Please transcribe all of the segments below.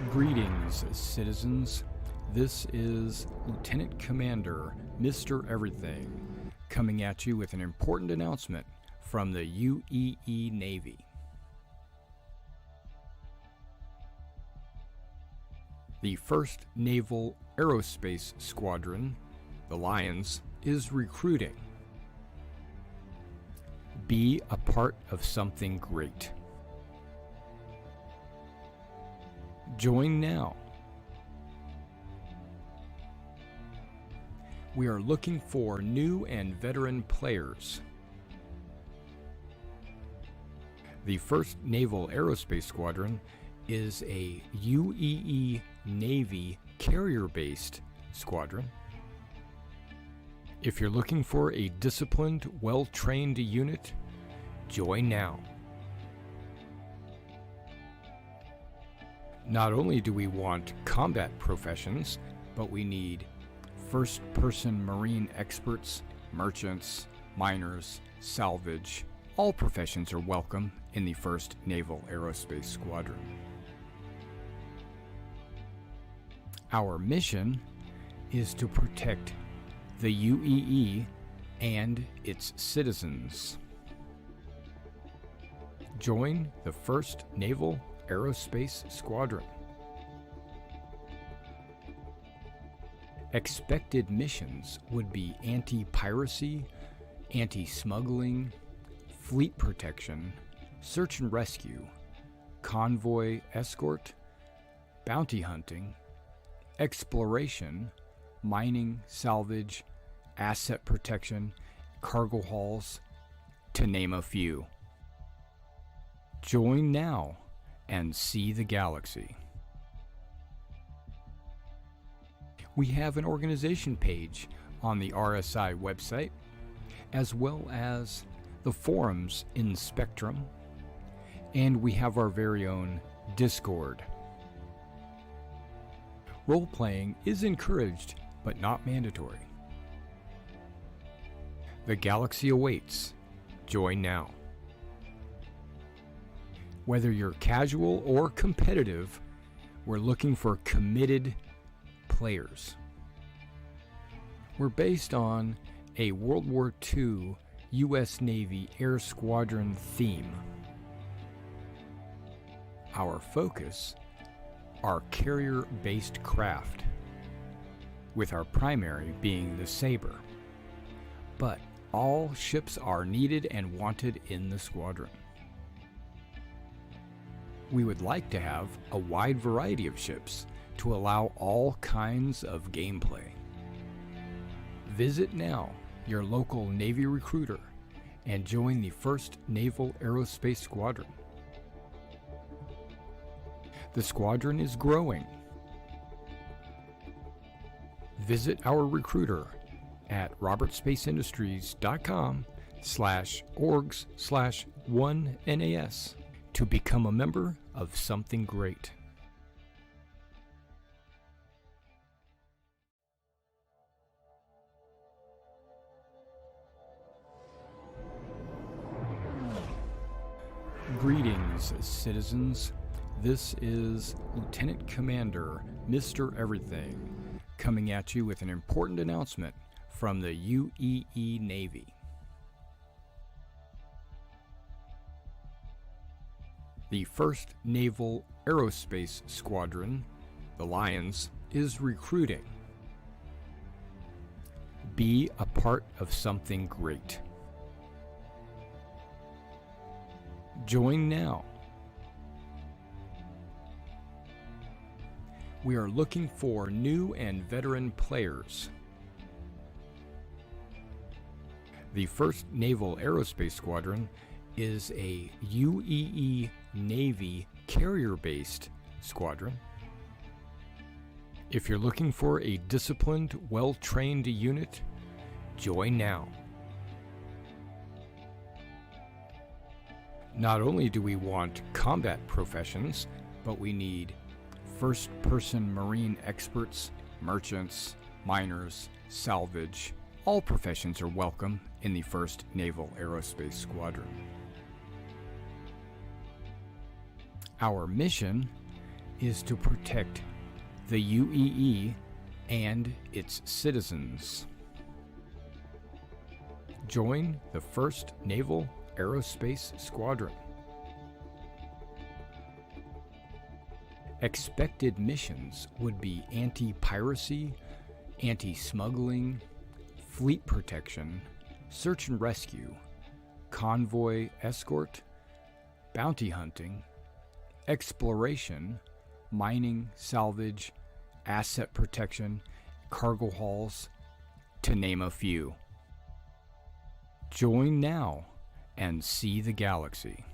Greetings, citizens. This is Lieutenant Commander Mr. Everything coming at you with an important announcement from the UEE Navy. The 1st Naval Aerospace Squadron, the Lions, is recruiting. Be a part of something great. Join now. We are looking for new and veteran players. The 1st Naval Aerospace Squadron is a UEE Navy carrier-based squadron. If you're looking for a disciplined, well-trained unit, join now. Not only do we want combat professions, but we need first-person marine experts, merchants, miners, salvage. All professions are welcome in the 1st Naval Aerospace Squadron. Our mission is to protect the UEE and its citizens. Join the 1st Naval Aerospace Squadron. Expected missions would be anti-piracy, anti-smuggling, fleet protection, search and rescue, convoy escort, bounty hunting, exploration, mining, salvage, asset protection, cargo hauls, to name a few. Join now and see the galaxy. We have an organization page on the RSI website, as well as the forums in Spectrum, and we have our very own Discord. Role-playing is encouraged, but not mandatory. The galaxy awaits. Join now. Whether you're casual or competitive, we're looking for committed players. We're based on a World War II U.S. Navy Air Squadron theme. Our focus are carrier-based craft, with our primary being the Sabre. But all ships are needed and wanted in the squadron. We would like to have a wide variety of ships to allow all kinds of gameplay. Visit now your local Navy recruiter and join the 1st Naval Aerospace Squadron. The squadron is growing. Visit our recruiter at robertspaceindustriescom/orgs/1NAS to become a member of something great. Greetings, citizens. This is Lieutenant Commander Mr. Everything coming at you with an important announcement from the UEE Navy. The 1st Naval Aerospace Squadron, the Lions, is recruiting. Be a part of something great. Join now. We are looking for new and veteran players. The 1st Naval Aerospace Squadron is a UEE Navy carrier-based squadron. If you're looking for a disciplined, well-trained unit, join now. Not only do we want combat professions, but we need first-person marine experts, merchants, miners, salvage. All professions are welcome in the 1st Naval Aerospace Squadron. Our mission is to protect the UEE and its citizens. Join the 1st Naval Aerospace Squadron. Expected missions would be anti-piracy, anti-smuggling, fleet protection, search and rescue, convoy escort, bounty hunting, exploration, mining, salvage, asset protection, cargo hauls, to name a few. Join now and see the galaxy.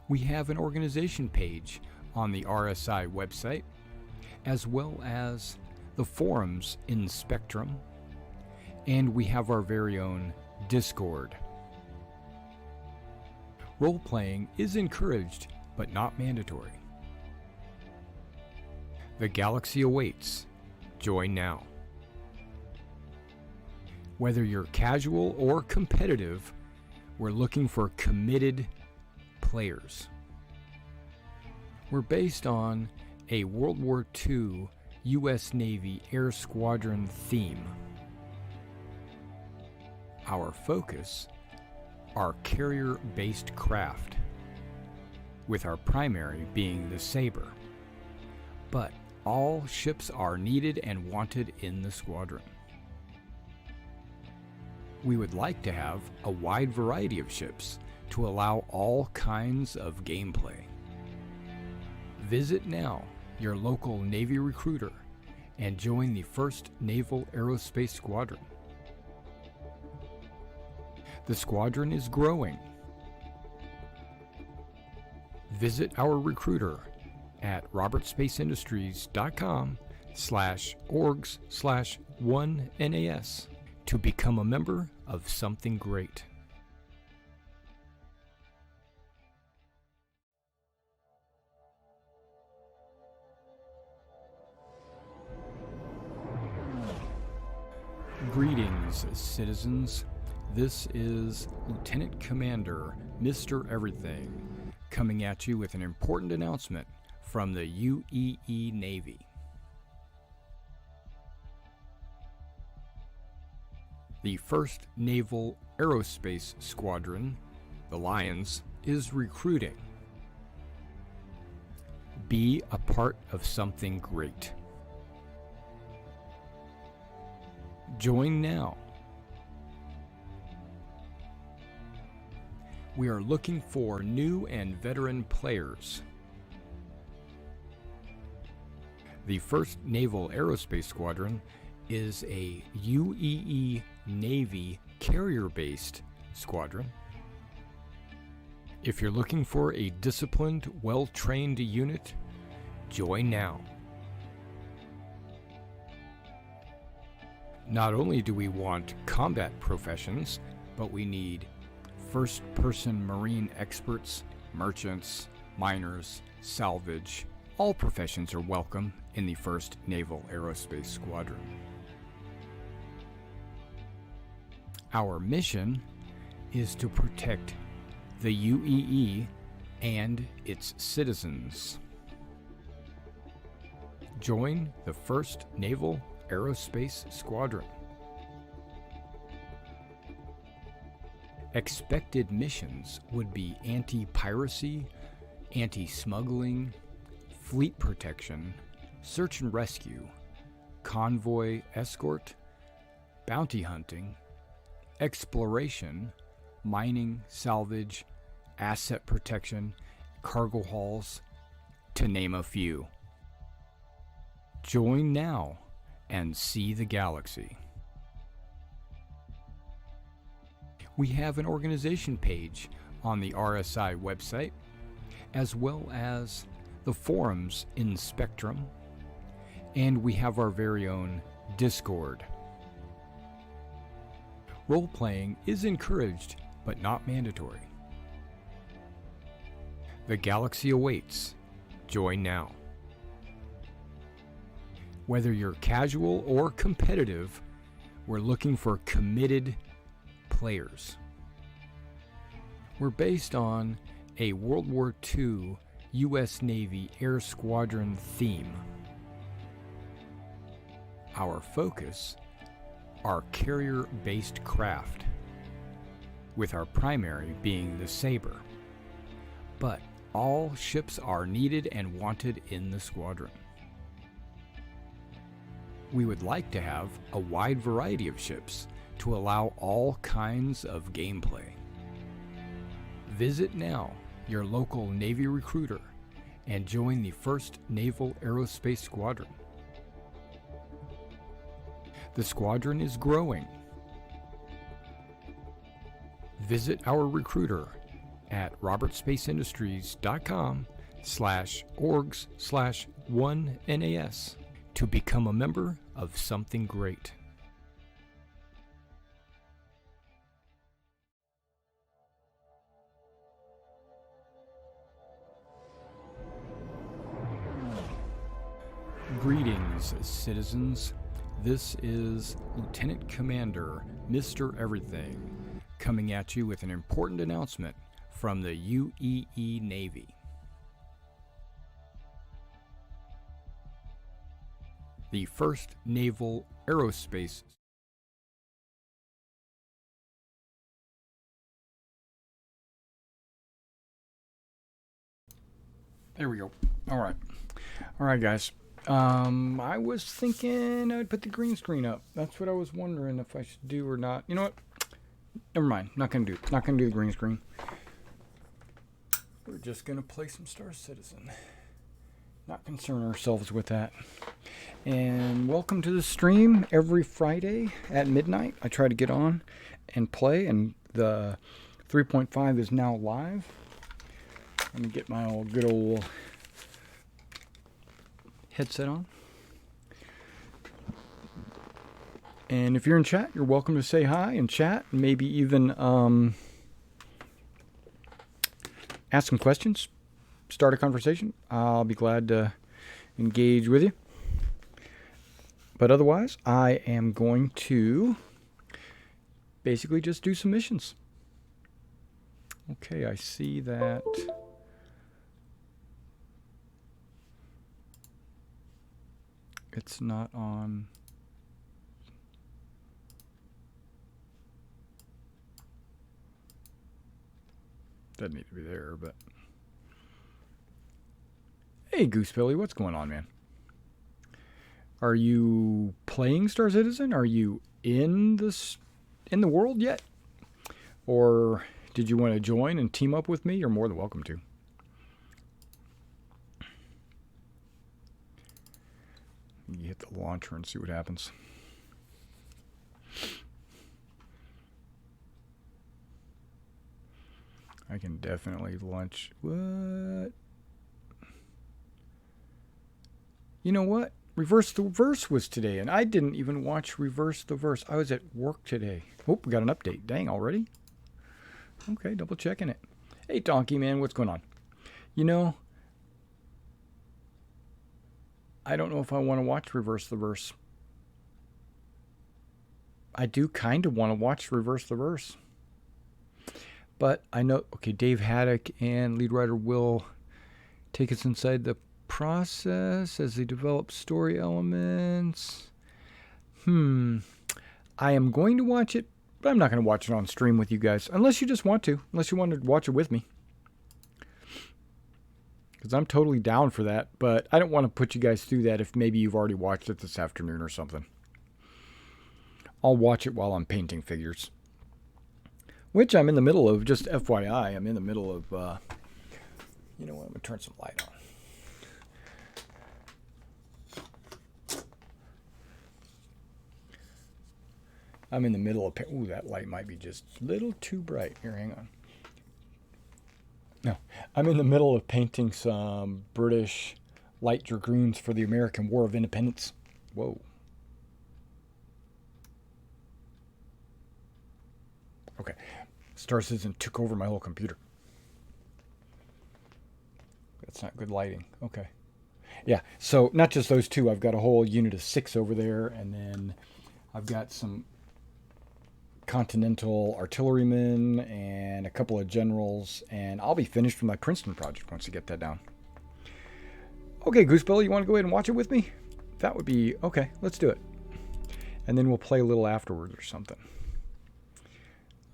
We have an organization page on the RSI website, as well as the forums in Spectrum, and we have our very own Discord. Role-playing is encouraged, but not mandatory. The galaxy awaits. Join now. Whether you're casual or competitive, we're looking for committed players. We're based on a World War II U.S. Navy Air Squadron theme. Our focus are carrier-based craft, with our primary being the Sabre. But all ships are needed and wanted in the squadron. We would like to have a wide variety of ships to allow all kinds of gameplay. Visit now your local Navy recruiter and join the 1st Naval Aerospace Squadron. The squadron is growing. Visit our recruiter at robertspaceindustriescom/orgs/1NAS to become a member of something great. Greetings, citizens. This is Lieutenant Commander Mr. Everything coming at you with an important announcement from the UEE Navy. The 1st Naval Aerospace Squadron, the Lions, is recruiting. Be a part of something great. Join now. We are looking for new and veteran players. The 1st Naval Aerospace Squadron is a UEE Navy carrier-based squadron. If you're looking for a disciplined, well-trained unit, join now. Not only do we want combat professions, but we need first-person marine experts, merchants, miners, salvage. All professions are welcome in the 1st Naval Aerospace Squadron. Our mission is to protect the UEE and its citizens. Join the 1st Naval Aerospace Squadron. Expected missions would be anti-piracy, anti-smuggling, fleet protection, search and rescue, convoy escort, bounty hunting, exploration, mining, salvage, asset protection, cargo hauls, to name a few. Join now and see the galaxy. We have an organization page on the RSI website, as well as the forums in Spectrum, and we have our very own Discord. Role-playing is encouraged, but not mandatory. The galaxy awaits. Join now. Whether you're casual or competitive, we're looking for committed players. We're based on a World War II U.S. Navy Air Squadron theme. Our focus are carrier-based craft, with our primary being the Sabre. But all ships are needed and wanted in the squadron. We would like to have a wide variety of ships to allow all kinds of gameplay. Visit now your local Navy recruiter and join the 1st Naval Aerospace Squadron. The squadron is growing. Visit our recruiter at robertspaceindustriescom/orgs/1NAS to become a member of something great. Greetings, citizens. This is Lieutenant Commander Mr. Everything coming at you with an important announcement from the UEE Navy. The 1st Naval Aerospace There we go. All right, guys. I was thinking I'd put the green screen up. That's what I was wondering if I should do or not. You know what? Never mind. Not gonna do the green screen. We're just gonna play some Star Citizen. Not concern ourselves with that. And welcome to the stream every Friday at midnight. I try to get on and play, and the 3.5 is now live. Let me get my good old headset on. And if you're in chat, you're welcome to say hi and chat, and maybe even ask some questions, start a conversation. I'll be glad to engage with you. But otherwise, I am going to basically just do some missions. Okay, I see that. It's not on. Doesn't need to be there, but. Hey, Goosebelly, what's going on, man? Are you playing Star Citizen? Are you in the world yet? Or did you want to join and team up with me? You're more than welcome to. You hit the launcher and see what happens. I can definitely launch. What? You know what? Reverse the Verse was today, and I didn't even watch Reverse the Verse. I was at work today. Oh, we got an update. Dang, already? Okay, double checking it. Hey, Donkey Man, what's going on? You know, I don't know if I want to watch Reverse the Verse. I do kind of want to watch Reverse the Verse. But I know, okay, Dave Haddock and lead writer Will take us inside the process as they develop story elements. I am going to watch it, but I'm not going to watch it on stream with you guys. Unless you just want to. Unless you want to watch it with me. Because I'm totally down for that. But I don't want to put you guys through that if maybe you've already watched it this afternoon or something. I'll watch it while I'm painting figures. Which I'm in the middle of, just FYI. I'm in the middle of, you know what, I'm going to turn some light on. I'm in the middle of, ooh, that light might be just a little too bright. Here, hang on. No, I'm in the middle of painting some British light dragoons for the American War of Independence. Whoa. Okay. Star Citizen took over my whole computer. That's not good lighting. Okay. Yeah, so not just those two. I've got a whole unit of 6 over there, and then I've got some Continental artillerymen and a couple of generals, and I'll be finished with my Princeton project once I get that down. Okay, Goosebell, you want to go ahead and watch it with me? That would be okay. Let's do it, and then we'll play a little afterwards or something.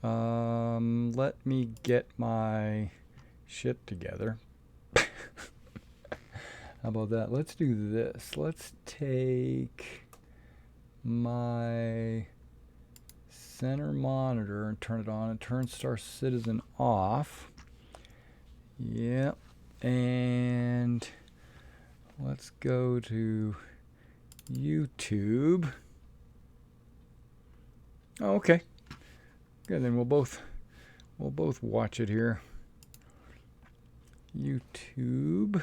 Let me get my shit together. How about that? Let's do this. Let's take my center monitor and turn it on and turn Star Citizen off. Yep. And let's go to YouTube. Oh, okay. Good, then we'll both watch it here. YouTube.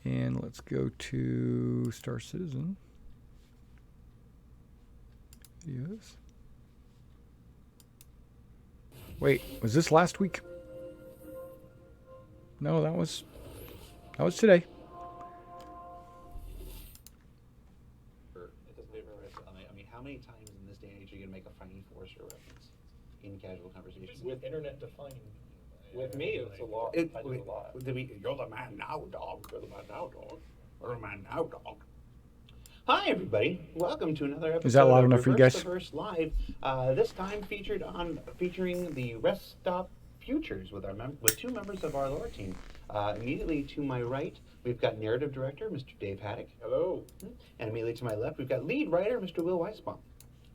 And let's go to Star Citizen. Videos. Wait, was this last week? No, that was today. It doesn't even I mean, how many times in this day and age are you gonna make a Finding Forrester reference in casual conversation? With internet defined. With me, it's a lot. It, I do a lot. you're the man now, dog. You're the man now, dog. You're the man now, dog. Hi, everybody. Welcome to another episode Is that loud of enough for you Reverse guys? the Verse Live. This time featuring the Rest Stop Futures with two members of our lore team. Immediately to my right, we've got narrative director, Mr. Dave Haddock. Hello. And immediately to my left, we've got lead writer, Mr. Will Weisbaum.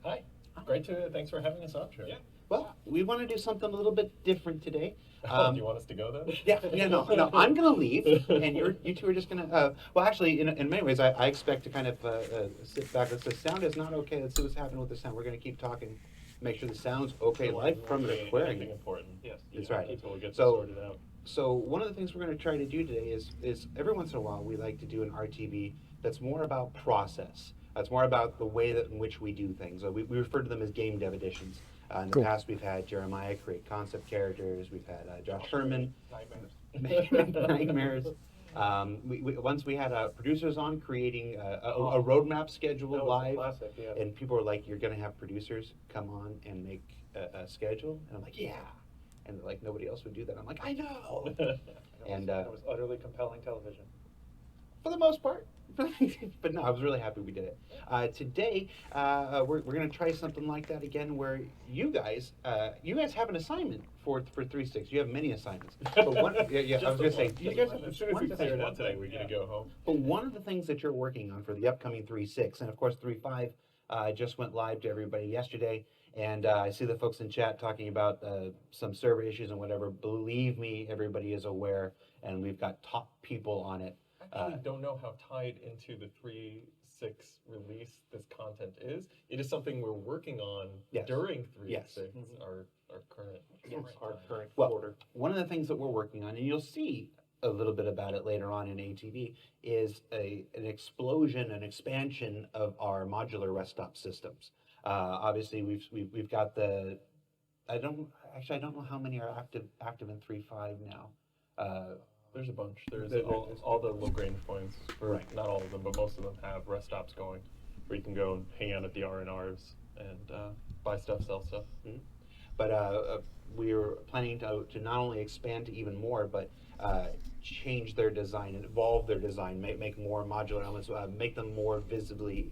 Hi. Great to. Thanks for having us on, Trey. Yeah. Well, we want to do something a little bit different today. Do you want us to go then? Yeah, no. I'm gonna leave, and you two are just gonna. Well, actually, in many ways, I expect to kind of sit back. If the sound is not okay, let's see what's happening with the sound. We're gonna keep talking, make sure the sound's okay, live from the aquarium. Anything important? Yes. That's right. Until we get So- sorted out. So one of the things we're going to try to do today is every once in a while we like to do an RTV that's more about process. It's more about the way in which we do things. We refer to them as game dev editions. In the Cool. past, we've had Jeremiah create concept characters. We've had Josh Herman Nightmares. make nightmares. Once we had producers on creating a roadmap schedule That was a live, classic, yeah. and people were like, "You're going to have producers come on and make a schedule," and I'm like, "Yeah." And like nobody else would do that. I'm like, I know. And It was utterly compelling television. for the most part, but no, I was really happy we did it. Today, we're going to try something like that again, where you guys have an assignment for 3.6. You have many assignments. But one, yeah, I was going to say, you guys have As soon as we clear it out today, we're gonna go home. But one of the things that you're working on for the upcoming 3.6, and of course 3.5 just went live to everybody yesterday, and I see the folks in chat talking about some server issues and whatever. Believe me, everybody is aware, and we've got top people on it. Actually, don't know how tied into the 3.6 release this content is. It is something we're working on Yes. during 3.6, Yes. our current Our current Well, quarter. one of the things that we're working on, and you'll see a little bit about it later on in ATV, is an explosion, an expansion of our modular rest stop systems. Obviously, we've got the. I don't know how many are active in 3.5 now. There's a bunch. There's There- all the low range points. Right. Not all of them, but most of them have rest stops going, where you can go and hang out at the R&Rs and buy stuff, sell stuff. But we were planning to not only expand to even more, but change their design and evolve their design, make more modular elements, make them more visually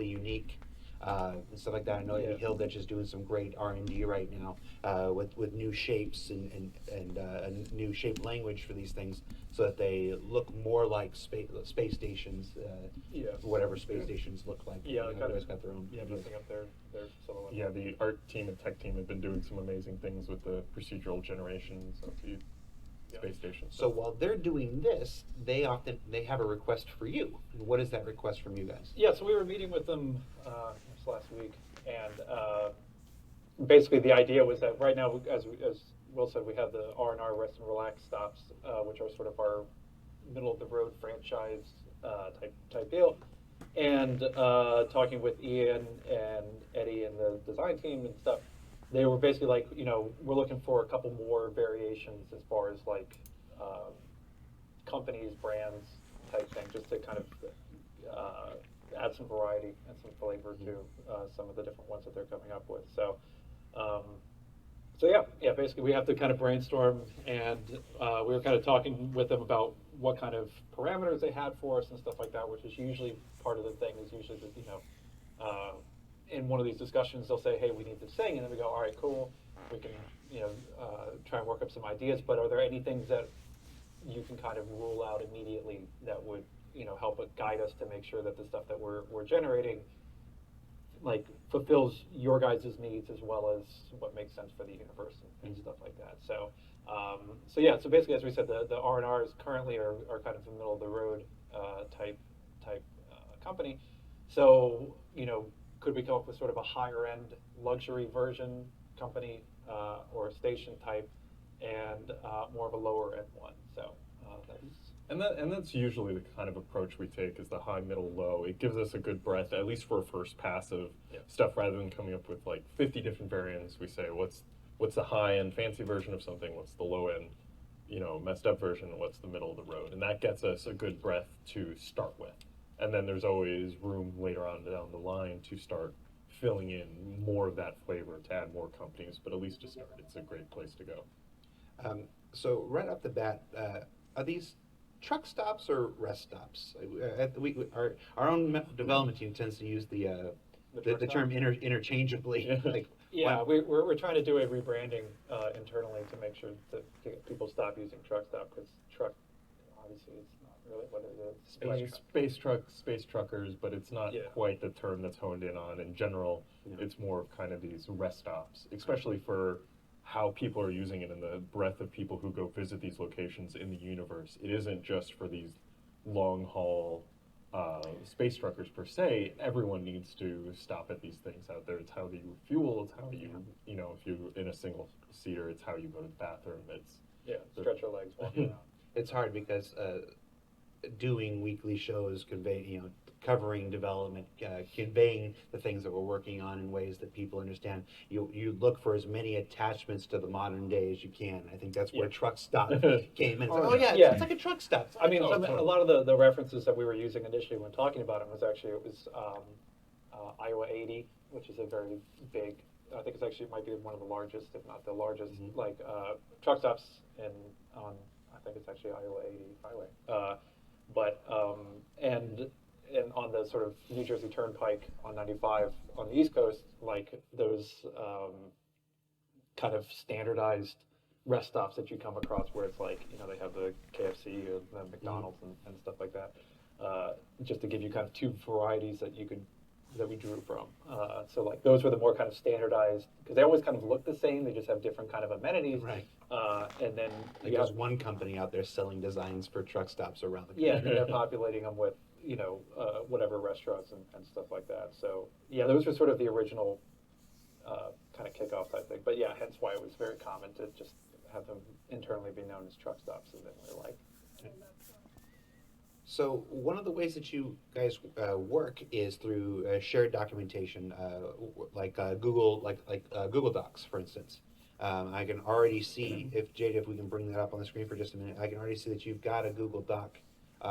unique, and stuff like that. I know Yeah. Hilditch is doing some great R&D right now with new shapes and a new shape language for these things, so that they look more like space stations, Yeah. whatever space stations look like. Yeah, You know, kind of. everybody's got their own. Yeah, ideas. messing up their silhouette. Yeah, the art team and tech team have been doing some amazing things with the procedural generations of the space station. So while they're doing this, they have a request for you. And what is that request from you guys? Yeah, so we were meeting with them this last week, and basically the idea was that right now, as Will said, we have the R&R Rest and Relax stops, which are sort of our middle of the road franchise type deal. And talking with Ian and Eddie and the design team and stuff, they were basically like, we're looking for a couple more variations as far as like companies, brands type thing, just to kind of add some variety and some flavor to some of the different ones that they're coming up with. So yeah, basically we have to kind of brainstorm, and we were kind of talking with them about what kind of parameters they had for us and stuff like that, which is usually part of the thing. Is usually that, in one of these discussions they'll say, hey, we need this thing, and then we go, all right, cool, we can try and work up some ideas. But are there any things that you can kind of rule out immediately that would help guide us to make sure that the stuff that we're generating like fulfills your guys' needs as well as what makes sense for the universe and stuff like that. So so basically, as we said, the R&Rs currently are kind of the middle of the road type company. So could we come up with sort of a higher end luxury version company or station type, and more of a lower end one? So that's usually the kind of approach we take, is the high, middle, low. It gives us a good breadth, at least for a first pass of stuff, rather than coming up with like 50 different variants. We say, what's the high end fancy version of something? What's the low end, messed up version? What's the middle of the road? And that gets us a good breadth to start with. And then there's always room later on down the line to start filling in more of that flavor, to add more companies. But at least to start, it's a great place to go. So right off the bat, are these truck stops or rest stops? Our own development team tends to use the term interchangeably. We're trying to do a rebranding internally to make sure that people stop using truck stop, because truck obviously it's not really what it is. Space truckers, but it's not quite the term that's honed in on. In general, it's more of kind of these rest stops, especially for how people are using it and the breadth of people who go visit these locations in the universe. It isn't just for these long haul space truckers per se. Everyone needs to stop at these things out there. It's how you fuel, it's how you, if you're in a single seater, it's how you go to the bathroom. Stretch your legs walking around. It's hard because doing weekly shows, covering development, conveying the things that we're working on in ways that people understand. You look for as many attachments to the modern day as you can. I think that's where truck stop came in. It's like a truck stop. I mean, a lot of the references that we were using initially when talking about it was Iowa 80, which is a very big. I think it might be one of the largest, if not the largest, truck stops on. I think it's actually Iowa 80 highway. And on the sort of New Jersey Turnpike on 95 on the East Coast, like those kind of standardized rest stops that you come across, where it's like, they have the KFC or the McDonald's and stuff like that, just to give you kind of two varieties that we drew from. So like those were the more kind of standardized, because they always kind of look the same, they just have different kind of amenities. Right. And then there's one company out there selling designs for truck stops around the country. Yeah, and they're populating them with whatever restaurants and stuff like that. So those were sort of the original kind of kickoff type thing. But hence why it was very common to just have them internally be known as truck stops, and then we're like. So one of the ways that you guys work is through shared documentation, like Google Docs, for instance. I can already see, if we can bring that up on the screen for just a minute, I can already see that you've got a Google Doc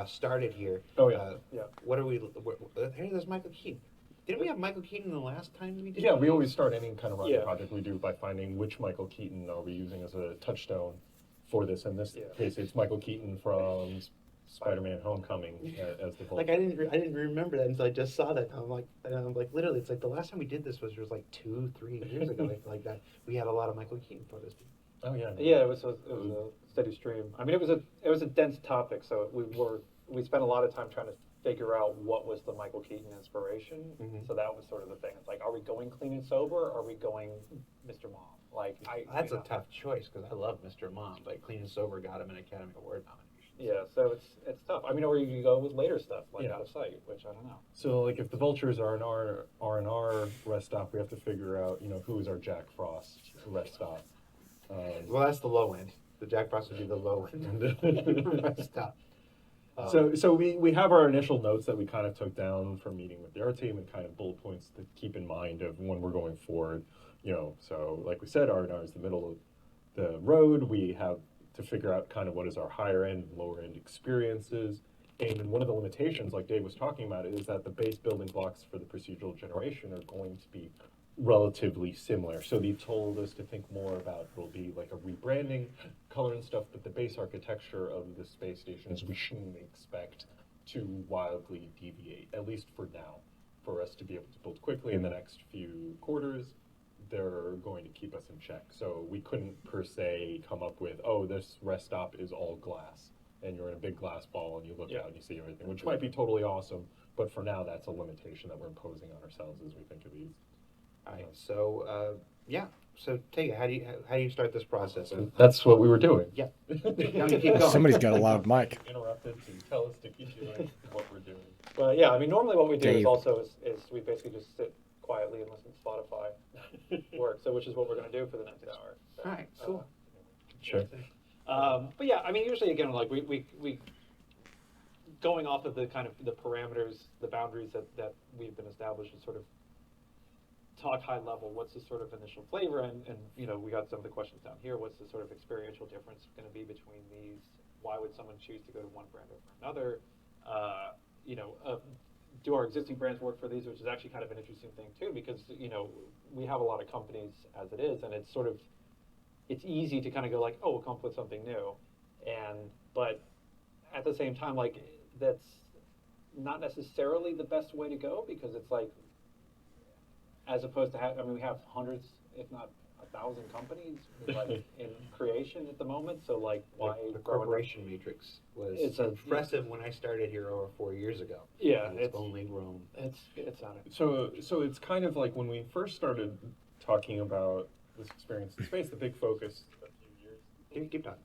started here. Oh yeah. What are we? Hey, there's Michael Keaton. Didn't we have Michael Keaton the last time we did? Yeah, we always start any kind of rocket project we do by finding which Michael Keaton are we using as a touchstone for this. In this case, it's Michael Keaton from Spider-Man: Homecoming as the Vulture. Like I didn't remember that until I just saw that. I'm like literally, it's like the last time we did this was like 2-3 years ago. I feel like that we had a lot of Michael Keaton photos. Oh yeah. Yeah, it was a steady stream. I mean, it was a dense topic, so we spent a lot of time trying to figure out what was the Michael Keaton inspiration. Mm-hmm. So that was sort of the thing. It's like, are we going Clean and Sober, or are we going Mr. Mom? That's a tough choice, because I love Mr. Mom, but Clean and Sober got him an Academy Award nomination. Yeah, so it's tough. I mean, or you go with later stuff Out of Sight, which I don't know. So like if the Vultures are an R&R rest stop, we have to figure out who is our Jack Frost rest stop. Well, that's the low end. The Jack Frost would be the low end rest stop. So we have our initial notes that we kind of took down from meeting with the art team, and kind of bullet points to keep in mind of when we're going forward. So like we said, R&R is the middle of the road. We have to figure out kind of what is our higher end, lower end experiences. And one of the limitations, like Dave was talking about, is that the base building blocks for the procedural generation are going to be relatively similar. So they told us to think more about will be like a rebranding, color and stuff, but the base architecture of the space stations we shouldn't expect to wildly deviate, at least for now. For us to be able to build quickly in the next few quarters, they're going to keep us in check. So we couldn't per se come up with, oh, this rest stop is all glass, and you're in a big glass ball and you look out and you see everything, which might be totally awesome, but for now that's a limitation that we're imposing on ourselves as we think of these. All right. So So Tega, how do you start this process? That's what we were doing. Yeah. No, you keep going. Somebody's got a loud mic. Interrupted to tell us to keep doing what we're doing. Well, yeah, I mean, normally what we do is Dave. also is we basically just sit quietly and listen to Spotify work, so which is what we're going to do for the next hour. So, All right. Cool. Sure. But yeah, I mean, usually again, like we going off of the kind of the parameters, the boundaries that we've been established, and sort of talk high level. What's the sort of initial flavor, and you know, we got some of the questions down here. What's the sort of experiential difference going to be between these? Why would someone choose to go to one brand over another? You know, do our existing brands work for these? Which is actually kind of an interesting thing too, because you know, we have a lot of companies as it is, and it's sort of it's easy to kind of go like, oh, we'll come up with something new, but at the same time, like that's not necessarily the best way to go, because it's like, as opposed to I mean, we have hundreds, if not 1,000 companies like in creation at the moment. So like, why the corporation matrix was impressive when I started here over 4 years ago. Yeah, and it's only grown. It's on it. So it's kind of like when we first started talking about this experience in space, the big focus a Keep talking.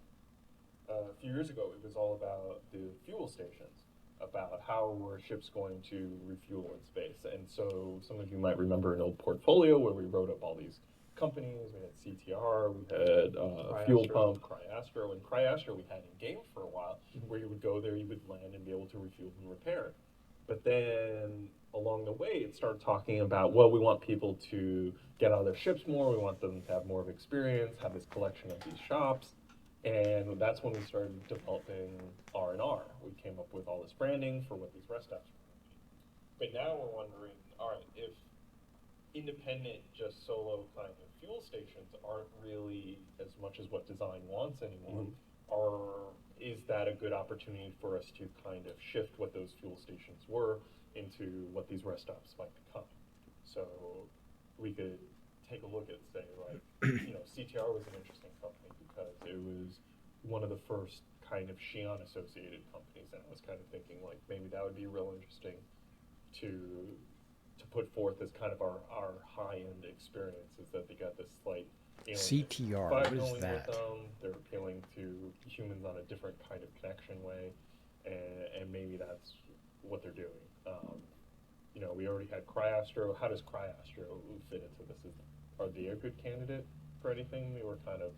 few years ago, it was all about the fuel stations, about how were ships going to refuel in space. And so some of you might remember an old portfolio where we wrote up all these companies. We had CTR, we had Fuel Pump, Cryastro, and Cryastro we had in game for a while, where you would go there, you would land and be able to refuel and repair. But then along the way, it started talking about, well, we want people to get out of their ships more, we want them to have more of experience, have this collection of these shops. And that's when we started developing R&R. We came up with all this branding for what these rest stops were going to be. But now we're wondering, all right, if independent, just solo kind of fuel stations aren't really as much as what design wants anymore, or is that a good opportunity for us to kind of shift what those fuel stations were into what these rest stops might become? So we could take a look at, say, like, you know, CTR was an interesting company because it was one of the first kind of Xi'an associated companies, and I was kind of thinking like maybe that would be real interesting to put forth as kind of our high-end experience, is that they got this slight alien CTR, vibe what is going with that? them. They're appealing to humans on a different kind of connection way, and maybe that's what they're doing. You know, we already had Cryastro. How does Cryastro fit into this? Are they a good candidate for anything? They were kind of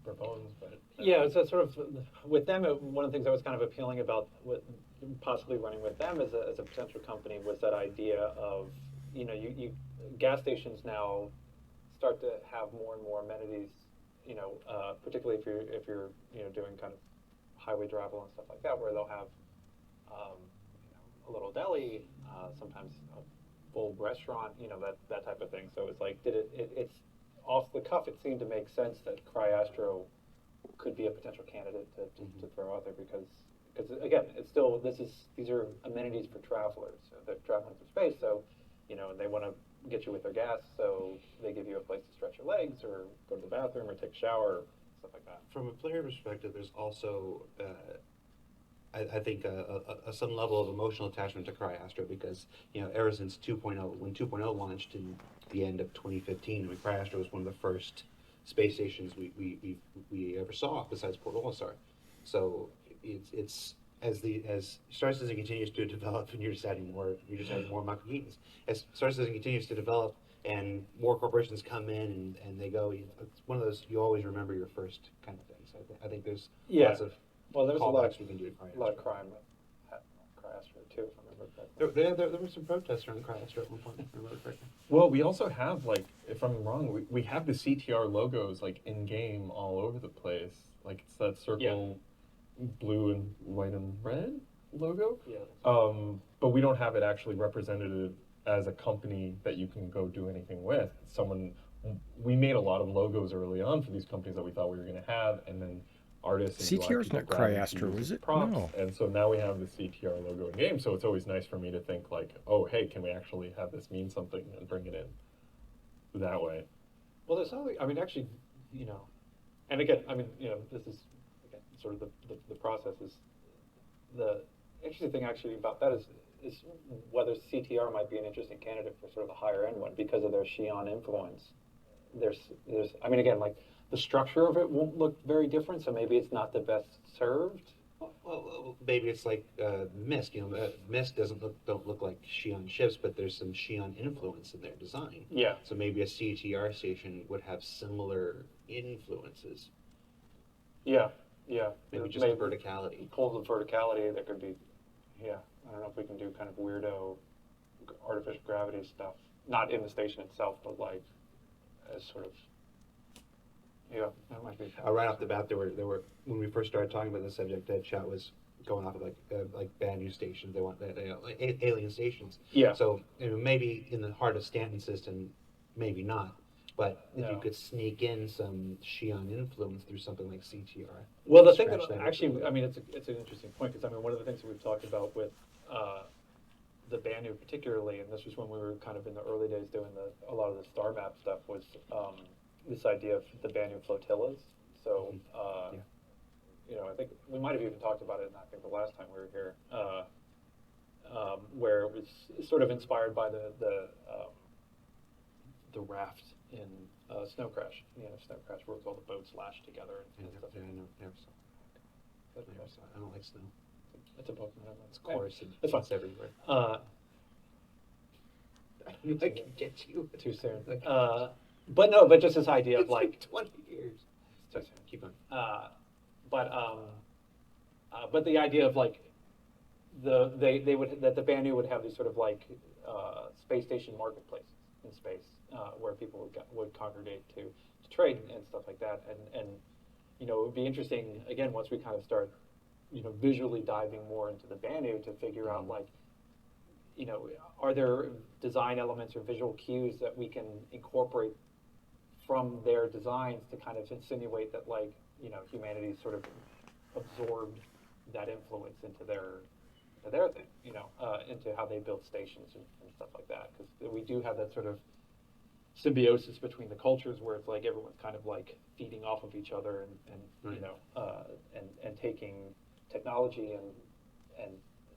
proposed, but Yeah, it's a sort of with them. One of the things that was kind of appealing about possibly running with them as a potential company was that idea of, you know, you gas stations now start to have more and more amenities. You know, particularly if you're you know, doing kind of highway travel and stuff like that, where they'll have you know, a little deli, sometimes a full restaurant, you know, that type of thing. So it's like, it's off the cuff. It seemed to make sense that Cryastro could be a potential candidate to throw out there, because again, it's still, these are amenities for travelers. So they're traveling through space, so you know, and they want to get you with their gas, so they give you a place to stretch your legs or go to the bathroom or take a shower, stuff like that. From a player perspective, there's also, I think, some level of emotional attachment to Cryastro, because, you know, ever since 2.0, when 2.0 launched in the end of 2015, I mean, Cryastro was one of the first space stations we ever saw besides Port Olisar. So it's as Star Citizen continues to develop, and you're just adding more Michael Keatons. As Star Citizen continues to develop and more corporations come in and they go, you know, it's one of those, you always remember your first kind of thing. So I think there's lots of there's a lot we can do at Cryastro. a lot of crime at Cryastro too, if I remember correctly. There were some protests around Cryastro at one point, if I remember correctly. well, we also have, like, if I'm wrong, we have the CTR logos like in game all over the place. Like it's that circle, blue and white and red logo. Yeah. But we don't have it actually represented as a company that you can go do anything with. We made a lot of logos early on for these companies that we thought we were going to have, and then artists and UI CTR is people not grabbed them to Cryastro, use is as it? props. No. And so now we have the CTR logo in game. So it's always nice for me to think like, oh, hey, can we actually have this mean something and bring it in that way? Well, there's something, I mean, actually, and again, I mean, this is, again, sort of the process is, the interesting thing actually about that is whether CTR might be an interesting candidate for sort of the higher end one because of their Xi'an influence. There's, I mean, again, like the structure of it won't look very different, so maybe it's not the best served. Well, maybe it's like Mist. Mist don't look like Xi'an ships, but there's some Xi'an influence in their design. Yeah. So maybe a CTR station would have similar influences. Yeah, yeah. Maybe just the verticality. Pulls of verticality. There could be, yeah. I don't know if we can do kind of weirdo artificial gravity stuff, not in the station itself, but like as sort of. Yeah, that might be. Right off the bat, there were when we first started talking about the subject, that chat was going off of like Banu stations. They want alien stations. Yeah. So maybe in the heart of Stanton system, maybe not. But if you could sneak in some Xi'an influence through something like CTR. Well, the thing that actually, I mean, it's an interesting point because I mean, one of the things that we've talked about with the Banu particularly, and this was when we were kind of in the early days doing a lot of the star map stuff, was this idea of the Banu flotillas. So, I think we might have even talked about it, I think the last time we were here, where it was sort of inspired by the raft in Snow Crash. Snow Crash, where all the boats lashed together and stuff. I never saw that. I don't like snow. It's a book. It's coarse and it's fun. it's everywhere. I can get you too soon. But no, but just this idea of like 20 years. Too soon. Keep on. But the idea of like the Banu would have these sort of like space station marketplaces in space where people would congregate to trade and stuff like that, and it would be interesting again once we kind of start visually diving more into the Banu to figure out like are there design elements or visual cues that we can incorporate from their designs to kind of insinuate that like humanity sort of absorbed that influence into their thing, into how they build stations and stuff like that. Because we do have that sort of symbiosis between the cultures where it's like everyone's kind of like feeding off of each other and and taking technology and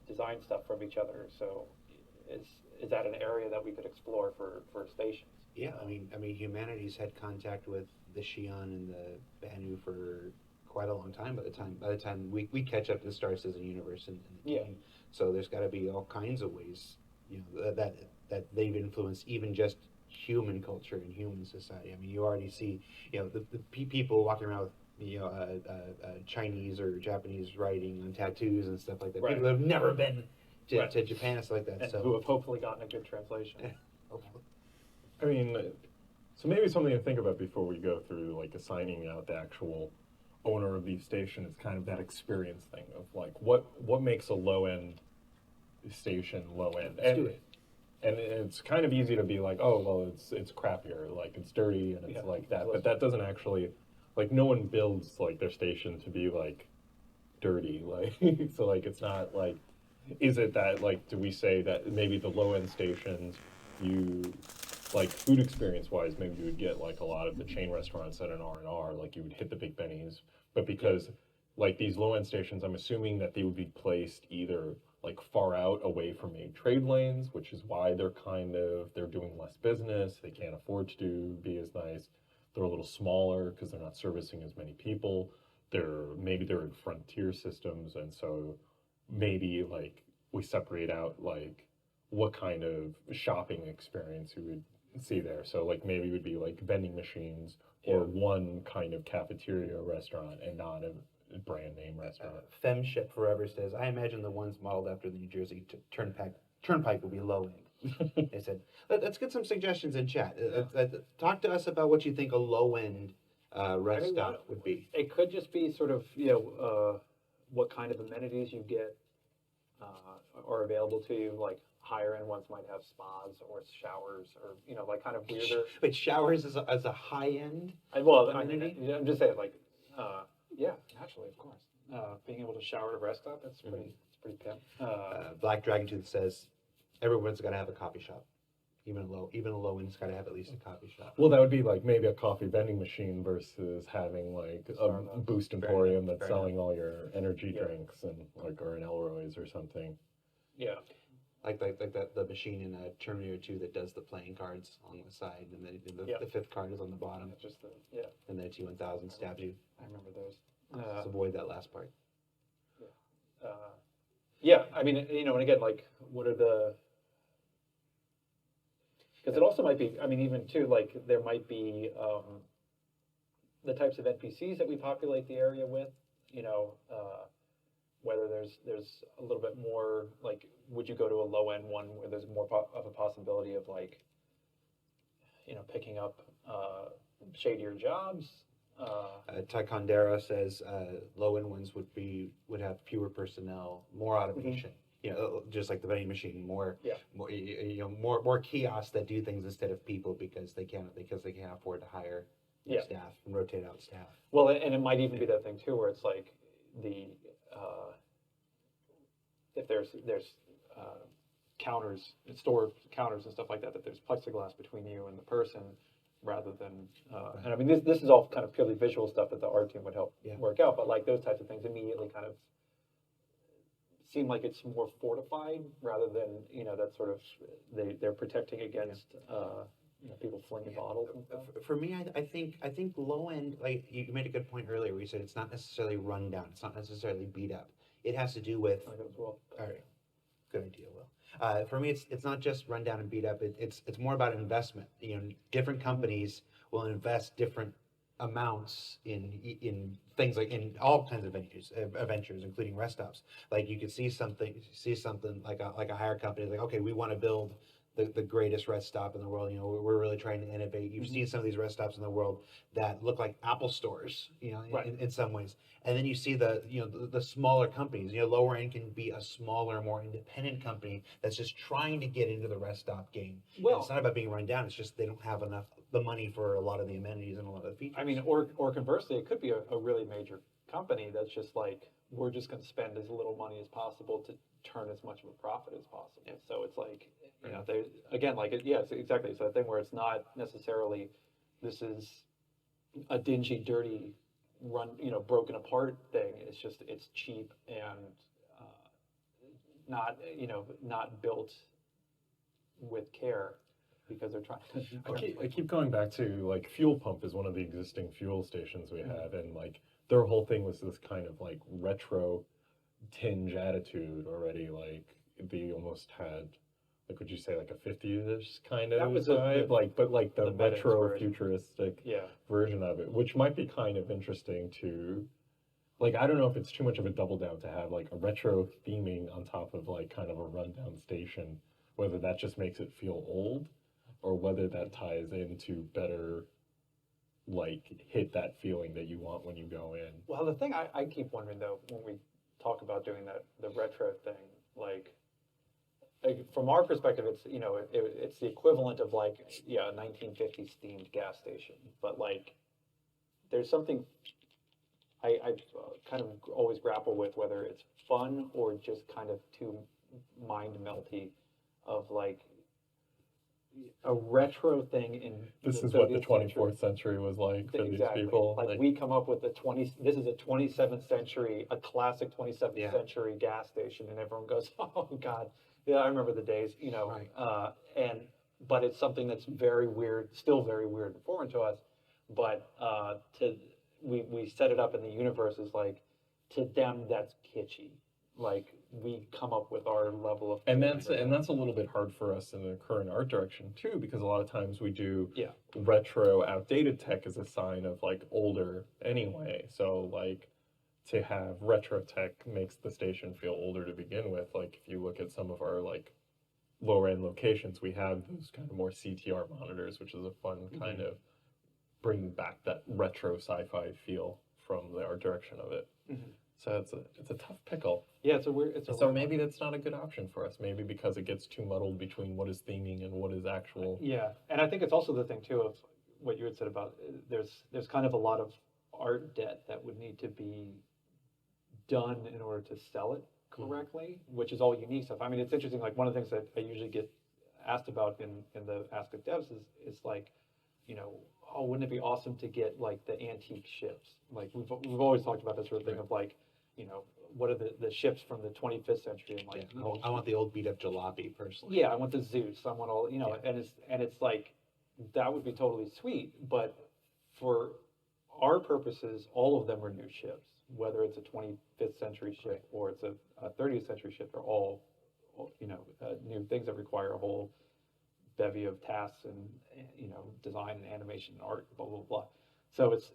design stuff from each other. So is that an area that we could explore for stations? Yeah, I mean, humanity's had contact with the Xi'an and the Banu for quite a long time. By the time we catch up to the Star Citizen universe in the game, so there's got to be all kinds of ways, that they've influenced even just human culture and human society. I mean, you already see, the people walking around with Chinese or Japanese writing on tattoos and stuff like that. Right. People that have never been to Japan and stuff like that. And so who have hopefully gotten a good translation. hopefully. I mean, so maybe something to think about before we go through like assigning out the actual owner of these stations, kind of that experience thing of like what makes a low end station low end. Let's do it. And it's kind of easy to be like, oh well, it's crappier, like it's dirty and it's like that, but that doesn't actually, like, no one builds like their station to be like dirty, like so like it's not like, is it that like, do we say that maybe the low end stations, you like food experience wise, maybe you would get like a lot of the chain restaurants at an R&R, like you would hit the big Bennies, but because like these low end stations, I'm assuming that they would be placed either like far out away from main trade lanes, which is why they're doing less business. They can't afford to be as nice. They're a little smaller because they're not servicing as many people. Maybe they're in frontier systems, and so maybe like we separate out like what kind of shopping experience you would see there. So like maybe it would be like vending machines or one kind of cafeteria restaurant and not a brand name restaurant. Femship Forever says, I imagine the ones modeled after the New Jersey Turnpike will be low end. They said, let's get some suggestions in chat. Talk to us about what you think a low end rest stop would be. It could just be sort of what kind of amenities you get. are available to you. Like higher end ones might have spas or showers or like kind of weirder. But showers as a high end. I'm just saying like yeah, naturally, of course. Being able to shower at a rest stop, that's pretty pimp. Black Dragon Tooth says everyone's got to have a coffee shop. Even a low end's got to have at least a coffee shop. Well, that would be like maybe a coffee vending machine versus having like a Starbucks. Boost Emporium that's Fair selling all your energy Yeah. drinks and like or an Elroy's or something. Yeah. Like that the machine in Terminator 2 that does the playing cards on the side, and then the fifth card is on the bottom, Just and then T1000 stabs you. I remember those. Just avoid that last part. Yeah, I mean, and again, like, what are the? Because it also might be, I mean, even too, like, there might be the types of NPCs that we populate the area with. Whether there's a little bit more, like, would you go to a low end one where there's more of a possibility of like, picking up shadier jobs? Taekondera says low end ones would have fewer personnel, more automation. Just like the vending machine, more kiosks that do things instead of people because they can't afford to hire staff and rotate out staff. Well, and it might even be that thing too, where it's like if there's counters, store counters and stuff like that, that there's plexiglass between you and the person, rather than. And I mean, this is all kind of purely visual stuff that the art team would help work out, but like those types of things immediately kind of seem like it's more fortified rather than that sort of they're protecting against people flinging bottles and stuff. For me, I think low end, like you made a good point earlier where you said it's not necessarily run down, it's not necessarily beat up. It has to do with. I think as well. All right, good idea, Will. For me, it's not just run down and beat up. It's more about investment. Different companies will invest different amounts in things like in all kinds of ventures, including rest stops. Like you could see something like a hire company like, okay, we want to build the greatest rest stop in the world. We're really trying to innovate. You've seen some of these rest stops in the world that look like Apple stores, in some ways. And then you see the smaller companies. Lower end can be a smaller, more independent company that's just trying to get into the rest stop game. Well, and it's not about being run down. It's just they don't have the money for a lot of the amenities and a lot of the features. I mean, or conversely, it could be a really major company that's just like, we're just going to spend as little money as possible to turn as much of a profit as possible. Yeah. So it's like, they again, like, it's exactly. It's that thing where it's not necessarily, this is a dingy, dirty, broken apart thing. It's just, it's cheap and not built with care because they're trying to. I keep going back to like Fuel Pump is one of the existing fuel stations we have, and like their whole thing was this kind of like retro tinge attitude already. Like they almost had, like, would you say like a 50s kind of vibe? But the retro futuristic version of it, which might be kind of interesting to, like, I don't know if it's too much of a double down to have like a retro theming on top of like kind of a rundown station, whether that just makes it feel old or whether that ties into better like hit that feeling that you want when you go in. Well, the thing I keep wondering though, when we talk about doing the retro thing, like from our perspective, it's it's the equivalent of like a 1950s themed gas station, but like there's something I kind of always grapple with, whether it's fun or just kind of too mind melty, of like a retro thing in this is what the 24th century was like for these people. Like we come up with this is a 27th century, a classic 27th century gas station, and everyone goes, oh God, yeah, I remember the days, Right. But it's something that's very weird, still very weird and foreign to us. But we set it up in the universe as like, to them that's kitschy. Like we come up with our level of, and that's a little bit hard for us in the current art direction too, because a lot of times we do retro outdated tech as a sign of like older anyway. So like to have retro tech makes the station feel older to begin with. Like if you look at some of our like lower end locations, we have those kind of more CTR monitors, which is a fun kind of bringing back that retro sci-fi feel from the art direction of it. So it's a tough pickle. Yeah, it's a weird. It's a So weird maybe one. that's not a good option for us. Maybe because it gets too muddled between what is theming and what is actual. Yeah, and I think it's also the thing too of what you had said about there's kind of a lot of art debt that would need to be done in order to sell it correctly, which is all unique stuff. I mean, it's interesting. Like one of the things that I usually get asked about in the Ask of Devs is like, you know, oh, wouldn't it be awesome to get like the antique ships? Like we've always talked about this sort of thing of like, you know, what are the ships from the 25th century and like, Yeah, I want the old beat up jalopy personally. yeah, I want the Zeus. I want all, you know, Yeah. and it's like that would be totally sweet, but for our purposes, all of them are new ships, whether it's a 25th century ship or it's a 30th century ship. They're all, you know, new things that require a whole bevy of tasks and you know, design and animation and art, blah blah blah. So it's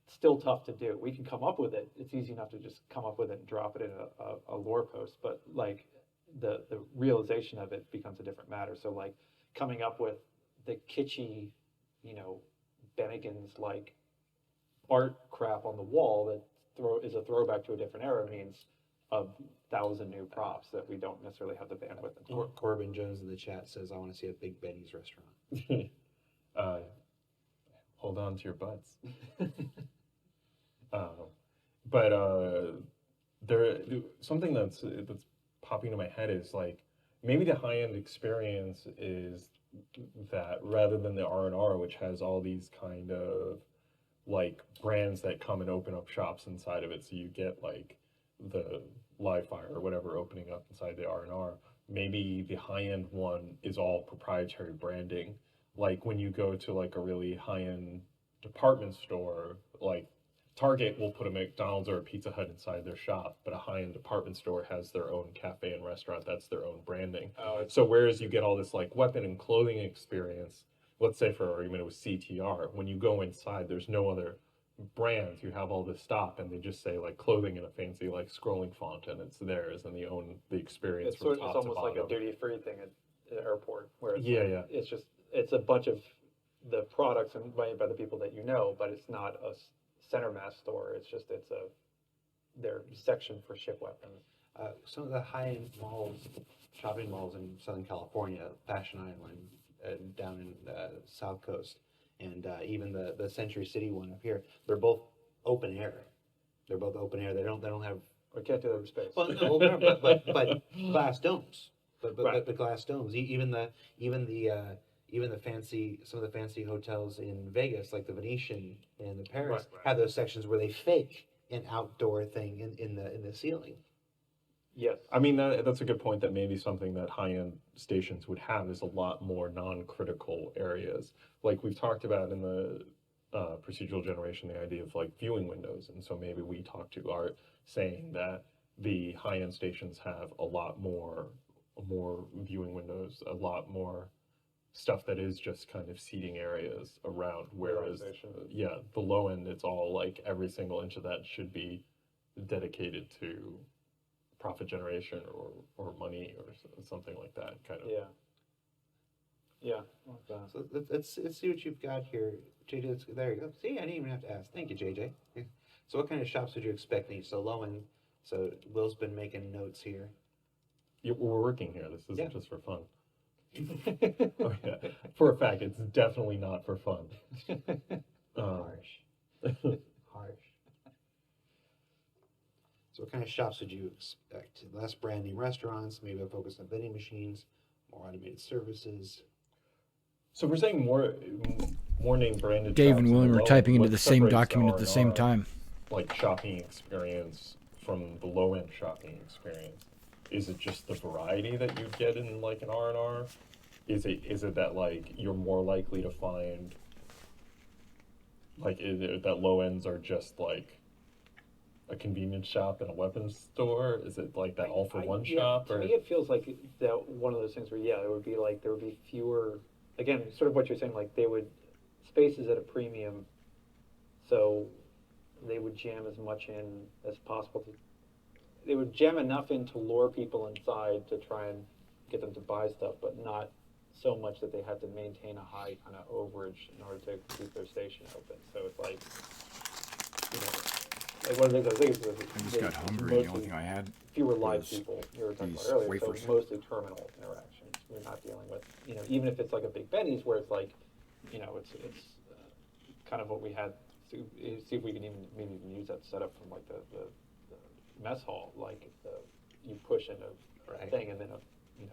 still tough to do. We can come up with it. It's easy enough to just come up with it and drop it in a lore post, but like the realization of it becomes a different matter. So like coming up with the kitschy, you know, Bennigan's like art crap on the wall that is a throwback to a different era means 1,000 new props that we don't necessarily have the bandwidth. Corbin Jones in the chat says, I want to see a Big Benny's restaurant. Hold on to your butts. But there something that's popping into my head is like maybe the high-end experience is that rather than the R&R, which has all these kind of like brands that come and open up shops inside of it, so you get like the live fire or whatever opening up inside the R&R. Maybe the high-end one is all proprietary branding. Like when you go to like a really high-end department store, like Target will put a McDonald's or a Pizza Hut inside their shop, but a high-end department store has their own cafe and restaurant. That's their own branding. So whereas you get all this like weapon and clothing experience, let's say for argument it was CTR, when you go inside, there's no other brands. You have all this stuff, and they just say like clothing in a fancy like scrolling font, and it's theirs, and they own the experience It's from sort top it's to almost bottom. like a duty-free thing at the airport, where it's Yeah, like, yeah. it's just it's a bunch of the products and made by the people that you know, but it's not a center mass store. It's just their section for ship weapons. Some of the high-end malls, shopping malls in Southern California, Fashion Island, down in South Coast, and even the Century City one up here, they're both open air. They're both open air. They don't have We can't do that in space. well, no, but glass domes. Right. But glass domes. Even the fancy, some of the fancy hotels in Vegas, like the Venetian and the Paris, Right. have those sections where they fake an outdoor thing in the ceiling. Yes. I mean, that's a good point, that maybe something that high-end stations would have is a lot more non-critical areas. Like we've talked about in the procedural generation, the idea of like viewing windows. And so maybe we talked to Art saying that the high-end stations have a lot more viewing windows, a lot more stuff that is just kind of seating areas around. Whereas, Relaxation. yeah, the low end, it's all like every single inch of that should be dedicated to profit generation or money or something like that kind of. Yeah. Yeah. Like that. So let's see what you've got here, JJ. There you go. See, I didn't even have to ask. Thank you, JJ. Yeah. So what kind of shops would you expect these? So low end. So Will's been making notes here. We're working here. This isn't Yeah. just for fun. Oh yeah, for a fact, it's definitely not for fun. Harsh. Harsh. So what kind of shops would you expect? Less brand name restaurants, maybe a focus on vending machines, more automated services. So we're saying more name branded. Dave shops and in William the were low typing end. into What the same separates document at the same R&R, time. Like shopping experience from the low end shopping experience. Is it just the variety that you'd get in like an R&R? Is it that like you're more likely to find like that low ends are just like a convenience shop and a weapons store? Is it like that all for one shop? To Or me, it feels like that one of those things where it would be like there would be fewer. Again, sort of what you're saying, like they would spaces at a premium, so they would jam as much in as possible. They would jam enough in to lure people inside to try and get them to buy stuff, but not so much that they had to maintain a high kind of overage in order to keep their station open. So it's like, like one of the things I think is I just got hungry. The only thing I had fewer live was people you were talking about these earlier, wafers. so mostly terminal interactions. We're not dealing with, even if it's like a Big Benny's where it's like, it's kind of what we had. See if we can maybe even use that setup from like the mess hall. Like you push in a Right. thing and then it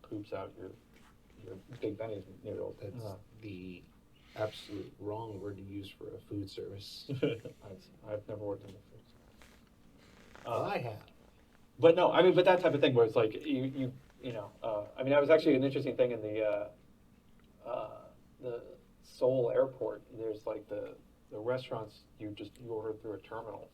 poops out your Big Benny's noodles. That's the absolute wrong word to use for a food service. I've never worked in the food. Well, I have. But no, I mean, but that type of thing where it's like I mean, that was actually an interesting thing in the Seoul airport. There's like the restaurants you order through a terminal,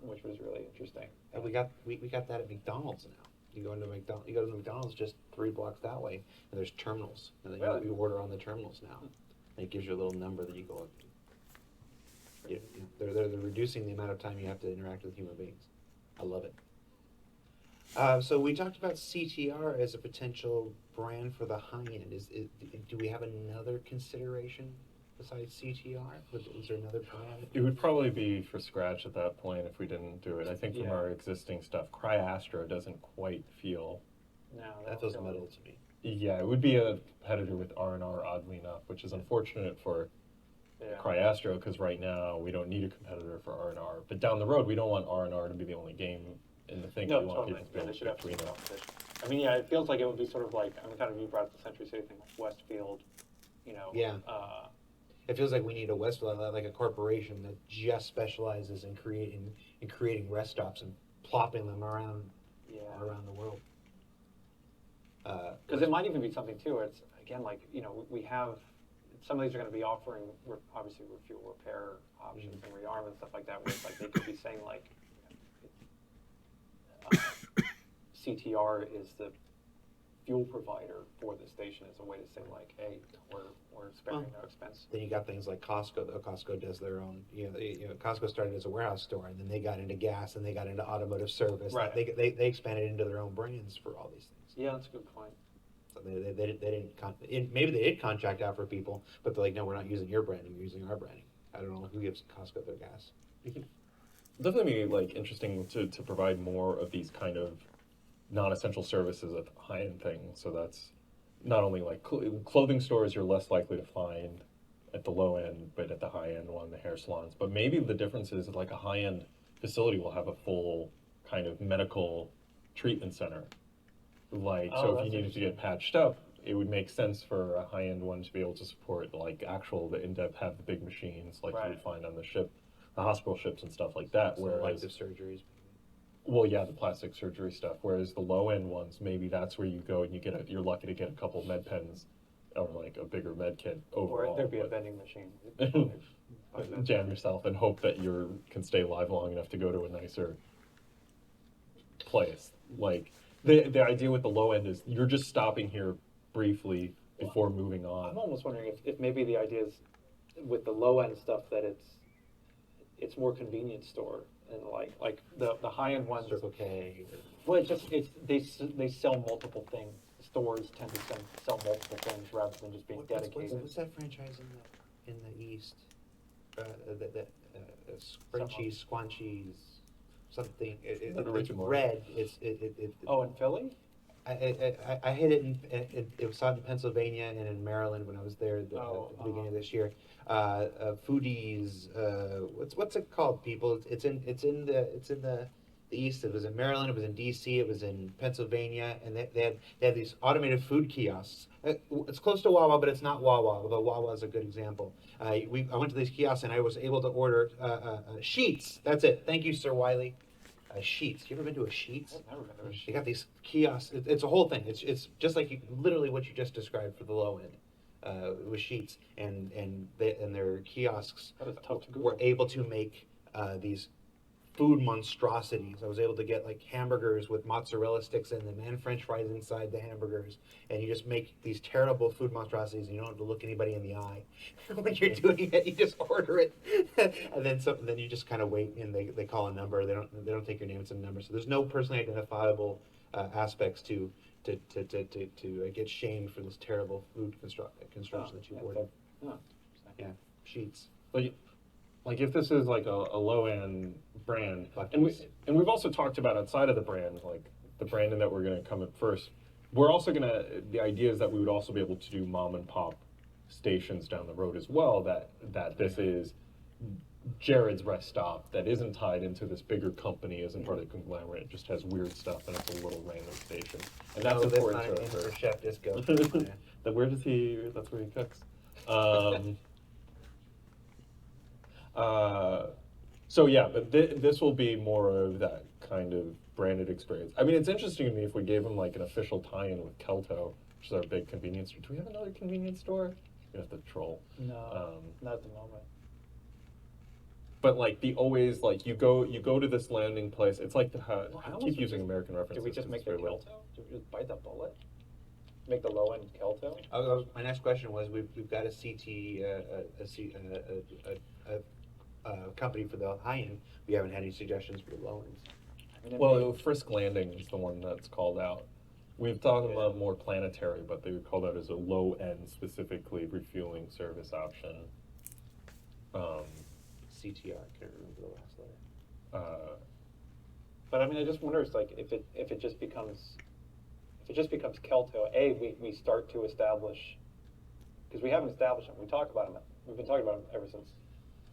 which was really interesting. And we got that at McDonald's now. You go to McDonald's just 3 blocks that way, and there's terminals, and then Really? you order on the terminals now. And it gives you a little number that you go up to. They're reducing the amount of time you have to interact with human beings. I love it. So we talked about CTR as a potential brand for the high end. Do we have another consideration besides CTR? Is there another brand? It would probably be for Scratch at that point if we didn't do it. I think from Yeah. our existing stuff, CryAstro doesn't quite feel. No, That feels metal to me. Yeah, it would be a competitor with R&R, oddly enough, which is unfortunate for CryAstro because right now we don't need a competitor for R&R. But down the road, we don't want R&R to be the only game in the thing. No, we want totally. people to Yeah, build they should have some between them. competition. I mean, yeah, it feels like it would be sort of like, kind of you brought up the Century City thing, like Westfield, Yeah. It feels like we need a Westfield, like a corporation that just specializes in creating rest stops and plopping them around the world. Because it might even be something too, where it's, again, like, we have, some of these are going to be offering, obviously, fuel repair options and rearm and stuff like that, where it's like, they could be saying, like, CTR is the fuel provider for the station as a way to say, like, hey, we're sparing no expense. Then you got things like Costco, though. Costco does their own, Costco started as a warehouse store, and then they got into gas, and they got into automotive service. Right. They expanded into their own brands for all these things. Yeah, that's a good point. So they didn't, maybe they did contract out for people, but they're like, no, we're not using your branding, we're using our branding. I don't know who gives Costco their gas. Definitely be like interesting to provide more of these kind of non-essential services at the high-end thing. So that's not only like clothing stores you're less likely to find at the low end, but at the high end one, the hair salons. But maybe the difference is like a high-end facility will have a full kind of medical treatment center. Like, so if you needed to get patched up, it would make sense for a high-end one to be able to support like the in-depth, have the big machines like you would find on the ship, the hospital ships and stuff like that. Whereas Elective surgeries. well, yeah, the plastic surgery stuff. Whereas the low end ones, maybe that's where you go and you're lucky to get a couple med pens or like a bigger med kit overall. Or there'd be a vending machine. Jam yourself and hope that you can stay alive long enough to go to a nicer place. Like the idea with the low end is you're just stopping here briefly before moving on. I'm almost wondering if maybe the idea is with the low end stuff that it's more convenience store. And like the high end ones, Circle K. well, they sell multiple things. Stores tend to sell multiple things rather than just being dedicated. What's that franchise in the East? Scrunchies, Squanchies, something. It's red. Oh, in Philly? I hit it it was out in Pennsylvania and in Maryland when I was there at the beginning of this year. Foodies, what's it called, people? It's in the East. It was in Maryland. It was in D.C. It was in Pennsylvania, and they had these automated food kiosks. It's close to Wawa, but it's not Wawa. Although Wawa is a good example. I went to these kiosks and I was able to order Sheets. That's it. Thank you, Sir Wiley. Sheets. You ever been to a Sheets? I've never been to a Sheets. They got these kiosks. It's a whole thing. It's just like literally what you just described for the low end with Sheets, and their kiosks That is tough to were Google. able to make these food monstrosities. I was able to get like hamburgers with mozzarella sticks in them and French fries inside the hamburgers, and you just make these terrible food monstrosities, and you don't have to look anybody in the eye when you're doing it. You just order it, and then you just kind of wait, and they call a number. They don't take your name; it's a number. So there's no personally identifiable aspects to get shamed for this terrible food construction that you ordered. Oh, Yeah, Sheets. But like if this is like a low end brand, Buc-ee's. and we've also talked about outside of the brand, like the branding that we're going to come at first. We're also going to, the idea is that we would also be able to do mom and pop stations down the road as well. That this is Jared's rest stop that isn't tied into this bigger company, isn't part of the conglomerate. It just has weird stuff and it's a little random station, and that's No, important not to an us. for Chef Disco. That where does he? That's where he cooks. So yeah, but this will be more of that kind of branded experience. I mean, it's interesting to me if we gave him like an official tie-in with Kelto, which is our big convenience store. Do we have another convenience store? We have to troll. No, not at the moment. But like the always like you go to this landing place. It's like the Well, I I almost keep would using just- American references. Do we just 'cause make it's the very well. Kelto? Do we just bite the bullet? Make the low end Kelto? My next question was, we've got a CT, a company for the high end. We haven't had any suggestions for the low ends. I mean, it Well, may- Frisk Landing is the one that's called out. We've talked about more planetary, but they were called out as a low end, specifically refueling service option. CTR, I can't remember the last letter. But I mean, I just wonder, it's like if it just becomes Kelto. We start to establish, because we haven't established them. We talk about them. We've been talking about them ever since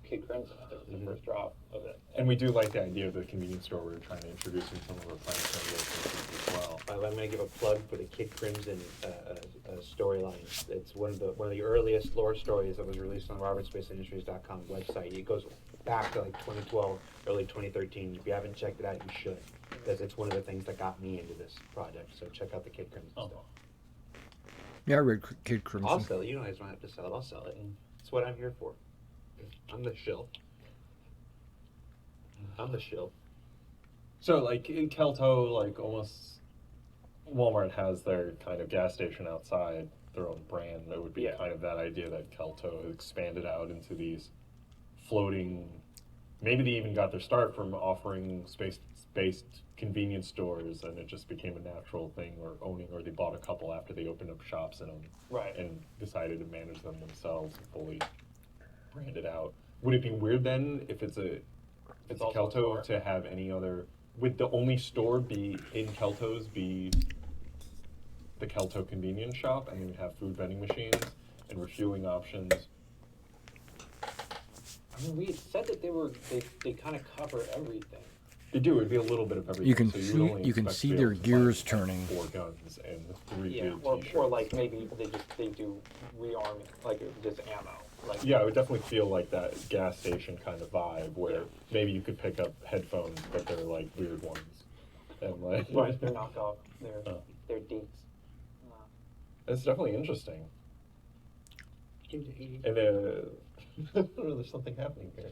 Kid Crimson. I think was the first drop of it. And we do like the idea of the convenience store. We're trying to introduce in some of our planetary locations as well. I'm going to give a plug for the Kid Crimson storyline. It's one of the earliest lore stories that was released on RobertSpaceIndustries.com website. It goes back to like 2012, early 2013. If you haven't checked it out, you should, because it's one of the things that got me into this project. So check out the Kid Crimson stuff. Yeah, I read Kid Crimson. I'll sell it. You guys don't have to sell it. I'll sell it. That's what I'm here for. I'm the shill. I'm the shill. So like in Kelto, like almost Walmart has their kind of gas station outside their own brand. There would be kind of that idea that Kelto has expanded out into these floating. Maybe they even got their start from offering space-based convenience stores, and it just became a natural thing, or they bought a couple after they opened up shops in them, Right. and decided to manage them themselves and fully brand it out. Would it be weird then if it's a also a Kelto store? to have any other? Would the only store be in Kelto's be the Kelto convenience shop, and they would have food vending machines and refueling options? I mean, we had said that they kind of cover everything. They do. It'd be a little bit of everything. You can so would see- only you can expect see to be their able to gears find, like, turning. 4 guns and 3 Yeah, big or t-shirts. like maybe they do rearming, like just ammo. Like Yeah, it would definitely feel like that gas station kind of vibe where maybe you could pick up headphones, but they're like weird ones, and like right, they're knockoff. Oh. They're deets. it's definitely interesting. And there's something happening here.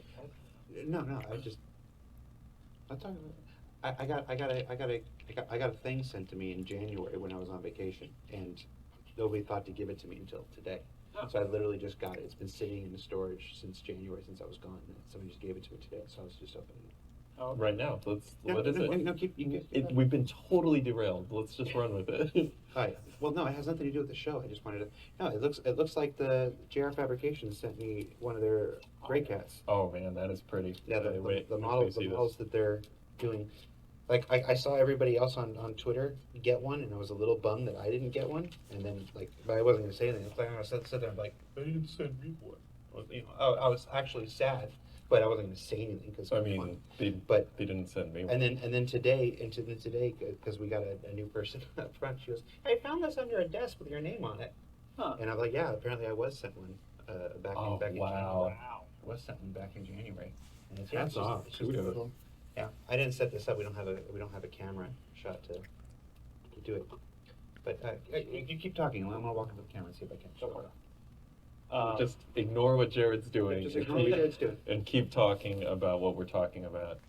No, I'm talking about. I got a thing sent to me in January when I was on vacation, and nobody thought to give it to me until today. So I literally just got it. It's been sitting in the storage since January, since I was gone. And somebody just gave it to me today, so I was just opening it. Oh, Right now, let's. No, what is no, it? wait, no, keep. You can, We've been totally derailed. Let's just run with it. Well, no, it has nothing to do with the show. I just wanted to. No, it looks like the JR Fabrications sent me one of their Grey Cats. Oh man, that is pretty. Yeah, Okay, wait, the let me models see this. that they're doing. Like I saw everybody else on Twitter get one, and I was a little bummed that I didn't get one. And then but I wasn't gonna say anything. It's like I sit there and like, they didn't send me one. I was actually sad, but I wasn't gonna say anything because So I mean, they didn't send me one. and then today, because we got a new person up front, she goes, "I found this under a desk with your name on it." Huh. And I'm like, "Yeah, apparently I was sent one back Oh, in wow. January. I was sent one back in January." And it's Hats just- off. it's just a Kudos. little- Yeah, I didn't set this up. We don't have a camera shot to do it. But you keep talking. I'm gonna walk into the camera and see if I can show it. Just ignore what Jared's doing. Just ignore what Jared's doing. And keep talking about what we're talking about.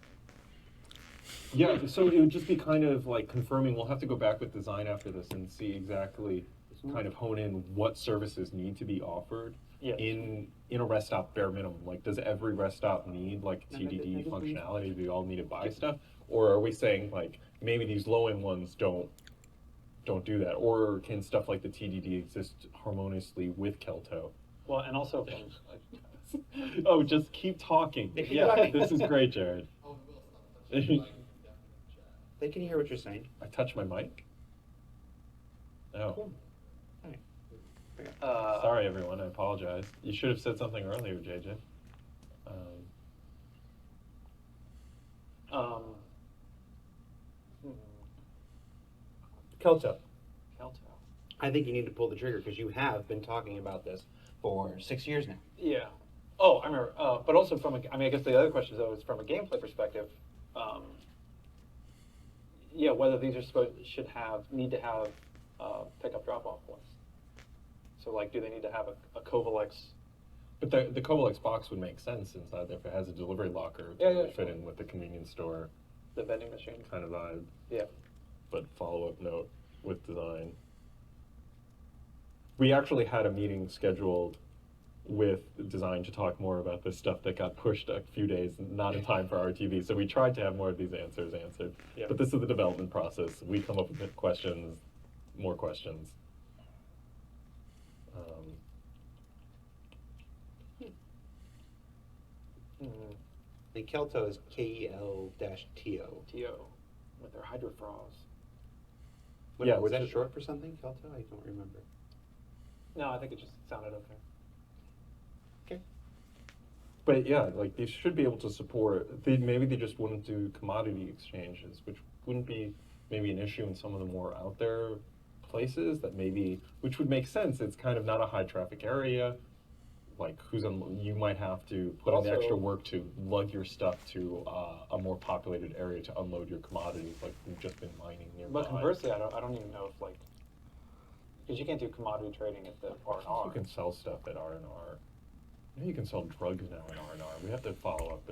Yeah, so it would just be kind of like confirming. We'll have to go back with design after this and see exactly, kind of hone in what services need to be offered Yes. in a rest stop bare minimum. Like, does every rest stop need like No, TDD no, no, no, functionality? Do we all need to buy stuff, or are we saying like maybe these low end ones don't do that, or can stuff like the TDD exist harmoniously with Kelto? Well, and also Oh, just keep talking. Keep Yeah, talking. this is great, Jared. They can hear what you're saying. I touched my mic. Oh, Cool. Alright. sorry everyone. I apologize. You should have said something earlier, JJ. Kelto. Kelto. I think you need to pull the trigger because you have been talking about this for 6 years now. Yeah. Oh, I remember. But also I guess the other question though is from a gameplay perspective. Yeah, whether these are need to have pickup drop-off points. So like, do they need to have a Covalex? But the Covalex box would make sense inside there if it has a delivery locker. Yeah, It would yeah, fit sure. in with the convenience store The vending machine. kind of vibe. Yeah. But follow-up note with design. We actually had a meeting scheduled with design to talk more about this stuff that got pushed a few days, not in time for RTV. So we tried to have more of these answers answered. Yeah. But this is the development process. We come up with questions, more questions. The Kelto is KEL-TO. TO with their hydrofrost. Yeah, Was which that is- short for something, Kelto? I don't remember. No, I think it just sounded okay. Okay. But yeah, like they should be able to support. Maybe they just wouldn't do commodity exchanges, which wouldn't be maybe an issue in some of the more out there places. Which would make sense. It's kind of not a high traffic area. Like you might have to put in the Also- extra work to lug your stuff to a more populated area to unload your commodities, like we've just been mining nearby. But conversely, I don't even know if like, because you can't do commodity trading at the R&R. You can sell stuff at R&R. Maybe you can sell drugs now at R&R. We have to follow up.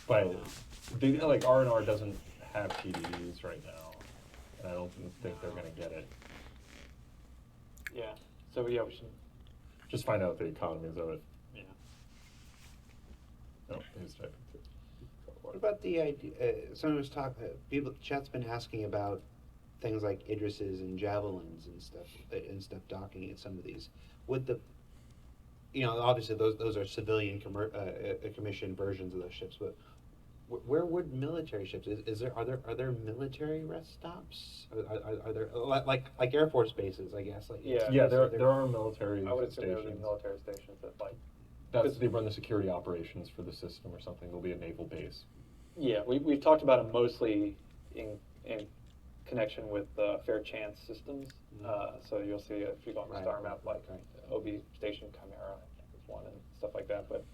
Right. But like R&R doesn't have TDDs right now, and I don't think they're gonna get it. Yeah. So yeah, we should. Just find out the economies of it. Yeah. Oh, he's typing too. What about the idea? Someone was talking. Chat's been asking about things like Idrises and javelins and stuff docking at some of these. Would the, obviously those are civilian commissioned versions of those ships, but where would military ships? Are there military rest stops? Are there like Air Force bases? I guess. Yeah. Yeah, there are military I would assume there would be stations. military stations that like. They run the security operations for the system or something. There'll be a naval base. Yeah, we've talked about them mostly in connection with fair chance systems. So you'll see if you go on the star map, like OB Station Chimera is one and stuff like that. But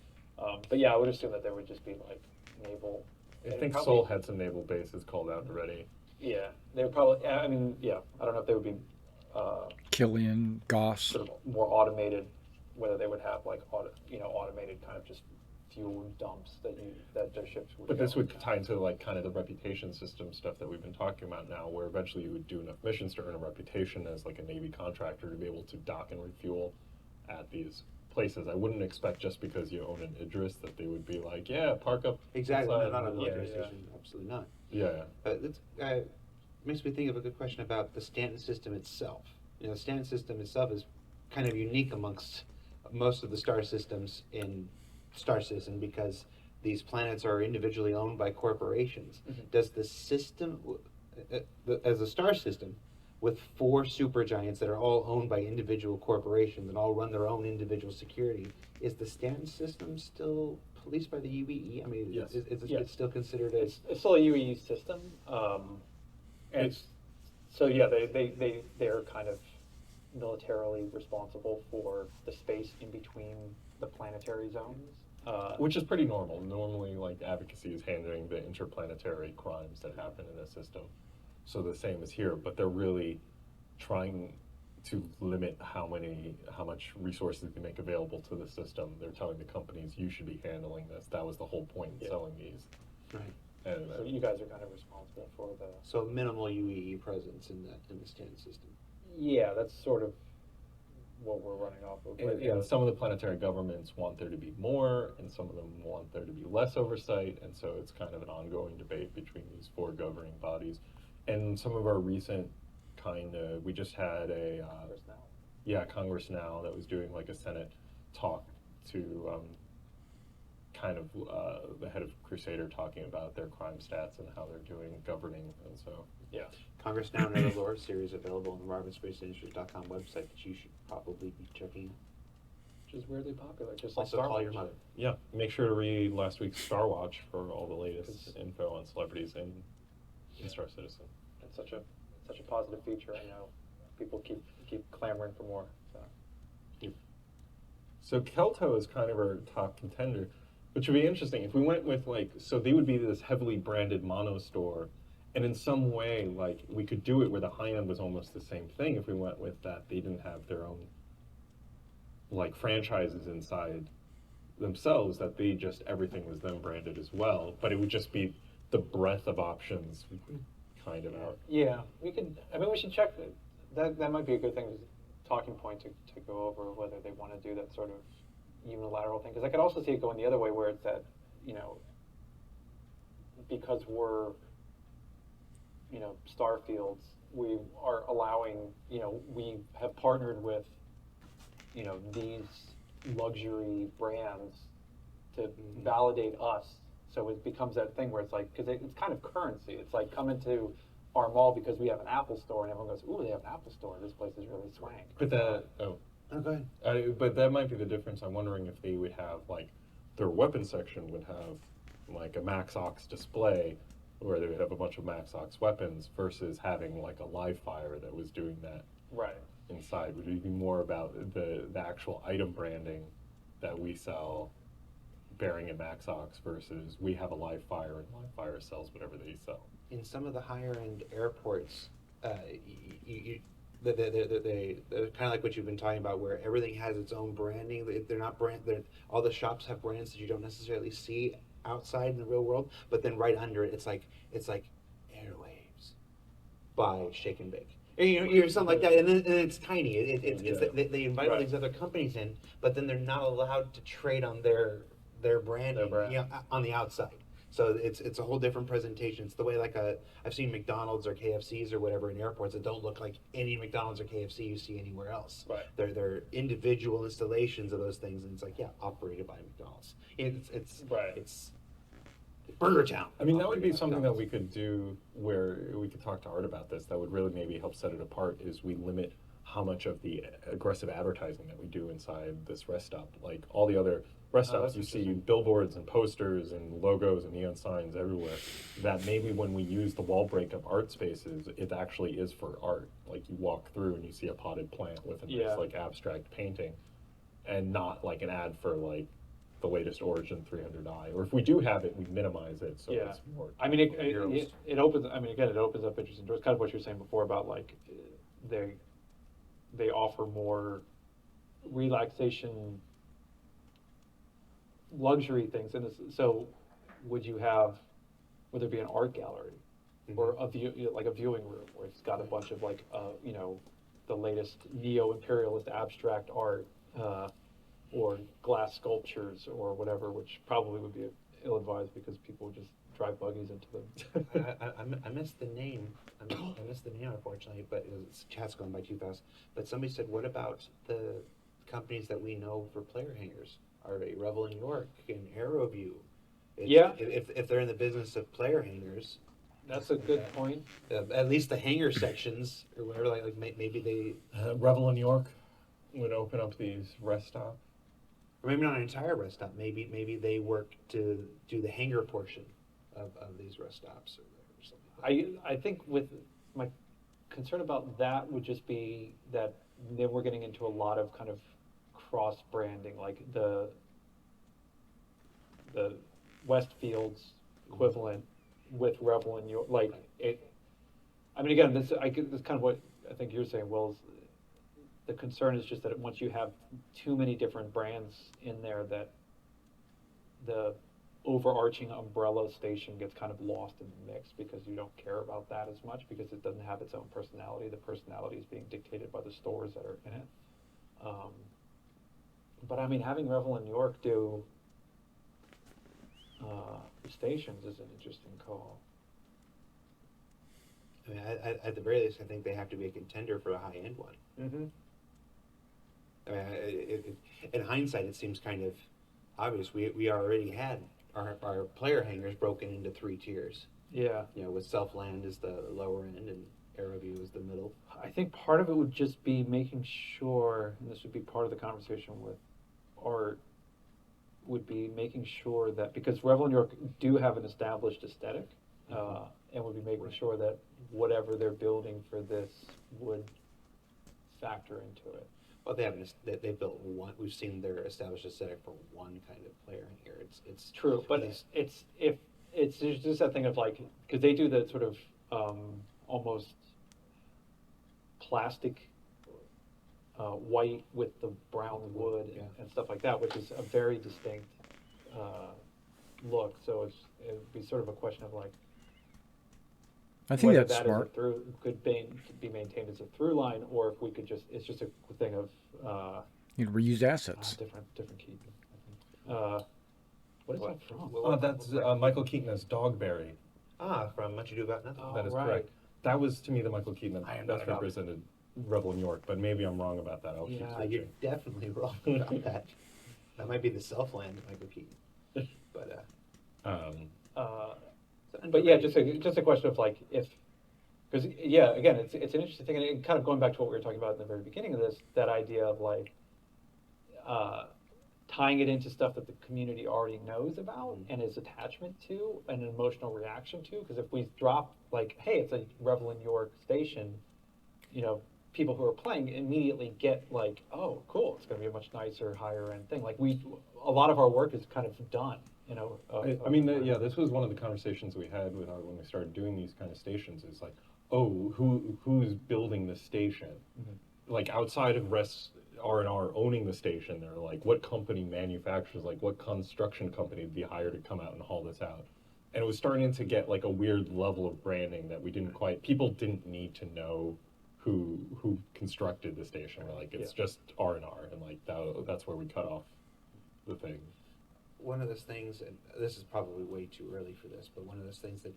yeah, I would assume that there would just be like naval. I think Seoul had some naval bases called out already. Yeah, they would probably. I mean, yeah, I don't know if they would be Killian, Goss. sort of more automated. Whether they would have like automated kind of just fuel dumps that their ships would. But this go. would tie into like kind of the reputation system stuff that we've been talking about now, where eventually you would do enough missions to earn a reputation as like a Navy contractor to be able to dock and refuel at these places. I wouldn't expect just because you own an Idris that they would be like, yeah, park up. Exactly. outside. Not a military yeah. station. Absolutely not. Yeah. That makes me think of a good question about the Stanton system itself. The Stanton system itself is kind of unique amongst most of the star systems in Star Citizen because these planets are individually owned by corporations. Mm-hmm. Does the system, as a star system, with 4 supergiants that are all owned by individual corporations and all run their own individual security, is the Stanton system still policed by the UEE? I mean, Yes. is Yeah. it still considered as... It's still a UE system, and so yeah, they're kind of militarily responsible for the space in between the planetary zones. Which is pretty normal. Normally, like, advocacy is handling the interplanetary crimes that happen in a system. So the same is here, but they're really trying to limit how much resources they make available to the system. They're telling the companies, you should be handling this. That was the whole point in selling these. Right. And So you guys are kind of responsible for the. So minimal UEE presence in the Stanton system. Yeah, that's sort of what we're running off of. But, and some of the planetary governments want there to be more, and some of them want there to be less oversight, and so it's kind of an ongoing debate between these 4 governing bodies. And some of our recent we just had a Congress now. Congress now that was doing like a Senate talk to kind of the head of Crusader talking about their crime stats and how they're doing governing, and so Yeah. Congress Now Another Lore series available on the RobertSpaceIndustries.com website that you should probably be checking out. Which is weirdly popular, just like Also, Star call Wars. your mother. yeah, make sure to read last week's Star Watch for all the latest info on celebrities in Star Citizen. It's such a positive feature. I know people keep clamoring for more. So. So Kelto is kind of our top contender, which would be interesting if we went with so they would be this heavily branded mono store, and in some way we could do it where the high end was almost the same thing if we went with that. They didn't have their own franchises inside themselves, that they just everything was them branded as well, but it would just be the breadth of options kind of out. Yeah, we could. I mean, we should check that. That might be a good thing, talking point to go over whether they want to do that sort of unilateral thing. Because I could also see it going the other way, where it's that, because we're, Starfields, we are allowing, we have partnered with, these luxury brands to validate us. So it becomes that thing where it's like, because it's kind of currency. It's like coming to our mall because we have an Apple store, and everyone goes, "Ooh, they have an Apple store. This place is really swank." But Oh, go ahead. but that might be the difference. I'm wondering if they would have their weapon section would have a Max Ox display, where they would have a bunch of Max Ox weapons, versus having a live fire that was doing that Right. inside. Would it be more about the actual item branding that we sell, bearing a Max Ox, versus we have a live fire and live fire sells whatever they sell? In some of the higher end airports, they're kind of like what you've been talking about, where everything has its own branding. They're not all the shops have brands that you don't necessarily see outside in the real world, but then right under it, it's like Airwaves by Shake and Bake. Or something like that, and then it's tiny. They invite all these other companies in, but then they're not allowed to trade on their branding, on the outside. So it's a whole different presentation. It's the way I've seen McDonald's or KFCs or whatever in airports that don't look like any McDonald's or KFC you see anywhere else. Right. They're individual installations of those things, and it's operated by McDonald's. It's Burger Town. I mean, that would be something that we could do, where we could talk to Art about this. That would really maybe help set it apart, is we limit how much of the aggressive advertising that we do inside this rest stop. Like all the other rest stops, you see billboards and posters and logos and neon signs everywhere. That maybe when we use the wall breakup art spaces, it actually is for art. Like you walk through and you see a potted plant with a nice abstract painting, and not an ad for the latest Origin 300i. Or if we do have it, we minimize it so it's more. I mean, it opens. I mean, again, it opens up interesting doors. Kind of what you were saying before about they offer more relaxation, luxury things. And so, would there be an art gallery, or a viewing room where it's got a bunch of the latest neo-imperialist abstract art, or glass sculptures or whatever, which probably would be ill-advised because people would just drive buggies into them. I missed the name. I missed the name, unfortunately, but chat's going by too fast. But somebody said, what about the companies that we know for player hangers? Are they Revel in York and AeroView? If they're in the business of player hangers. That's a good point. At least the hanger sections or whatever, maybe they... Revel in York would open up these rest stops. Or maybe not an entire rest stop. Maybe they work to do the hangar portion of these rest stops or something. I think with my concern about that would just be that then we're getting into a lot of kind of cross branding, like the Westfield's equivalent with Revel in York. I mean, again, this is kind of what I think you're saying, Will. The concern is just that once you have too many different brands in there, that the overarching umbrella station gets kind of lost in the mix because you don't care about that as much because it doesn't have its own personality. The personality is being dictated by the stores that are in it. But I mean, having Revel in New York do stations is an interesting call. I mean, at the very least, I think they have to be a contender for a high-end one. Mm-hmm. I mean, in hindsight, it seems kind of obvious. We already had our player hangars broken into 3 tiers. Yeah. You know, with Self-Land is the lower end and AeroView is the middle. I think part of it would just be making sure, and this would be part of the conversation with Art, would be making sure that, because Revel and York do have an established aesthetic, and would be making sure that whatever they're building for this would factor into it. Well, they haven't. They built one. We've seen their established aesthetic for one kind of player in here. It's True, but it's just that thing of like, because they do the sort of almost plastic white with the brown wood and stuff like that, which is a very distinct look. So it would be sort of a question of like, I think whether that's that smart. is a through, could be maintained as a through line, or if we could just, it's just a thing of You can reuse assets. different key. What is that from? Oh, that's Michael Keaton as Dogberry. From Much Ado About Nothing. Oh, That is right. correct. That was, to me, the Michael Keaton I am that not best a dog. represented Rebel in York, but maybe I'm wrong about that. I'll keep Yeah. You're searching. definitely wrong about that. That might be the Self-Land Michael Keaton. But But yeah, just a question of like if, because yeah, again, it's an interesting thing, and kind of going back to what we were talking about in the very beginning of this, that idea of like tying it into stuff that the community already knows about and is attachment to, and an emotional reaction to. Because if we drop like, hey, it's a Revel in York station, you know, people who are playing immediately get like, oh, cool, it's going to be a much nicer, higher end thing. Like a lot of our work is kind of done. You know, I mean, yeah, this was one of the conversations we had with when we started doing these kind of stations. Is like, oh, who's building the station? Like outside of R&R owning the station, they're like, what company manufactures? Like, what construction company would be hired to come out and haul this out? And it was starting to get like a weird level of branding that we didn't quite. People didn't need to know who constructed the station. We're like, it's just R&R, and like that's where we cut off the thing. one of those things, and this is probably way too early for this, but one of those things that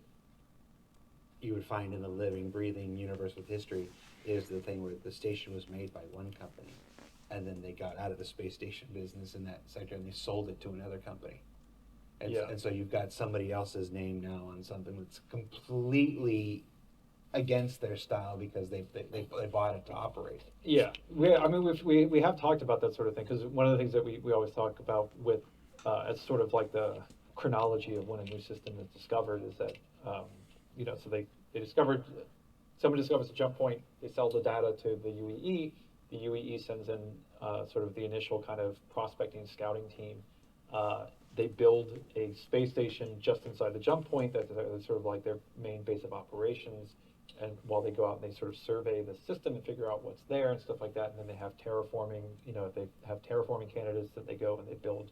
you would find in the living, breathing universe with history is the thing where the station was made by one company, and then they got out of the space station business in that sector, and they sold it to another company. And so you've got somebody else's name now on something that's completely against their style because they bought it to operate. Yeah, I mean, we have talked about that sort of thing, because one of the things that we always talk about with as sort of like the chronology of when a new system is discovered is that you know, so they discovered, someone discovers a jump point, they sell the data to the UEE, the UEE sends in sort of the initial kind of prospecting scouting team. They build a space station just inside the jump point that's sort of like their main base of operations. And while they go out and they sort of survey the system and figure out what's there and stuff like that, and then they have terraforming, you know, they have terraforming candidates that they go and they build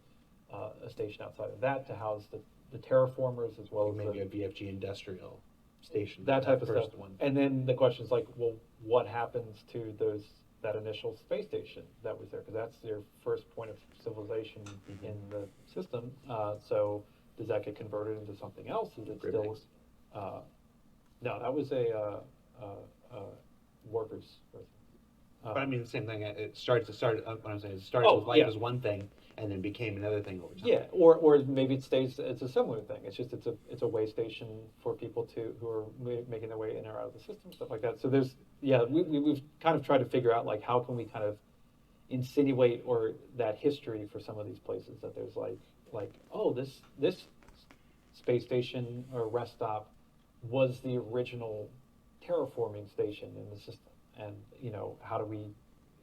a station outside of that to house the terraformers as well as Maybe a VFG industrial station. that type of first stuff. one. And then the question is like, well, what happens to that initial space station that was there? Because that's your first point of civilization in the system. So does that get converted into something else? Is it Great still? thanks. No, that was a workers. But I mean, the same thing. It starts. What I'm saying, it starts Oh, with life yeah. as one thing, and then became another thing over time. Yeah, or maybe it stays. It's a similar thing. It's just it's a way station for people who are making their way in or out of the system, stuff like that. So there's we've kind of tried to figure out like how can we kind of insinuate or that history for some of these places, that there's like oh, this space station or rest stop was the original terraforming station in the system. And you know, how do we,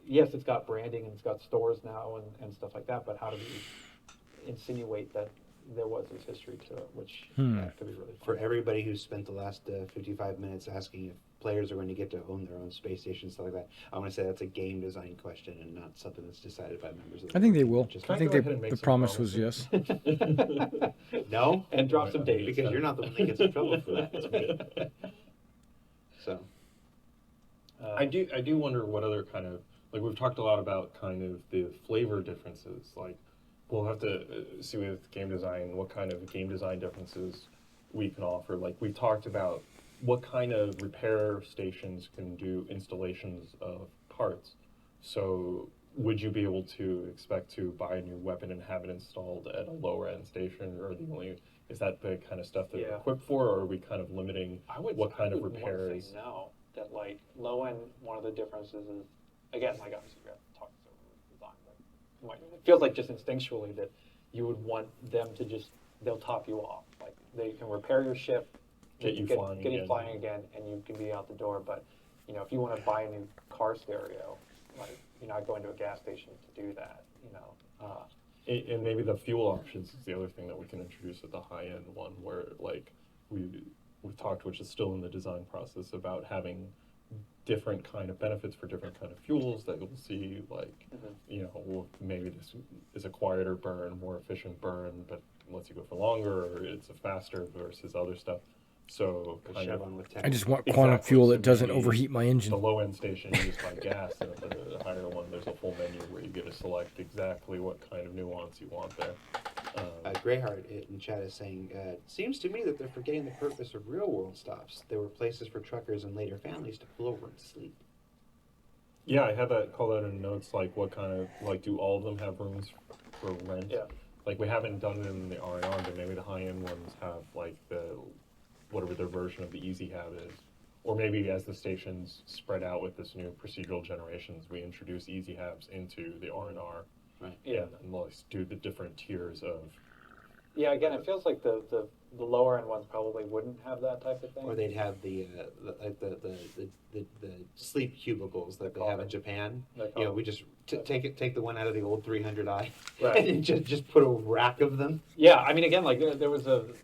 yes, it's got branding and it's got stores now and stuff like that, but how do we insinuate that there was this history to it, which could be really fun. For everybody who's spent the last 55 minutes asking if players are going to get to own their own space station, stuff like that, I want to say that's a game design question and not something that's decided by members of the I think they group. will. Just I think go ahead and make the some promise was yes. promises. no, And drop some dates. because you're not the one that gets in trouble for that. It's me. So I do wonder what other kind of, like, we've talked a lot about kind of the flavor differences. Like, we'll have to see with game design what kind of game design differences we can offer. Like, we've talked about what kind of repair stations can do installations of parts. So would you be able to expect to buy a new weapon and have it installed at a lower end station, or is that the kind of stuff that they're equipped for, or are we kind of limiting what kind of repairs? Say no, that like low end, one of the differences is, again, like obviously we have to talk this over with design, but it feels like just instinctually that you would want them to they'll top you off. Like they can repair your ship, get you flying again, and you can be out the door. But you know, if you want to buy a new car stereo, like you're not going to a gas station to do that. You know, and maybe the fuel options is the other thing that we can introduce at the high end one, where like we've talked, which is still in the design process, about having different kind of benefits for different kind of fuels that you'll see, like you know, well, maybe this is a quieter burn, more efficient burn, but lets you go for longer, or it's a faster versus other stuff. So kind of, I just want quantum fuel that doesn't maybe overheat my engine. the low end station you just buy gas, and at the higher one there's a full menu where you get to select exactly what kind of nuance you want there. Greyheart in chat is saying, seems to me that they're forgetting the purpose of real world stops. They were places for truckers and later families to pull over and sleep. Yeah, I had that called out in notes, like what kind of, like do all of them have rooms for rent? Yeah. Like we haven't done it in the R&R, but maybe the high-end ones have like whatever their version of the Easy Hab is. Or maybe as the stations spread out with this new procedural generations, we introduce Easy Habs into the R&R. Right. Yeah. And let's do the different tiers of. Yeah, again, it feels like the lower end ones probably wouldn't have that type of thing. Or they'd have the sleep cubicles that they have in Japan. You know, we just take the one out of the old 300i, Right. and just put a rack of them. Yeah, I mean, again, like there was the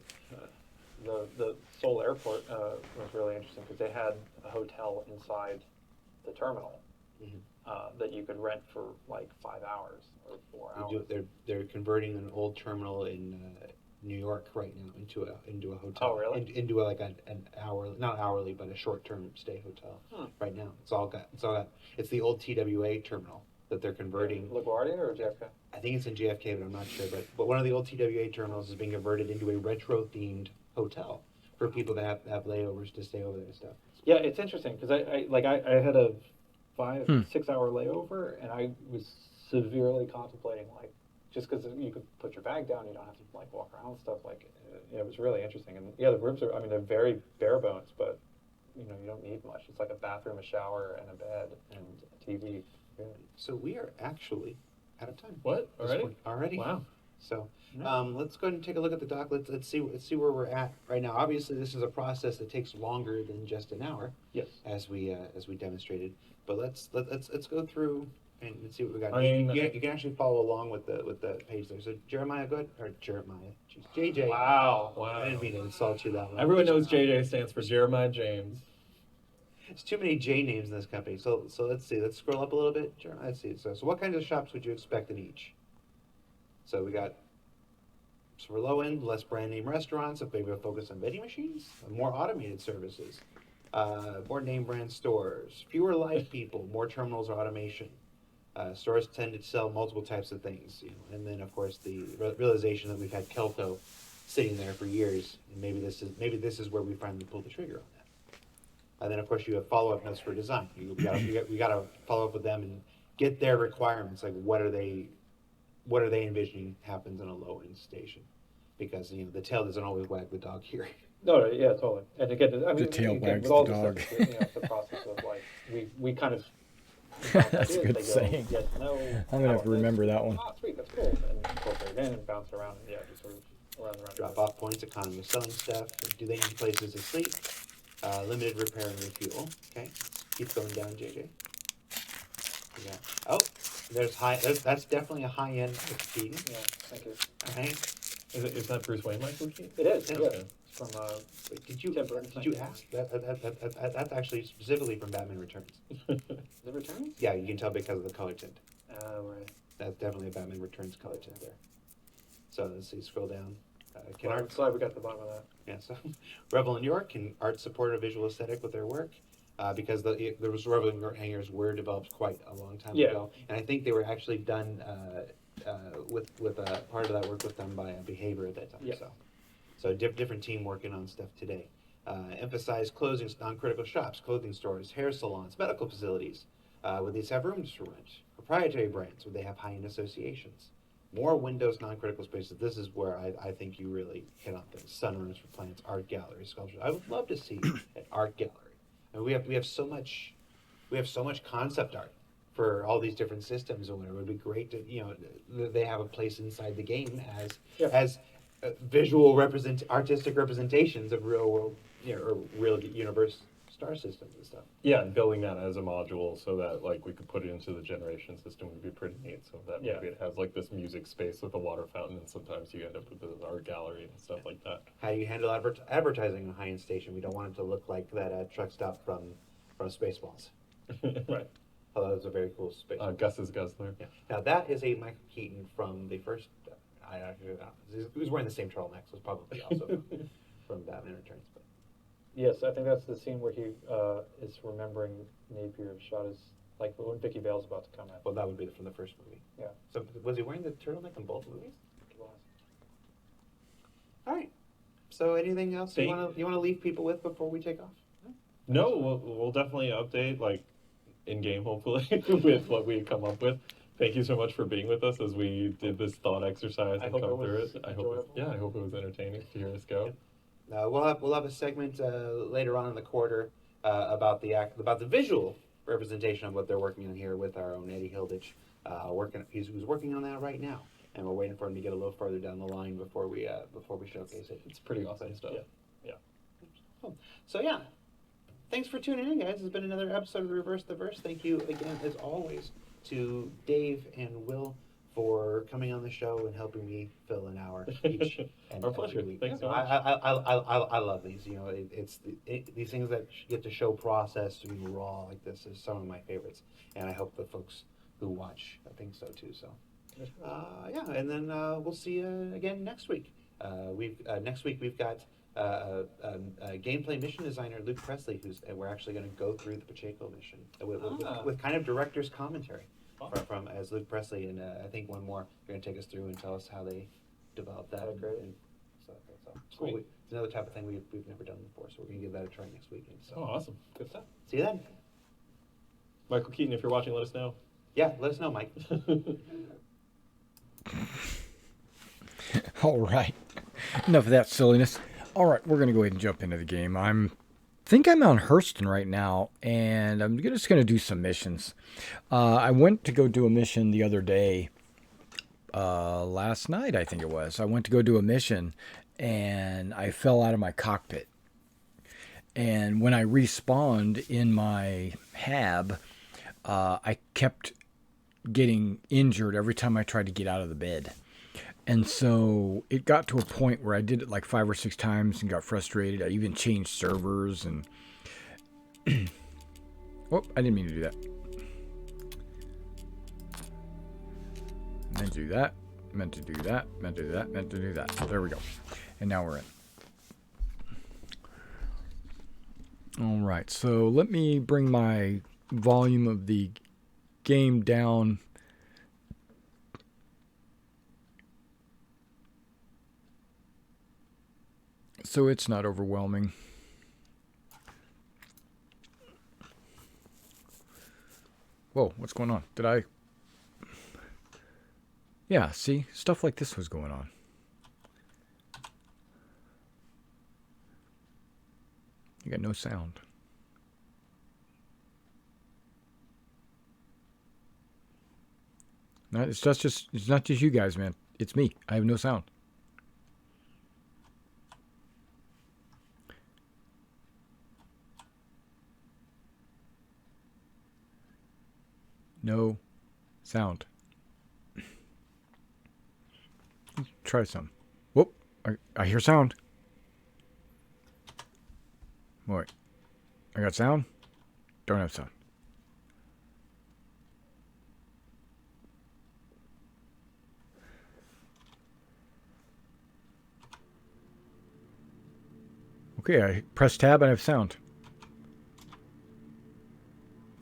Seoul airport was really interesting because they had a hotel inside the terminal that you could rent for like 5 hours or 4 hours. They're converting an old terminal in New York right now into a hotel. Oh, really? Into like an hour, not hourly, but a short-term stay hotel. Right now, it's the old TWA terminal that they're converting. LaGuardia or JFK? I think it's in JFK, but I'm not sure. But one of the old TWA terminals is being converted into a retro-themed hotel for people that have layovers to stay over there and stuff. Yeah, it's interesting because I had a 5-6 hour layover, and I was severely contemplating like, just because you could put your bag down, you don't have to like walk around and stuff. Like, it was really interesting. And yeah, the rooms are, I mean, they're very bare bones, but you know, you don't need much. It's like a bathroom, a shower, and a bed, and a TV. Yeah. So we are actually out of time. What? Already? Wow. So let's go ahead and take a look at the doc. Let's see where we're at right now. Obviously, this is a process that takes longer than just an hour. Yes. As we demonstrated. But let's go through and see what we got. I mean, you can actually follow along with the page there. So Jeremiah, go ahead. Or Jeremiah. Jeez, JJ. Wow. I didn't mean to insult you that way. Everyone knows JJ stands for Jeremiah James. There's too many J names in this company. So let's see. Let's scroll up a little bit. Jeremiah, let's see. So what kinds of shops would you expect in each? So we got. So for low end, less brand name restaurants, if maybe a focus on vending machines, more automated services, more name brand stores, fewer live people, more terminals or automation. Stores tend to sell multiple types of things, you know, and then of course the realization that we've had Kelco sitting there for years, and maybe this is where we finally pull the trigger on that. And then of course you have follow-up notes for design. We got to follow up with them and get their requirements, like what are they envisioning happens in a low end station, because you know the tail doesn't always wag the dog here. No, yeah, totally. And again, I mean, The tail again, wags with all the this dog. stuff, you know, it's the process of like we kind of. You know, That's a good they go, saying. Yes, no. I'm gonna have to remember that one. Oh, sweet, that's cool. And incorporate it in and bounce around, and yeah, just sort of around and around. Drop off points, economy of selling stuff. Do they need places to sleep? Limited repair and refuel. Okay, keep going down, JJ. Yeah. Oh, that's definitely a high end speeding. Yeah, thank you. All right. Is that Bruce Wayne Michael Keaton? It is. Yeah. Yeah. Okay. From Wait, did you Tim Burton's ask? That's actually specifically from Batman Returns. The Return? Yeah, you can tell because of the color tint. Right. That's definitely a Batman Returns color tint there. So let's see, scroll down. Can Well, art? I'm glad we got the bottom of that. Yeah, so Revel in New York, can art support a visual aesthetic with their work? Because the Revel in New York hangers were developed quite a long time ago, and I think they were actually done with part of that work was done by Behavior at that time. Yeah. So different team working on stuff today. Emphasize closing non-critical shops, clothing stores, hair salons, medical facilities. Would these have rooms for rent? Proprietary brands? Would they have high-end associations? More Windows non-critical spaces. This is where I think you really hit on things. Sunrooms for plants, art galleries, sculptures. I would love to see an art gallery. I mean, we have so much concept art for all these different systems, and it would be great to they have a place inside the game as visual artistic representations of real world or real universe star systems and stuff. Yeah, and building that as a module so that like we could put it into the generation system would be pretty neat. So that maybe it has like this music space with a water fountain, and sometimes you end up with an art gallery and stuff like that. How do you handle advertising in a high-end station? We don't want it to look like that truck stop from Spaceballs. Right. Although it was a very cool space. Gus's Guzzler. Yeah. Now that is a Michael Keaton from the first. He was wearing the same turtleneck, so it's probably also from Batman Returns. But Yes, I think that's the scene where he is remembering Napier shot his, like when Vicky Vale's about to come in. well, that would be from the first movie. Yeah. So was he wearing the turtleneck in both movies? He was. All right. So anything else you want to leave people with before we take off? No, we'll definitely update like in game hopefully with what we come up with. Thank you so much for being with us as we did this thought exercise and come through it. I hope it was entertaining to hear us go. We'll have a segment later on in the quarter about the visual representation of what they're working on here with our own Eddie Hilditch. Who's working on that right now, and we're waiting for him to get a little further down the line before we showcase it. It's pretty awesome stuff. Yeah. Cool. So yeah, thanks for tuning in, guys. It's been another episode of Reverse the Verse. Thank you again, as always, to Dave and Will for coming on the show and helping me fill an hour each. Our pleasure. Week. Thanks so much. I love these. These things that get to show process to be raw like this is some of my favorites, and I hope the folks who watch think so too. So, and then we'll see you again next week. Next week we've got gameplay mission designer Luke Presley, we're actually going to go through the Pacheco mission with kind of director's commentary. From as Luke Presley, and I think one more you're going to take us through and tell us how they developed that. And so it's cool. It's another type of thing we've never done before, so we're going to give that a try next weekend. So. Awesome. Good stuff. See you then. Michael Keaton, if you're watching, let us know. Yeah, let us know, Mike. All right. Enough of that silliness. All right, we're going to go ahead and jump into the game. I think I'm on Hurston right now, and I'm just going to do some missions. I went to go do a mission the other day. Last night, I think it was. I went to go do a mission, and I fell out of my cockpit. And when I respawned in my hab, I kept getting injured every time I tried to get out of the bed. And so it got to a point where I did it like 5 or 6 times and got frustrated. I even changed servers and... Oh, I didn't mean to do that. Meant to do that. Meant to do that. Meant to do that. Meant to do that. There we go. And now we're in. All right. So let me bring my volume of the game down. So it's not overwhelming. Whoa, what's going on? Did I... Yeah, see? Stuff like this was going on. You got no sound. It's not just you guys, man. It's me. I have no sound. No sound. Let's try some. Whoop! I hear sound. Wait. I got sound? Don't have sound. Okay, I press tab and I have sound.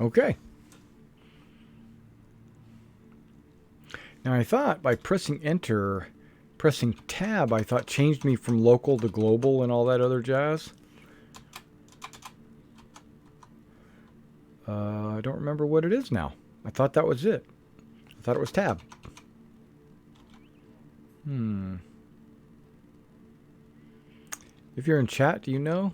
Okay. Now I thought by pressing enter, pressing tab, I thought changed me from local to global and all that other jazz. I don't remember what it is now. I thought that was it. I thought it was tab. If you're in chat, do you know?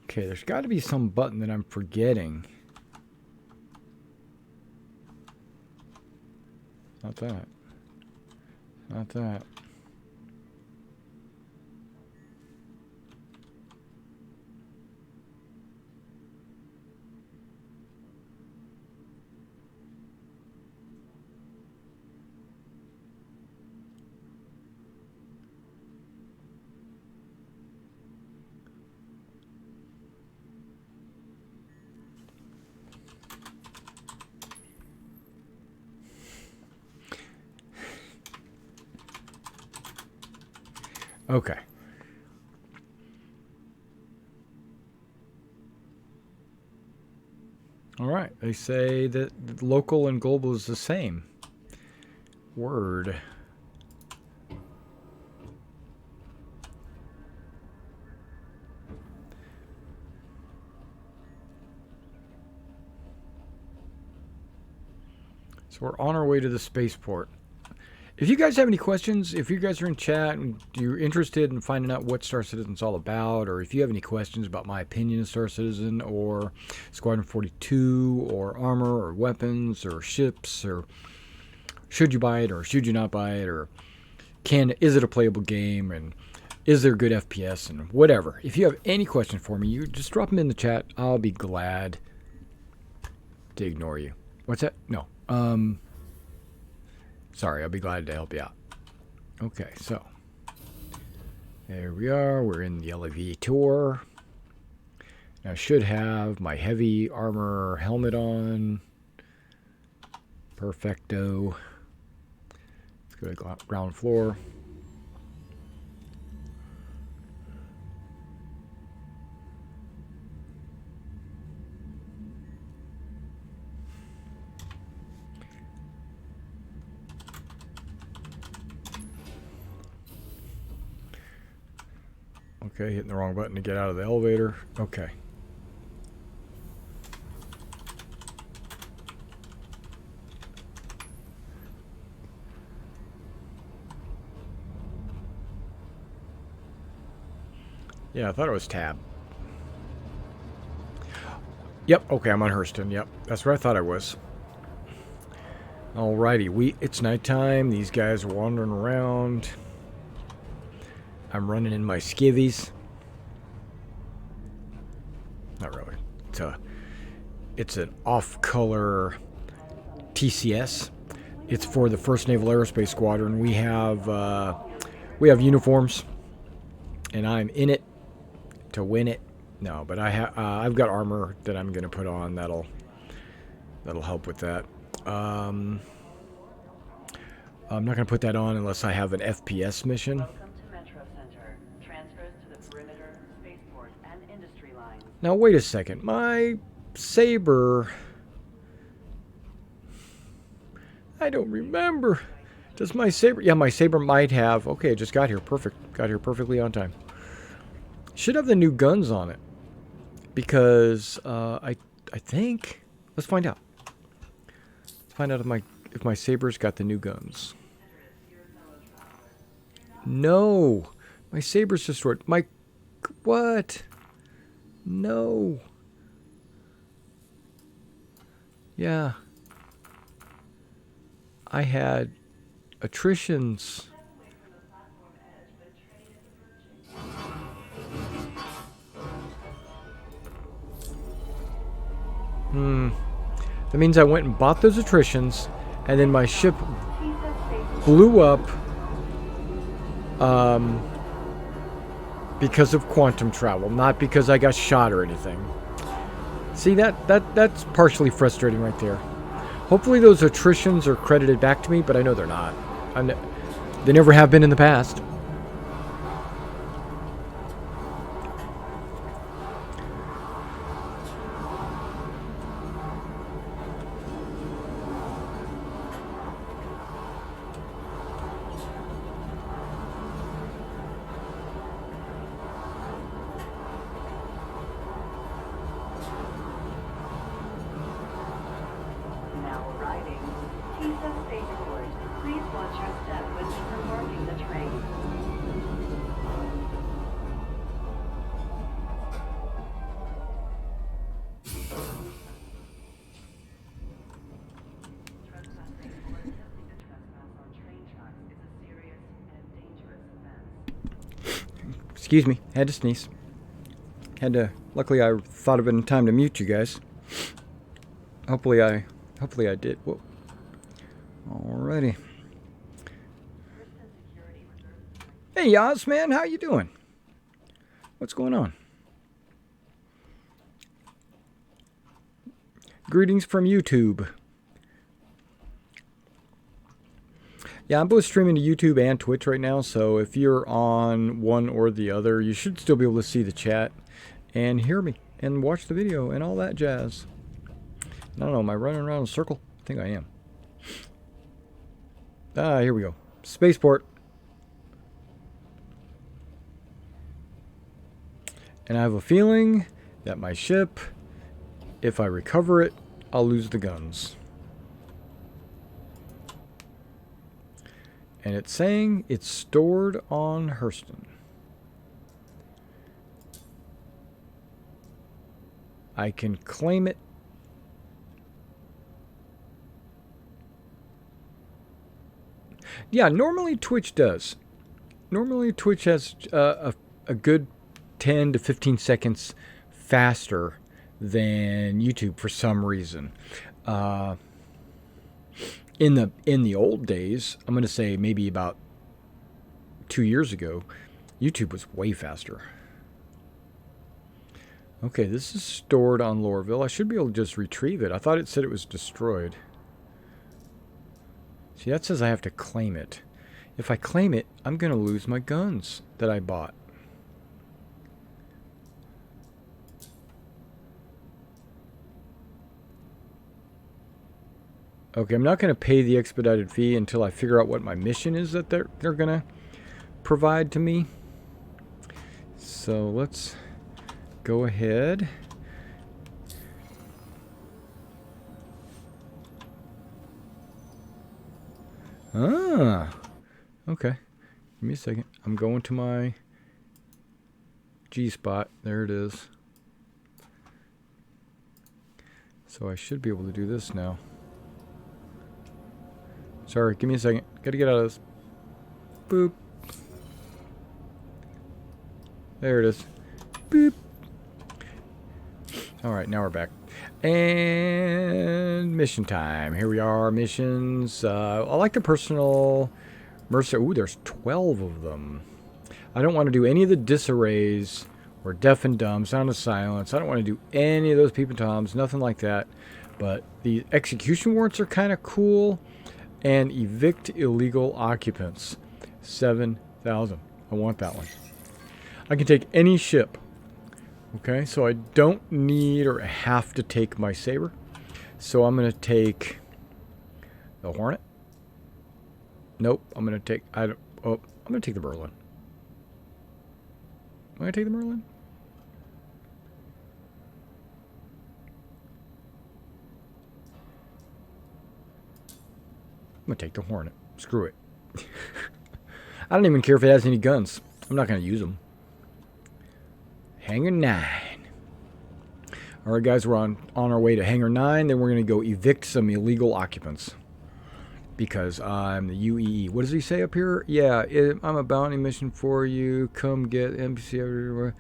Okay, there's got to be some button that I'm forgetting. Not that. Not that. Okay. All right. They say that local and global is the same. Word. So we're on our way to the spaceport. If you guys have any questions, if you guys are in chat and you're interested in finding out what Star Citizen's all about, or if you have any questions about my opinion of Star Citizen, or Squadron 42, or armor, or weapons, or ships, or should you buy it, or should you not buy it, or is it a playable game, and is there good FPS, and whatever. If you have any question for me, you just drop them in the chat. I'll be glad to ignore you. What's that? No. Sorry, I'll be glad to help you out. Okay, so there we are. We're in the elevator. I should have my heavy armor helmet on. Perfecto. Let's go to ground floor. Okay, hitting the wrong button to get out of the elevator. Okay. Yeah, I thought it was tab. Yep, okay, I'm on Hurston. Yep, that's where I thought I was. Alrighty, it's nighttime. These guys are wandering around. I'm running in my skivvies. Not really. It's an off-color TCS. It's for the 1st Naval Aerospace Squadron. We have uniforms, and I'm in it to win it. No, but I've got armor that I'm going to put on. That'll help with that. I'm not going to put that on unless I have an FPS mission. Now, wait a second. My saber... I don't remember. Does my saber... Yeah, my saber might have... Okay, it just got here. Perfect. Got here perfectly on time. Should have the new guns on it. Because, I think... Let's find out. Let's find out if my saber's got the new guns. No! My saber's destroyed. What? No. Yeah. I had attritions. That means I went and bought those attritions, and then my ship blew up because of quantum travel, not because I got shot or anything. See, that's partially frustrating right there. Hopefully those attritions are credited back to me, but I know they're not. They never have been in the past. Now arriving. Tisa Spaceport. Please watch your step when departing the train. Trespassing or attempting to trespass on train tracks is a serious and dangerous offense. Excuse me, had to sneeze. Luckily I thought of it in time to mute you guys. Hopefully I did. Whoa. Alrighty. Hey Yaz, man, how you doing? What's going on? Greetings from YouTube. Yeah, I'm both streaming to YouTube and Twitch right now, so if you're on one or the other, you should still be able to see the chat and hear me and watch the video and all that jazz. I don't know, am I running around in a circle? I think I am. Ah, here we go. Spaceport. And I have a feeling that my ship, if I recover it, I'll lose the guns. And it's saying it's stored on Hurston. I can claim it. Yeah, normally Twitch does. Normally Twitch has a good 10 to 15 seconds faster than YouTube for some reason. In the old days, I'm going to say maybe about 2 years ago, YouTube was way faster. Okay, this is stored on Lorville. I should be able to just retrieve it. I thought it said it was destroyed. See, that says I have to claim it. If I claim it, I'm going to lose my guns that I bought. Okay, I'm not going to pay the expedited fee until I figure out what my mission is that they're going to provide to me. So let's go ahead. Ah, okay. Give me a second. I'm going to my G spot. There it is. So I should be able to do this now. Sorry, give me a second. Gotta get out of this. Boop. There it is. Boop. Alright, now we're back. And mission time. Here we are, missions. I like the personal mercenary. Ooh, there's 12 of them. I don't want to do any of the disarrays or deaf and dumb, sound of silence. I don't want to do any of those peep and toms, nothing like that. But the execution warrants are kind of cool. And evict illegal occupants. 7,000. I want that one. I can take any ship. Okay, so I don't need or have to take my Saber. So I'm going to take the Hornet. Nope, I'm going to take... I'm going to take the Merlin. Am I going to take the Merlin? I'm going to take the Hornet. Screw it. I don't even care if it has any guns. I'm not going to use them. Hangar 9. Alright guys, we're on our way to Hangar 9. Then we're going to go evict some illegal occupants. Because I'm the UEE. What does he say up here? Yeah, I'm a bounty mission for you. Come get NPC everywhere.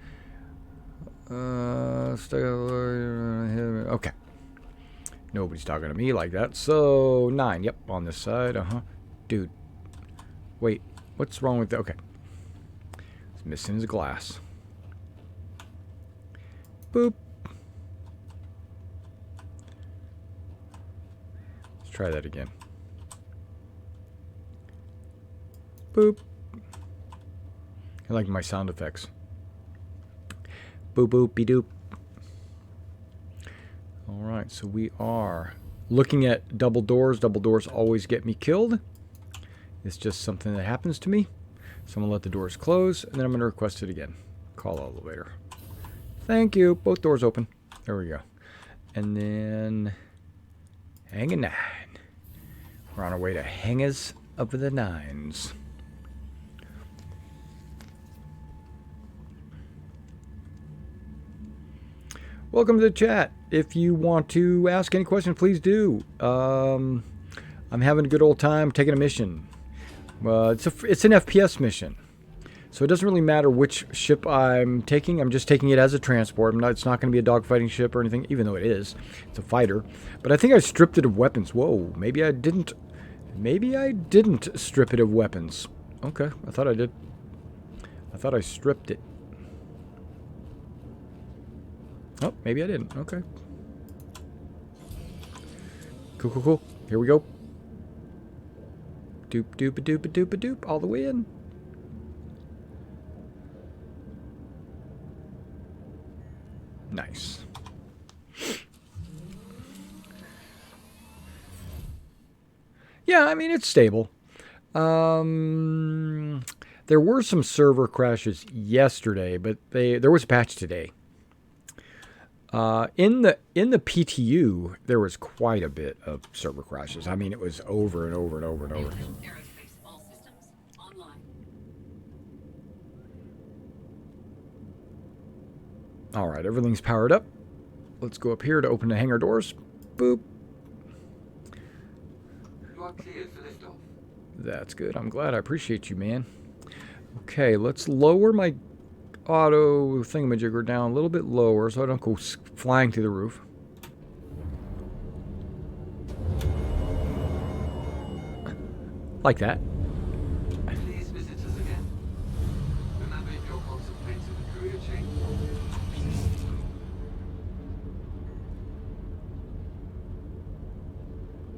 Okay. Nobody's talking to me like that. So, 9. Yep, on this side. Dude. Wait. What's wrong with that? Okay. It's missing his glass. Boop. try that again. Boop. I like my sound effects. Boop boopy doop. Alright, so we are looking at double doors. Double doors always get me killed. It's just something that happens to me. So I'm going to let the doors close, and then I'm going to request it again. Call elevator. Thank you. Both doors open. There we go. And then hang a 9. We're on our way to hangers of the 9s. Welcome to the chat. If you want to ask any question, please do. I'm having a good old time taking a mission. It's an FPS mission. So it doesn't really matter which ship I'm taking. I'm just taking it as a transport. It's not going to be a dogfighting ship or anything, even though it is. It's a fighter. But I think I stripped it of weapons. Whoa, maybe I didn't. Maybe I didn't strip it of weapons. Okay, I thought I did. I thought I stripped it. Oh, maybe I didn't. Okay. Cool, cool, cool. Here we go. Doop, doop, a doop, a doop, a doop. All the way in. Nice. Yeah, I mean, it's stable. There were some server crashes yesterday, but there was a patch today. In the PTU, there was quite a bit of server crashes. I mean, it was over and over and over and over. Aerospace, all systems online. All right, everything's powered up. Let's go up here to open the hangar doors. Boop. You are cleared for liftoff. That's good. I'm glad. I appreciate you, man. Okay, let's lower my auto thingamajigger down a little bit lower so I don't go flying through the roof. Like that. Please visit us again. Remember, if you're contemplating a career change.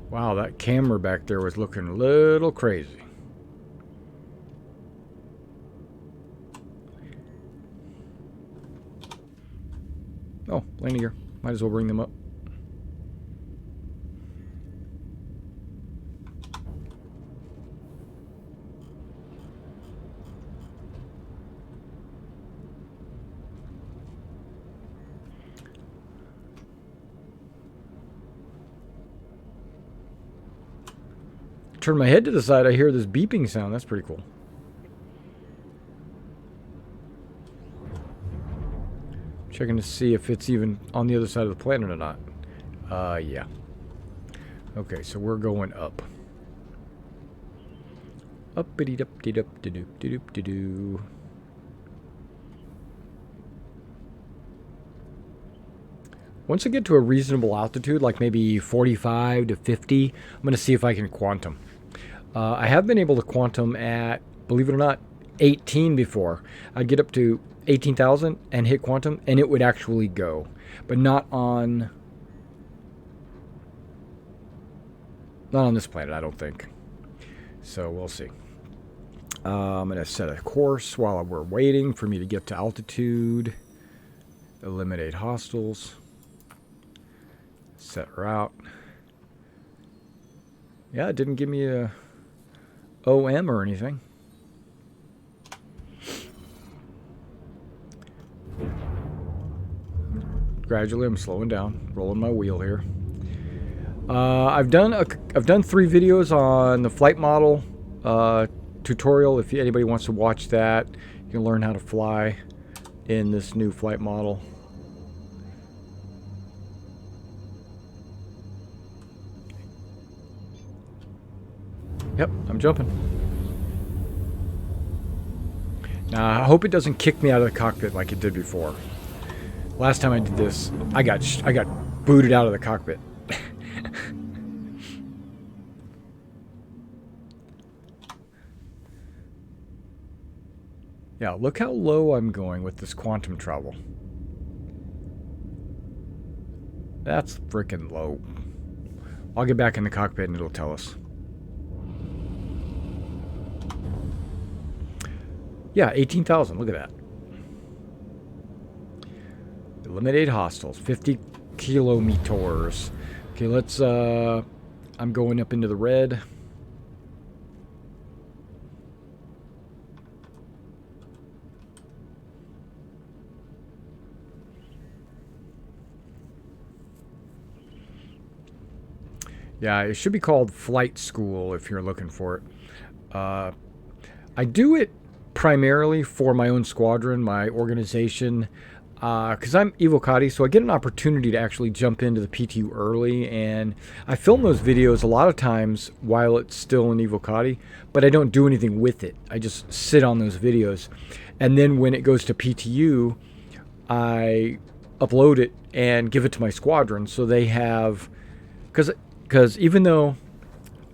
Wow, that camera back there was looking a little crazy. Oh, landing gear. Might as well bring them up. Turn my head to the side, I hear this beeping sound. That's pretty cool. Checking to see if it's even on the other side of the planet or not. Yeah. Okay, so we're going up. Up-a-dee-dup-dee-dup-dee-doop-dee-doop-dee-doop-dee-doo. Once I get to a reasonable altitude, like maybe 45 to 50, I'm going to see if I can quantum. I have been able to quantum at, believe it or not, 18 before. I'd get up to 18,000 and hit quantum, and it would actually go. But not on this planet, I don't think. So we'll see. I'm going to set a course while we're waiting for me to get to altitude. Eliminate hostiles. Set route. Yeah, it didn't give me a OM or anything. Gradually, I'm slowing down, rolling my wheel here. I've done 3 videos on the flight model tutorial. If anybody wants to watch that, you can learn how to fly in this new flight model. Yep, I'm jumping. Now, I hope it doesn't kick me out of the cockpit like it did before. Last time I did this, I got booted out of the cockpit. Yeah, look how low I'm going with this quantum travel. That's freaking low. I'll get back in the cockpit and it'll tell us. Yeah, 18,000. Look at that. Eliminate hostiles. 50 kilometers. Okay, let's... I'm going up into the red. Yeah, it should be called Flight School if you're looking for it. I do it primarily for my own squadron, my organization, because I'm Evocati, so I get an opportunity to actually jump into the PTU early, and I film those videos a lot of times while it's still in Evocati, but I don't do anything with it. I just sit on those videos. And then when it goes to PTU, I upload it and give it to my squadron, so they have... Because even though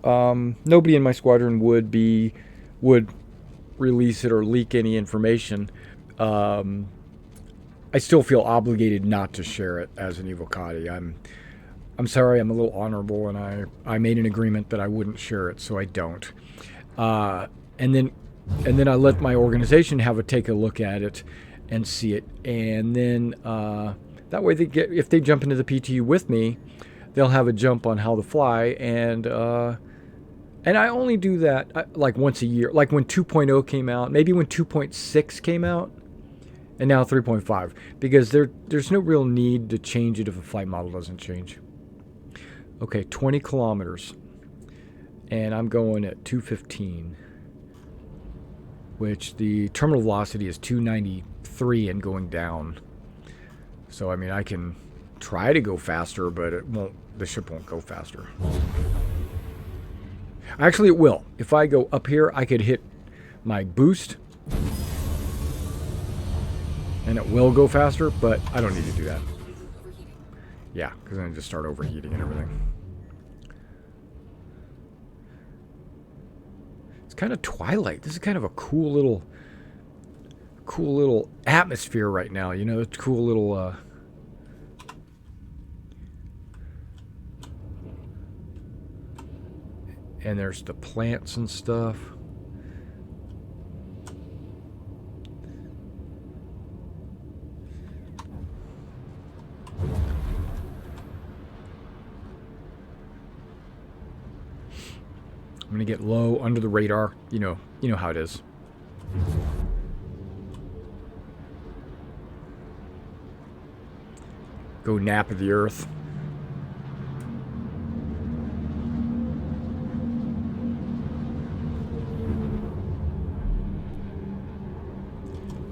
nobody in my squadron would release it or leak any information, I still feel obligated not to share it as an Evocati. I'm sorry, I'm a little honorable, and I made an agreement that I wouldn't share it, so I don't. And then I let my organization take a look at it and see it, and then that way if they jump into the PTU with me, they'll have a jump on how to fly, and I only do that like once a year, like when 2.0 came out, maybe when 2.6 came out, and now 3.5, because there's no real need to change it if a flight model doesn't change. Okay, 20 kilometers, and I'm going at 215, which the terminal velocity is 293 and going down. So I mean, I can try to go faster, but the ship won't go faster. Actually, it will. If I go up here, I could hit my boost, and it will go faster, but I don't need to do that. Yeah, because then I just start overheating and everything. It's kind of twilight. This is kind of a cool little atmosphere right now. You know, it's cool little... And there's the plants and stuff. I'm gonna get low under the radar. You know how it is. Go nap of the earth.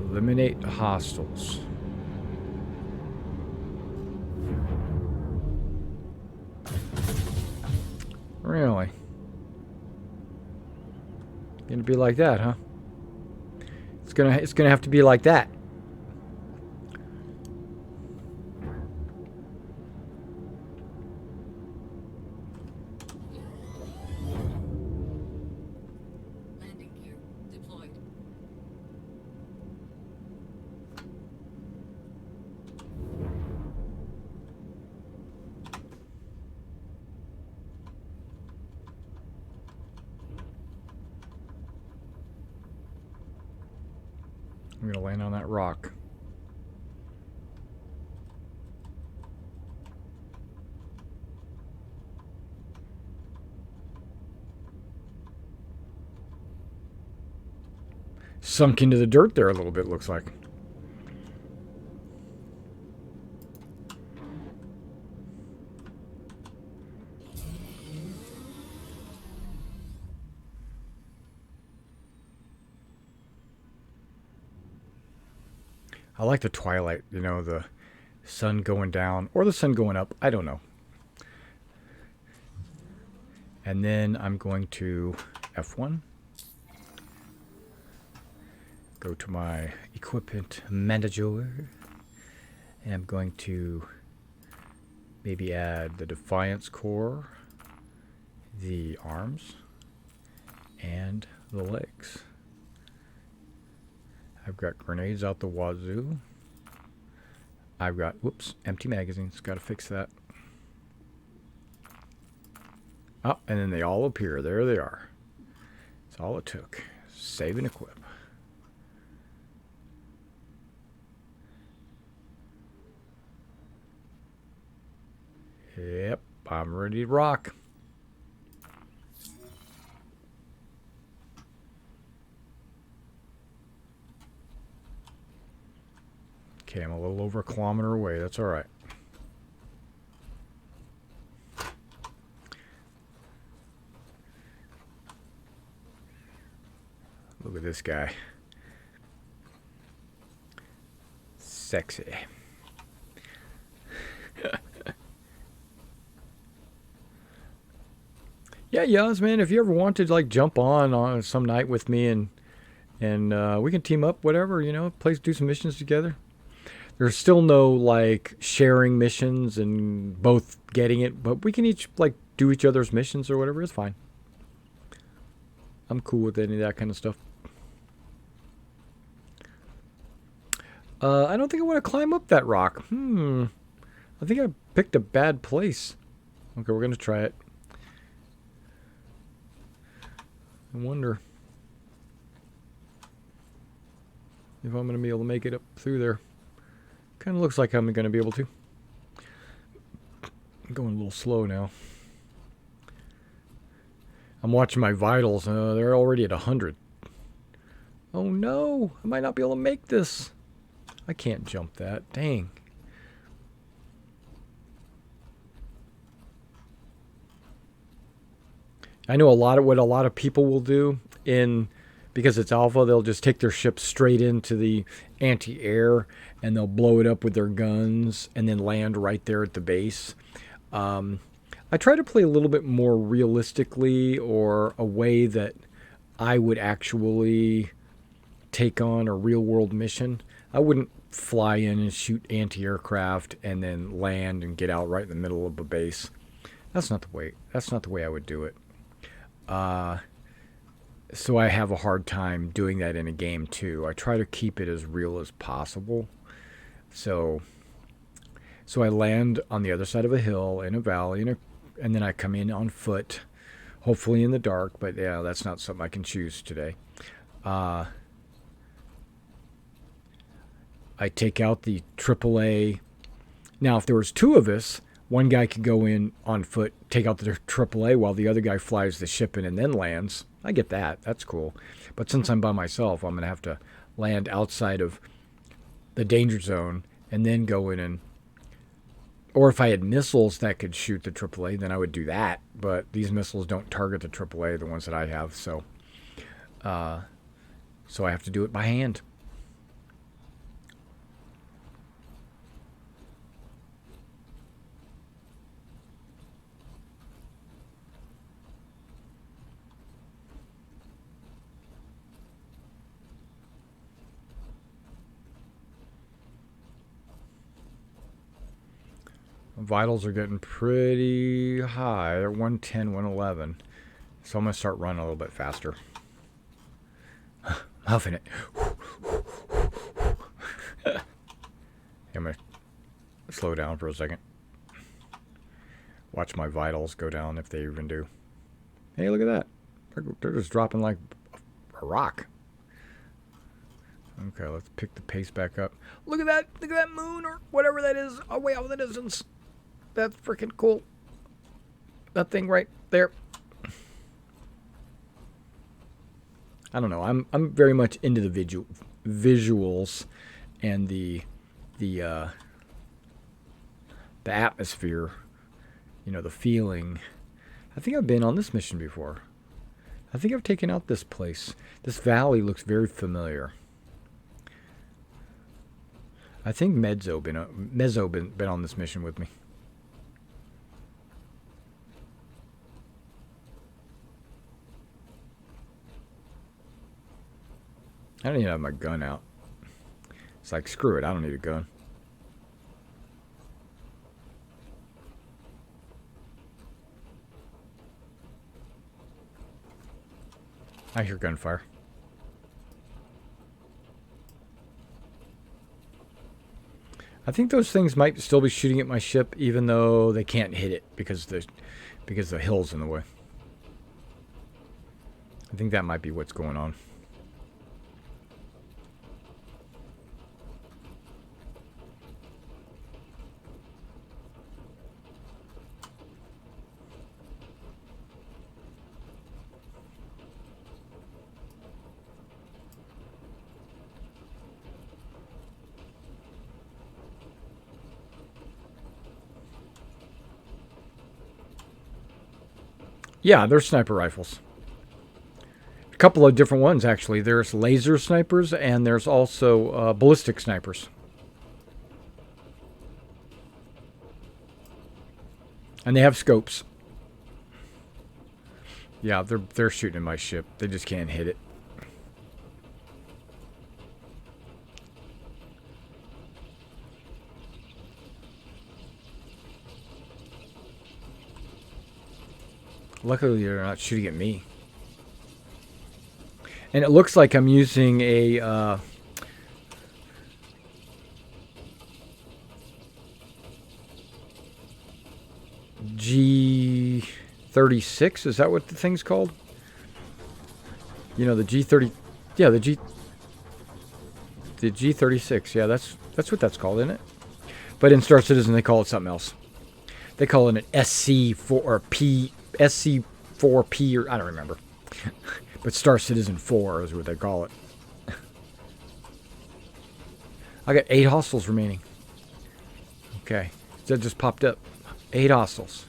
Eliminate hostiles. Really? Gonna be like that, huh? It's gonna have to be like that. Landing gear deployed. I'm gonna land on that rock. Sunk into the dirt there a little bit, looks like. I like the twilight, you know, the sun going down or the sun going up. I don't know. And then I'm going to F1. Go to my equipment manager. And I'm going to maybe add the Defiance core, the arms, and the legs. I've got grenades out the wazoo. I've got, whoops, empty magazines. Got to fix that. Oh, and then they all appear. There they are. That's all it took. Save and equip. Yep, I'm ready to rock. Okay, I'm a little over a kilometer away. That's all right. Look at this guy. Sexy. Yeah, Yaz, man, if you ever wanted to like jump on some night with me and we can team up, whatever, you know, do some missions together. There's still no like sharing missions and both getting it, but we can each like do each other's missions or whatever. It's fine. I'm cool with any of that kind of stuff. I don't think I want to climb up that rock. I think I picked a bad place. Okay, we're gonna try it. I wonder if I'm gonna be able to make it up through there. Kind of looks like I'm going to be able to. I'm going a little slow now. I'm watching my vitals. They're already at 100. Oh no! I might not be able to make this. I can't jump that. Dang. I know what a lot of people will do because it's alpha, they'll just take their ship straight into the anti-air and they'll blow it up with their guns and then land right there at the base. I try to play a little bit more realistically, or a way that I would actually take on a real world mission. I wouldn't fly in and shoot anti-aircraft and then land and get out right in the middle of a base. That's not the way I would do it. So I have a hard time doing that in a game too. I try to keep it as real as possible. So I land on the other side of a hill in a valley, and then I come in on foot, hopefully in the dark. But yeah, that's not something I can choose today. I take out the AAA. Now, if there was two of us, one guy could go in on foot, take out the AAA, while the other guy flies the ship in and then lands. I get that. That's cool. But since I'm by myself, I'm going to have to land outside of the danger zone and then go in and... Or if I had missiles that could shoot the AAA, then I would do that. But these missiles don't target the AAA, the ones that I have. So I have to do it by hand. Vitals are getting pretty high. They're 110, 111. So I'm going to start running a little bit faster. Huffing it. I'm going to slow down for a second. Watch my vitals go down if they even do. Hey, look at that. They're just dropping like a rock. Okay, let's pick the pace back up. Look at that. Look at that moon or whatever that is way out in the distance. That's freaking cool. That thing right there. I don't know. I'm very much into the visuals and the atmosphere. You know, the feeling. I think I've been on this mission before. I think I've taken out this place. This valley looks very familiar. I think Mezzo been on this mission with me. I don't even have my gun out. It's like, screw it, I don't need a gun. I hear gunfire. I think those things might still be shooting at my ship, even though they can't hit it because the hill's in the way. I think that might be what's going on. Yeah, they're sniper rifles. A couple of different ones, actually. There's laser snipers, and there's also ballistic snipers. And they have scopes. Yeah, they're shooting at my ship. They just can't hit it. Luckily, they're not shooting at me. And it looks like I'm using a G36. Is that what the thing's called? You know, the G30. Yeah, the G36. Yeah, that's what that's called, isn't it? But in Star Citizen, they call it something else. They call it an SC4P, or I don't remember. But Star Citizen 4 is what they call it. I got 8 hostiles remaining. Okay. That just popped up. 8 hostiles.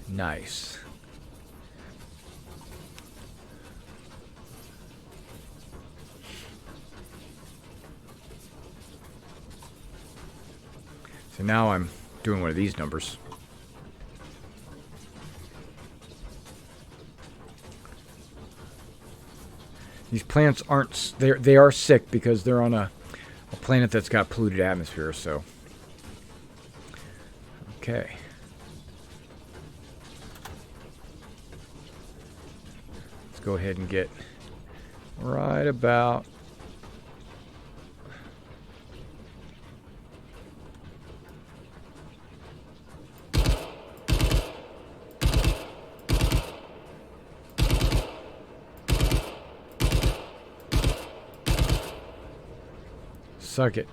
Nice. So now I'm doing one of these numbers. These plants aren't, they are sick because they're on a planet that's got polluted atmosphere, so. Okay. Let's go ahead and get right about suck it.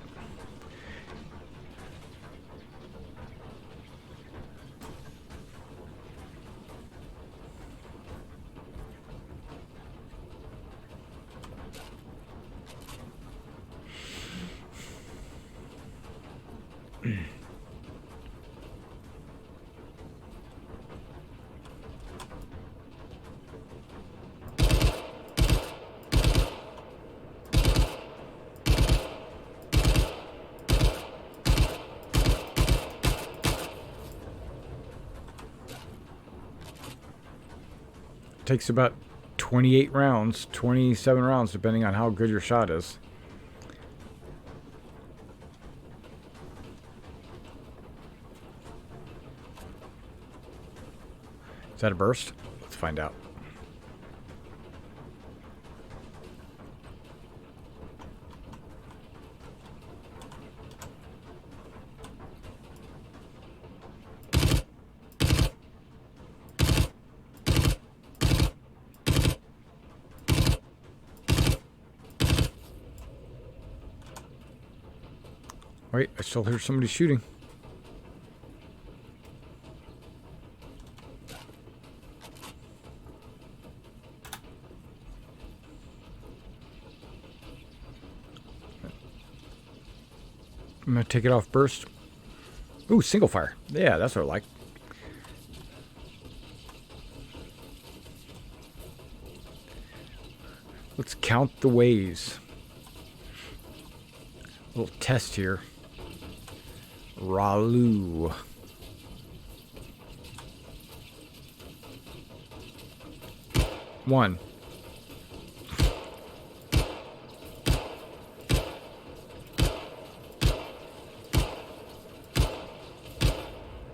Takes about 28 rounds, 27 rounds, depending on how good your shot is. Is that a burst? Let's find out. Wait, I still hear somebody shooting. I'm going to take it off burst. Ooh, single fire. Yeah, that's what I like. Let's count the ways. A little test here. Ralu. One.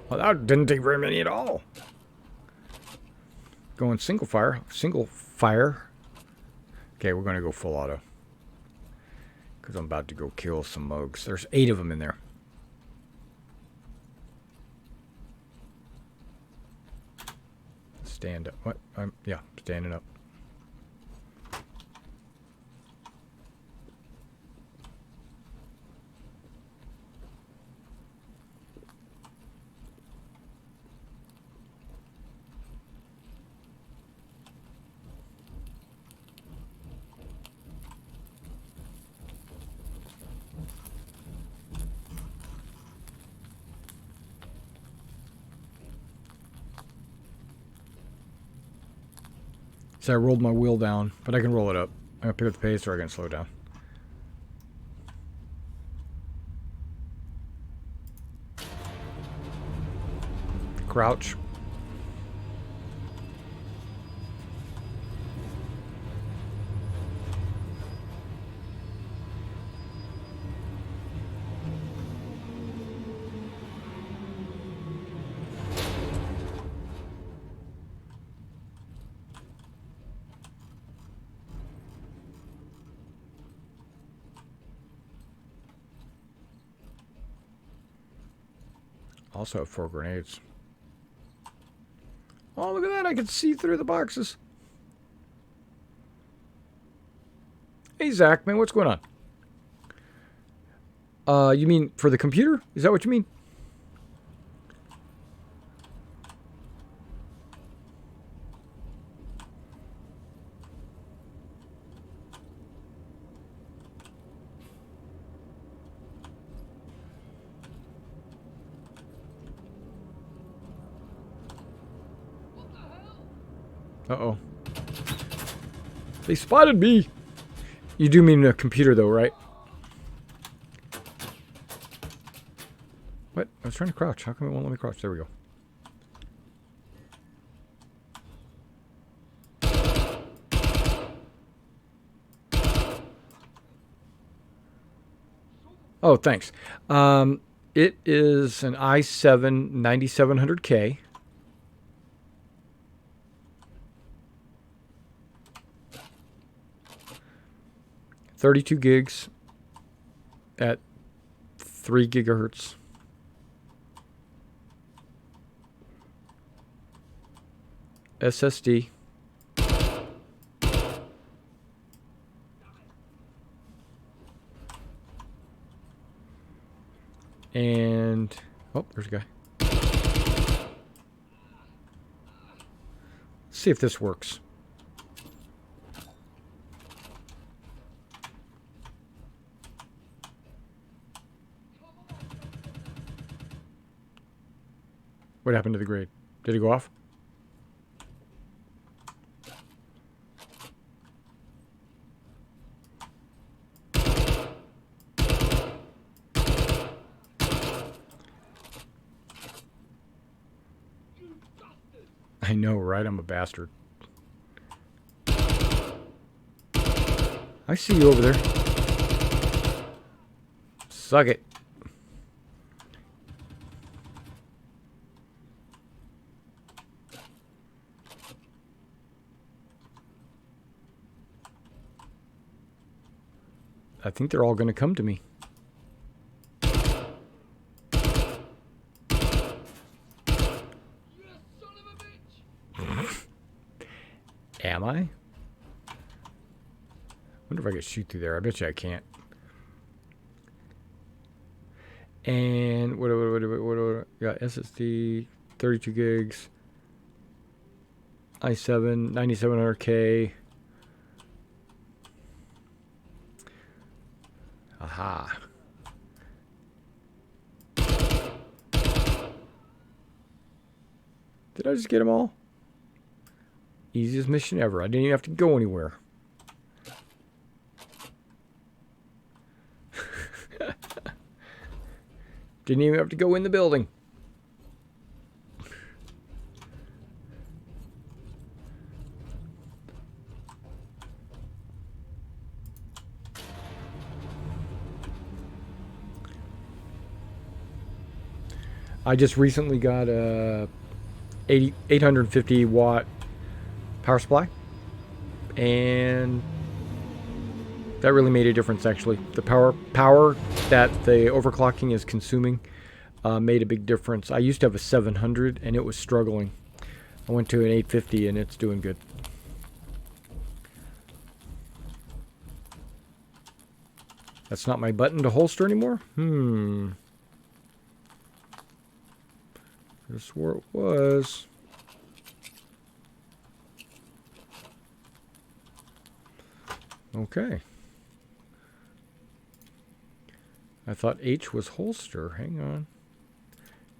Well, that didn't take very many at all. Going single fire. Single fire. Okay, we're going to go full auto. Because I'm about to go kill some mugs. There's 8 of them in there. stand up. What? Yeah, standing up. So I rolled my wheel down, but I can roll it up. I'm gonna pick up the pace, or I can slow down. Crouch. Also have 4 grenades. Oh, look at that. I can see through the boxes. Hey, Zach, man, what's going on? You mean for the computer? Is that what you mean? Uh-oh. They spotted me! You do mean a computer, though, right? What? I was trying to crouch. How come it won't let me crouch? There we go. Oh, thanks. It is an i7 9700K. $32 gigs at 3 gigahertz. SSD. And oh, there's a guy. Let's see if this works. What happened to the grade? Did it go off? I know, right? I'm a bastard. I see you over there. Suck it. I think they're all going to come to me. Am I? Wonder if I could shoot through there. I bet you I can't. And what got SSD, 32 gigs, i7, 9700K. Aha. Did I just get them all? Easiest mission ever. I didn't even have to go anywhere. Didn't even have to go in the building. I just recently got a 850 watt power supply, and that really made a difference. Actually, the power that the overclocking is consuming made a big difference. I used to have a 700 and it was struggling. I went to an 850 and it's doing good. That's not my button to holster anymore? I swore it was. Okay. I thought H was holster. Hang on.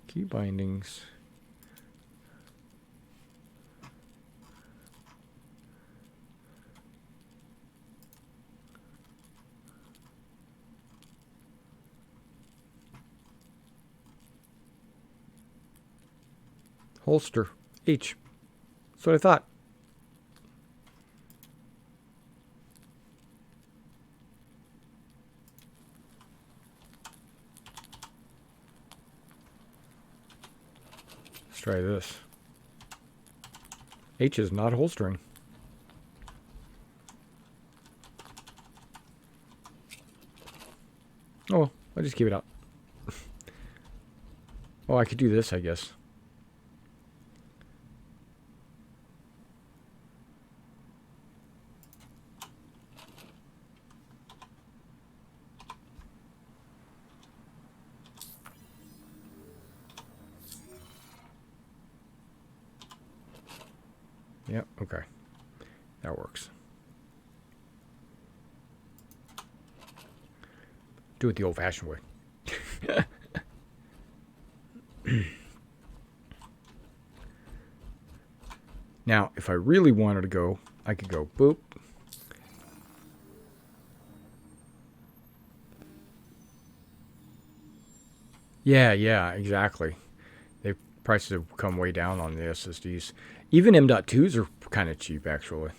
Key bindings. Holster. H. That's what I thought. Let's try this. H is not holstering. Oh, I'll just keep it out. Oh, I could do this, I guess. Yep, okay. That works. Do it the old-fashioned way. Now, if I really wanted to go, I could go boop. Yeah, exactly. Prices have come way down on the SSDs. Even M.2s are kind of cheap, actually.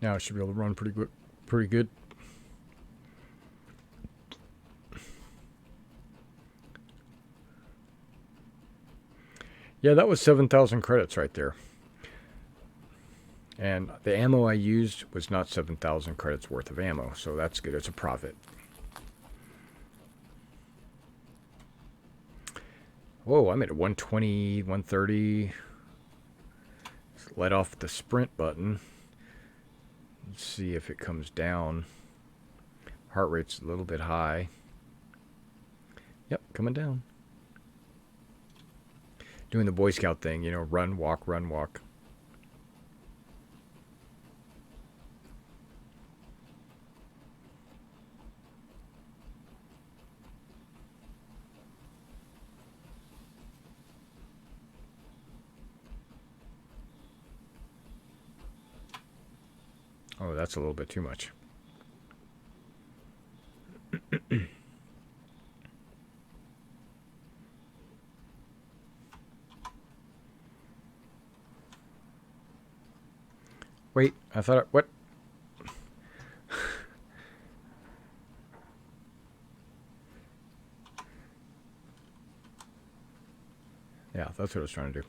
Now it should be able to run pretty good. Yeah, that was 7,000 credits right there. And the ammo I used was not 7,000 credits worth of ammo, so that's good. It's a profit. Whoa, I'm at 120, 130. Let off the sprint button. Let's see if it comes down. Heart rate's a little bit high. Yep, coming down. Doing the Boy Scout thing, you know, run, walk, run, walk. Oh, that's a little bit too much. Wait, I thought... What? Yeah, that's what I was trying to do.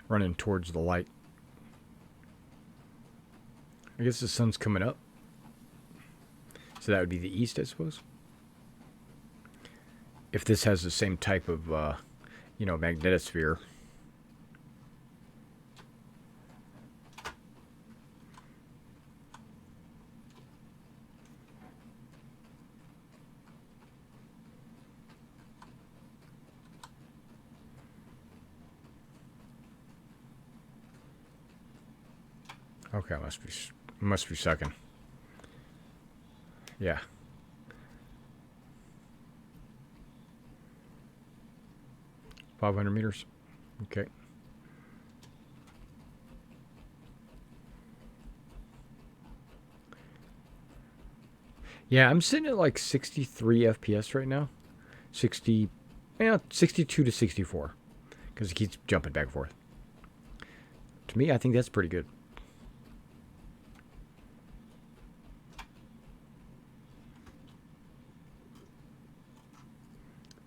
Running towards the light. I guess the sun's coming up. So that would be the east, I suppose. If this has the same type of, you know, magnetosphere. Okay, must be second. Yeah. $500 Okay. Yeah, I'm sitting at like 63 FPS right now. 60, 62 to 64, because it keeps jumping back and forth. To me, I think that's pretty good.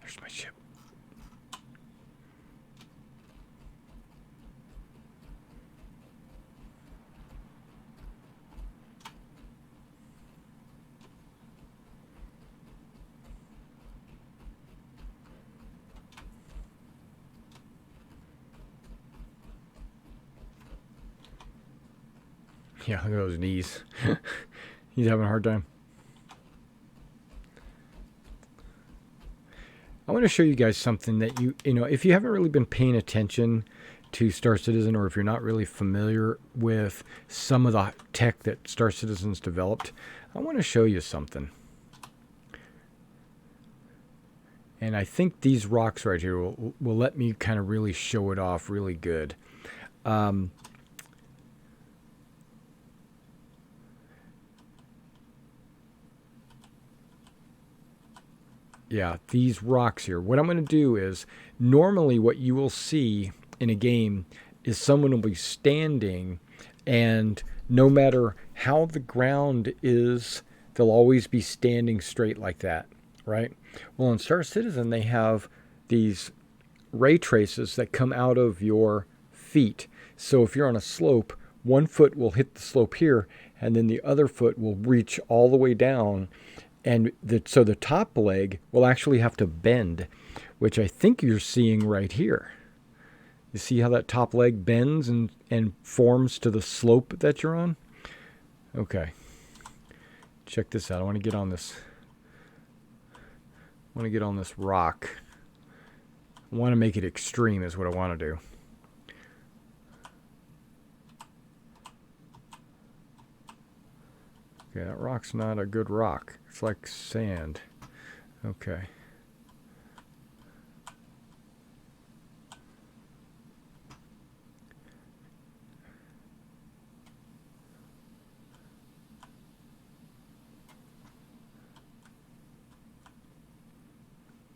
There's my ship. Yeah, look at those knees. He's having a hard time. I want to show you guys something that you know, if you haven't really been paying attention to Star Citizen, or if you're not really familiar with some of the tech that Star Citizen's developed, I want to show you something. And I think these rocks right here will let me kind of really show it off really good. Yeah, these rocks here. What I'm going to do is, normally what you will see in a game is someone will be standing, and no matter how the ground is, they'll always be standing straight like that, right? Well, in Star Citizen, they have these ray traces that come out of your feet. So if you're on a slope, one foot will hit the slope here, and then the other foot will reach all the way down. And so the top leg will actually have to bend, which I think you're seeing right here. You see how that top leg bends and forms to the slope that you're on? Okay. Check this out. I want to get on this. I want to get on this rock. I want to make it extreme is what I want to do. Okay, that rock's not a good rock. It's like sand. Okay.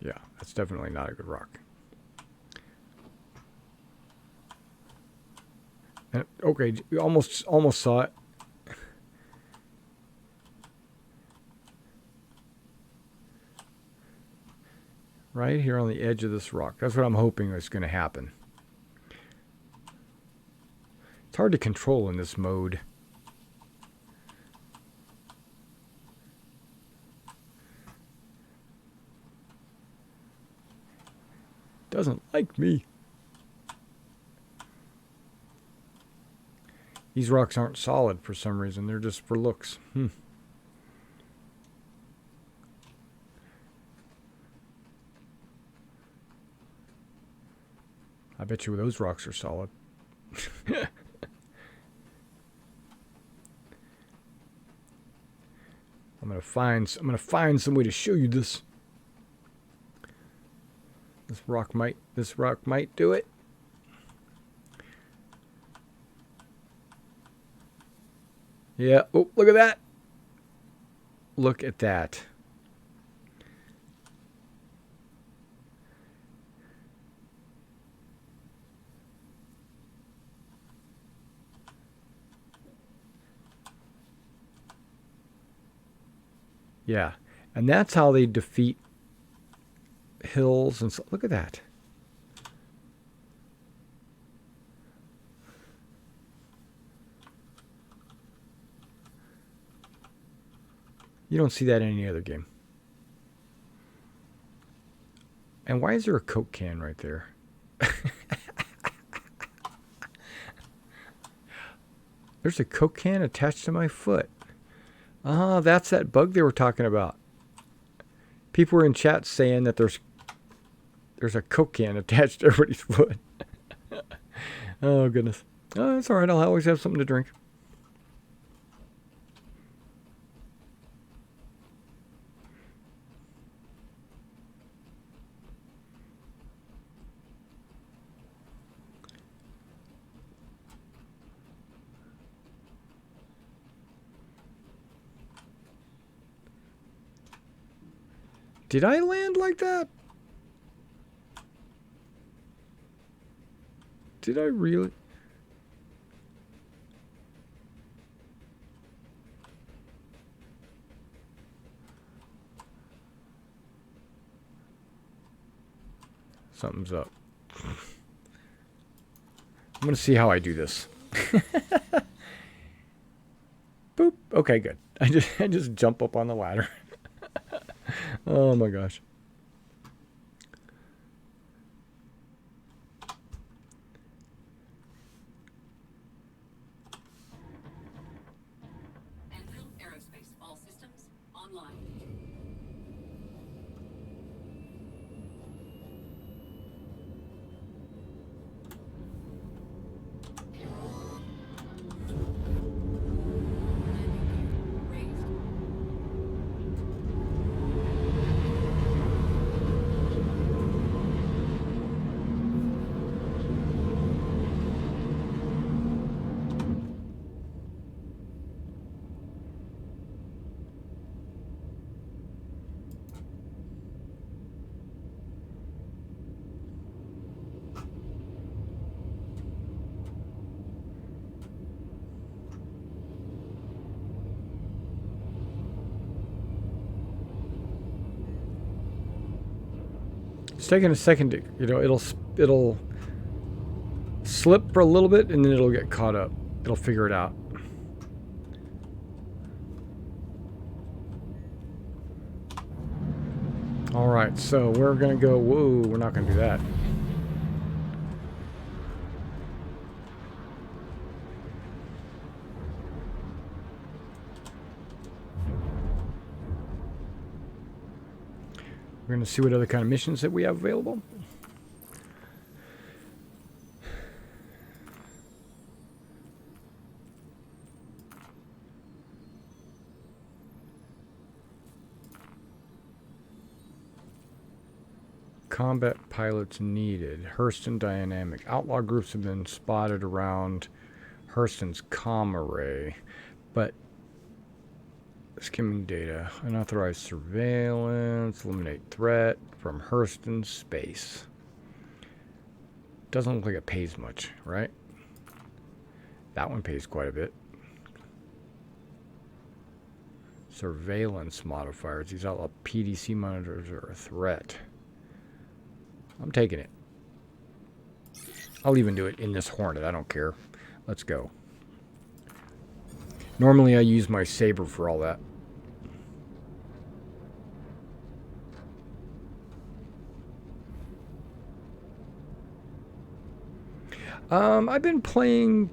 Yeah, that's definitely not a good rock. And, okay, you almost saw it. Right here on the edge of this rock. That's what I'm hoping is going to happen. It's hard to control in this mode. Doesn't like me. These rocks aren't solid for some reason. They're just for looks. I bet you those rocks are solid. I'm gonna find some way to show you this. This rock might do it. Yeah. Oh, look at that. Look at that. Yeah, and that's how they defeat hills and so. Look at that. You don't see that in any other game. And why is there a Coke can right there? There's a Coke can attached to my foot. Ah, that's that bug they were talking about. People were in chat saying that there's a Coke can attached to everybody's foot. Oh, goodness. Oh, that's all right. I'll always have something to drink. Did I land like that? Did I really? Something's up. I'm going to see how I do this. Boop. Okay, good. I just jump up on the ladder. Oh my gosh. Anvil Aerospace, all systems online. Landing gear raised. It's taking a second to, it'll slip for a little bit and then it'll get caught up. It'll figure it out. All right, so we're gonna go, whoa, we're not gonna do that. We're going to see what other kind of missions that we have available. Combat pilots needed. Hurston Dynamic. Outlaw groups have been spotted around Hurston's comm array, but skimming data. Unauthorized surveillance. Eliminate threat from Hurston space. Doesn't look like it pays much, right? That one pays quite a bit. Surveillance modifiers. These outlaw PDC monitors are a threat. I'm taking it. I'll even do it in this Hornet. I don't care. Let's go. Normally I use my saber for all that. I've been playing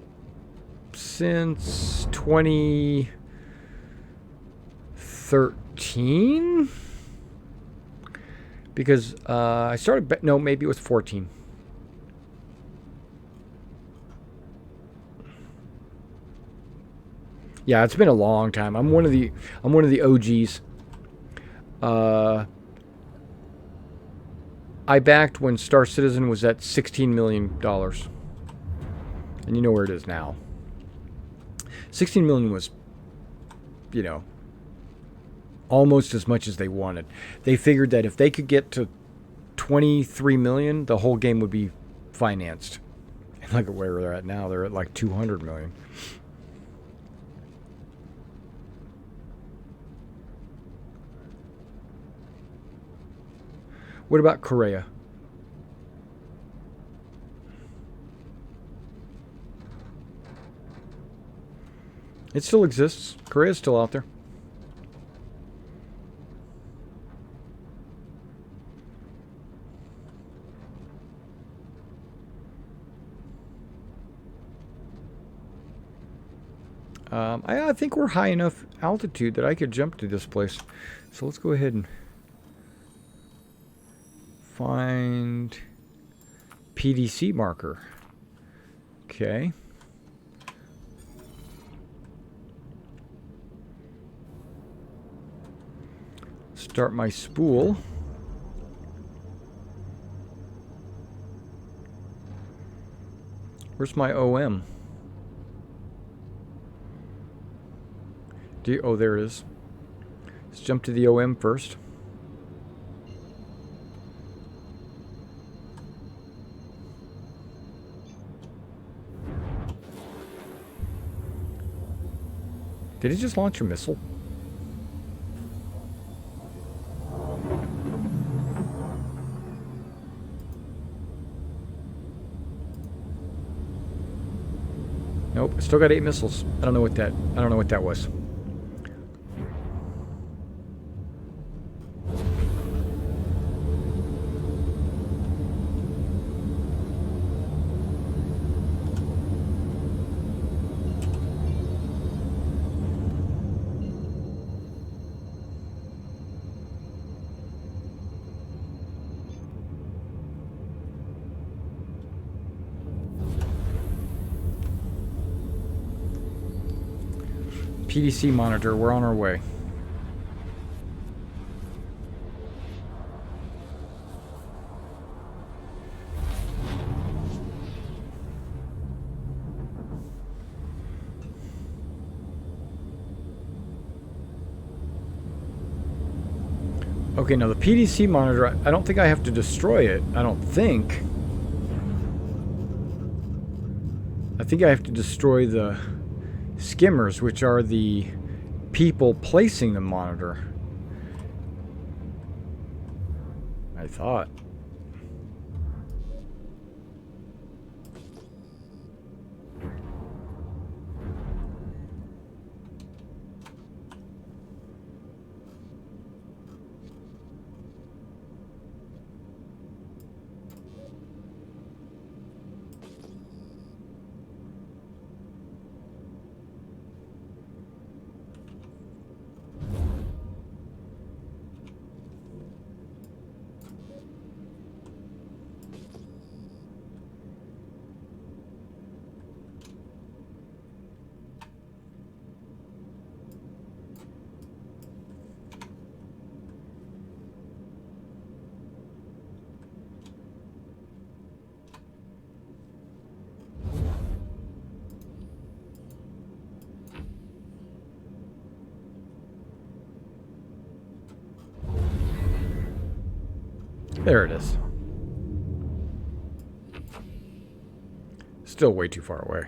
since 2013 because I started. No, maybe it was 14. Yeah, it's been a long time. I'm one of the OGs. I backed when Star Citizen was at $16 million. And you know where it is now. 16 million was, almost as much as they wanted. They figured that if they could get to 23 million, the whole game would be financed. And look at where they're at now. They're at like 200 million. What about Korea? It still exists. Korea's still out there. I think we're high enough altitude that I could jump to this place. So let's go ahead and find PDC marker. Okay. Start my spool. Where's my OM? Oh, there it is. Let's jump to the OM first. Did it just launch a missile? Nope, still got 8 missiles. I don't know what that was. PDC monitor, we're on our way. Okay, now the PDC monitor, I don't think I have to destroy it. I don't think. I think I have to destroy the skimmers, which are the people placing the monitor. I thought. There it is. Still way too far away.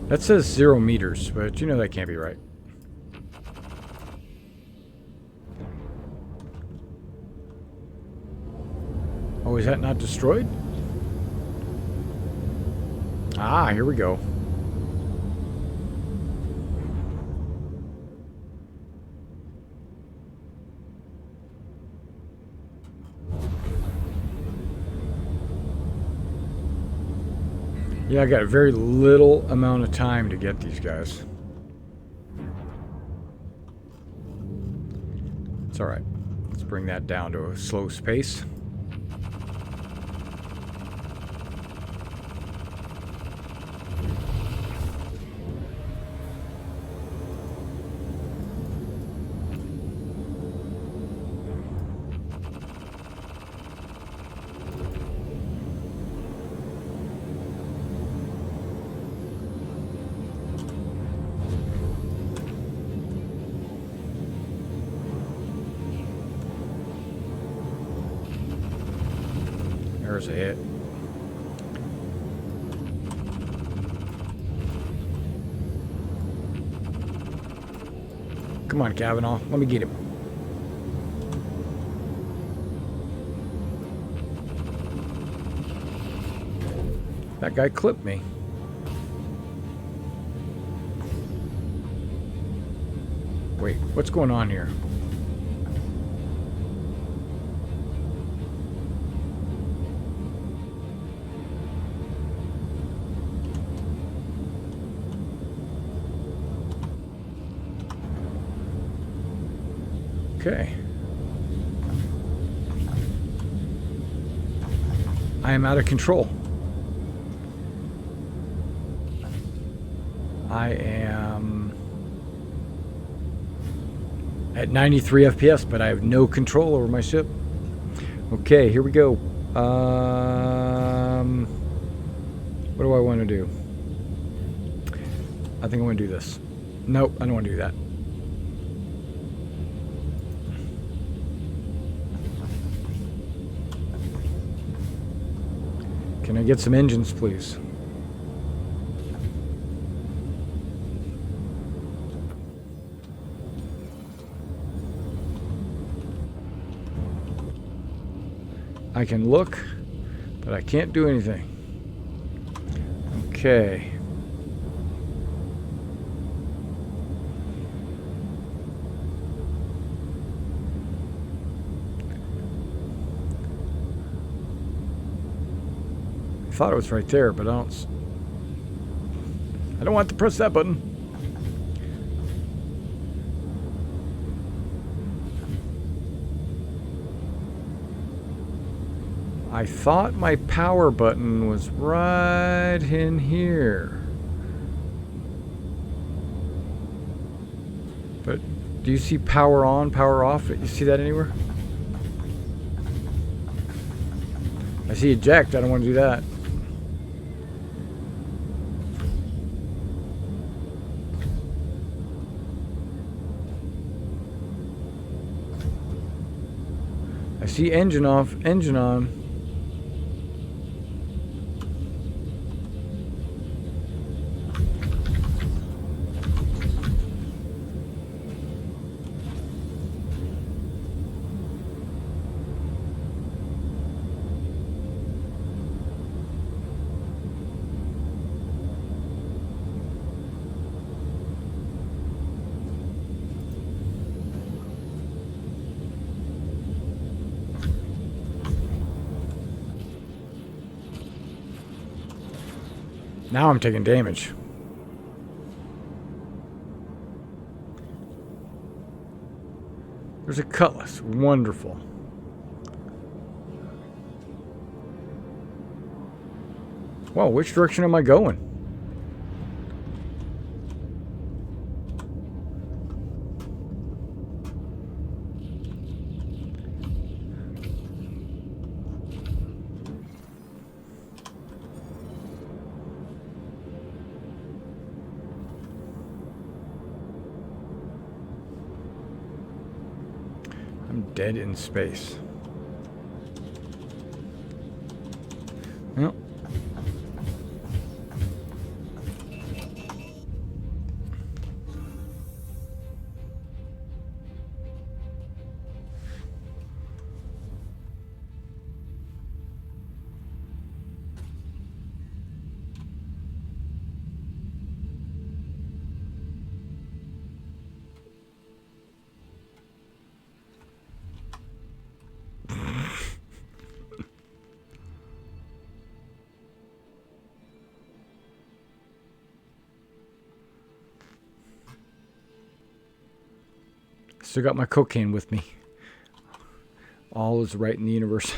That says 0 meters, but you know that can't be right. Oh, is that not destroyed? Ah, here we go. Yeah, I got a very little amount of time to get these guys. It's alright. Let's bring that down to a slow pace. There's a hit. Come on, Kavanaugh. Let me get him. That guy clipped me. Wait, what's going on here? Okay. I am out of control. I am at 93 FPS, but I have no control over my ship. Okay, here we go. What do I want to do? I think I want to do this. Nope, I don't want to do that. Can I get some engines, please? I can look, but I can't do anything. Okay. I thought it was right there, but I don't want to press that button. I thought my power button was right in here. But do you see power on, power off? You see that anywhere? I see eject. I don't want to do that. I see engine off, engine on. Now I'm taking damage. There's a cutlass. Wonderful. Well, which direction am I going? I'm dead in space. Well. Still got my cocaine with me. All is right in the universe.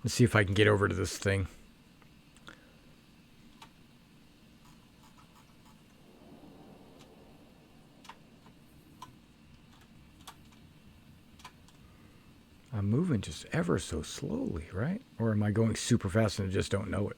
Let's see if I can get over to this thing. I'm moving just ever so slowly, right? Or am I going super fast and I just don't know it?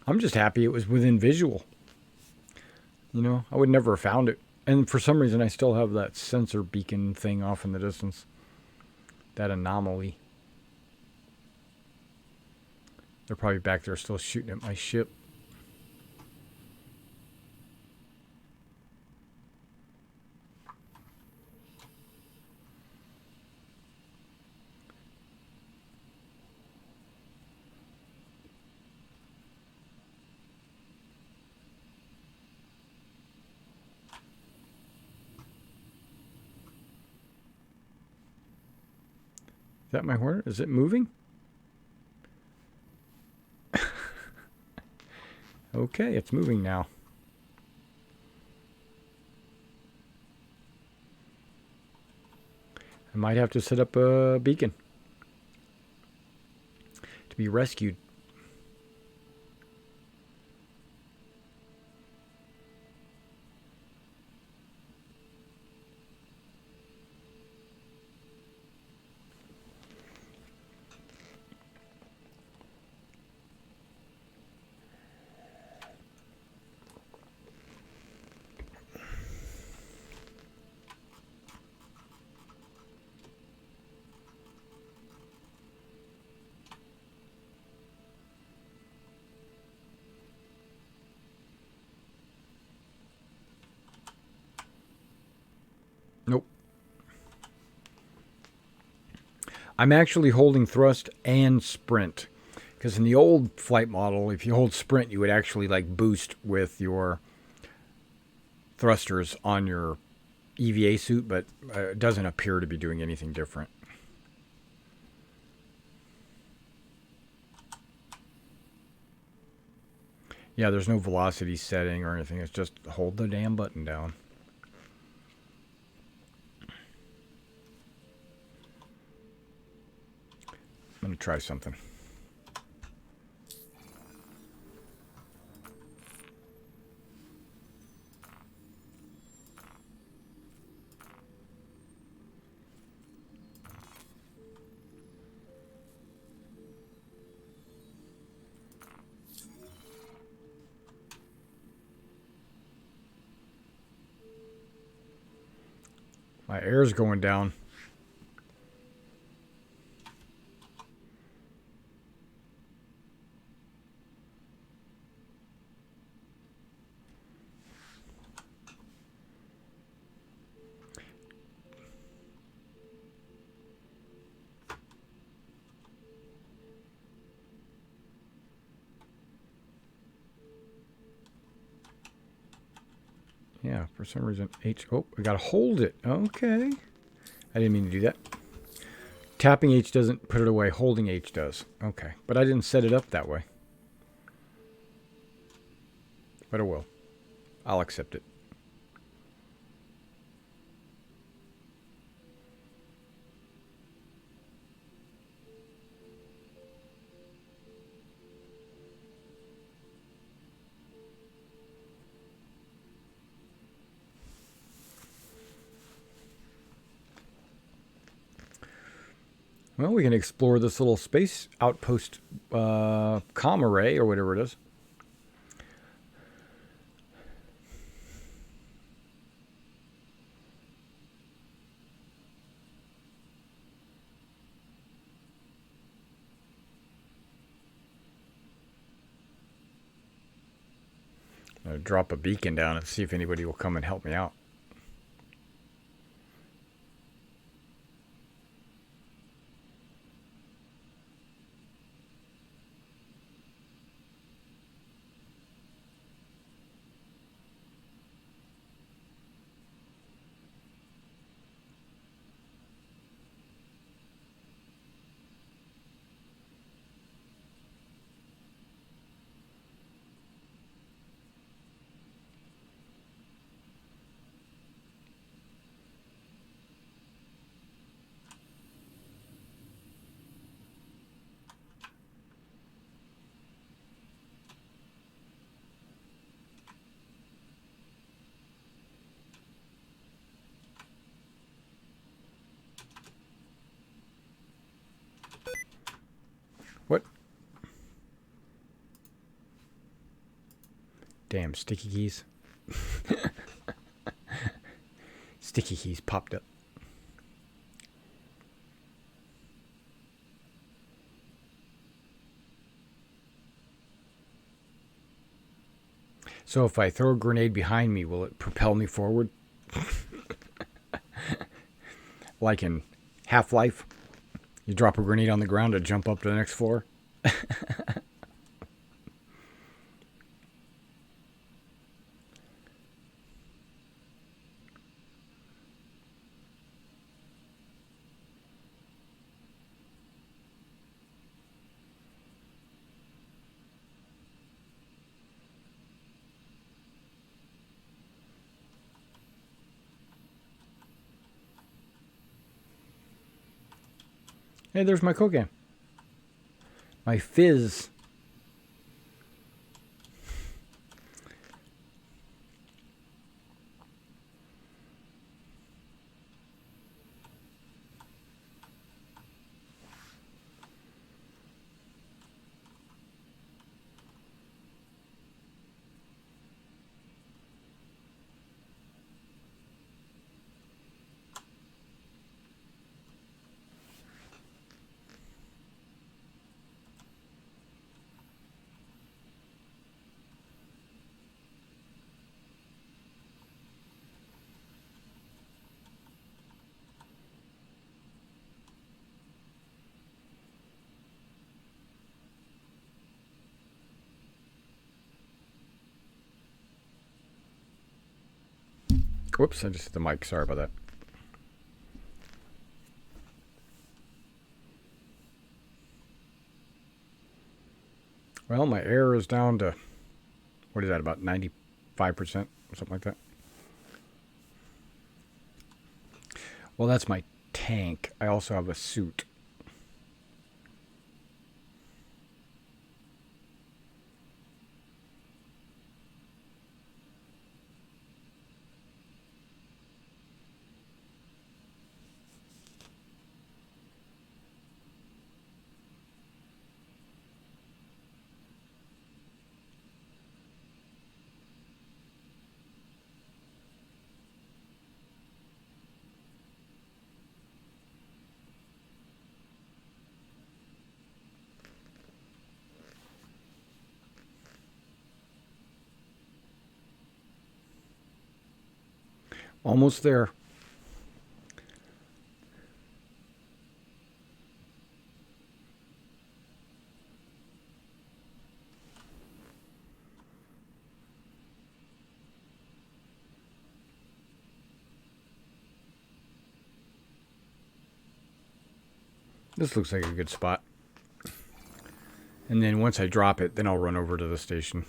I'm just happy it was within visual. You know, I would never have found it. And for some reason, I still have that sensor beacon thing off in the distance. That anomaly. They're probably back there still shooting at my ship. Is that my Hornet? Is it moving? Okay, it's moving now. I might have to set up a beacon to be rescued. Nope. I'm actually holding thrust and sprint. Because in the old flight model, if you hold sprint, you would actually like boost with your thrusters on your EVA suit, but it doesn't appear to be doing anything different. Yeah, there's no velocity setting or anything. It's just hold the damn button down. I'm going to try something. My air's going down. Yeah, for some reason, H... Oh, I gotta hold it. Okay. I didn't mean to do that. Tapping H doesn't put it away. Holding H does. Okay. But I didn't set it up that way. But it will. I'll accept it. Well, we can explore this little space outpost comm array or whatever it is. I'll drop a beacon down and see if anybody will come and help me out. What? Damn, sticky keys. Sticky keys popped up. So if I throw a grenade behind me, will it propel me forward? Like in Half-Life, you drop a grenade on the ground to jump up to the next floor. Hey, there's my cocaine. My fizz. Whoops, I just hit the mic. Sorry about that. Well, my air is down to, what is that, about 95%? Something like that. Well, that's my tank. I also have a suit. Almost there. This looks like a good spot. And then once I drop it, then I'll run over to the station.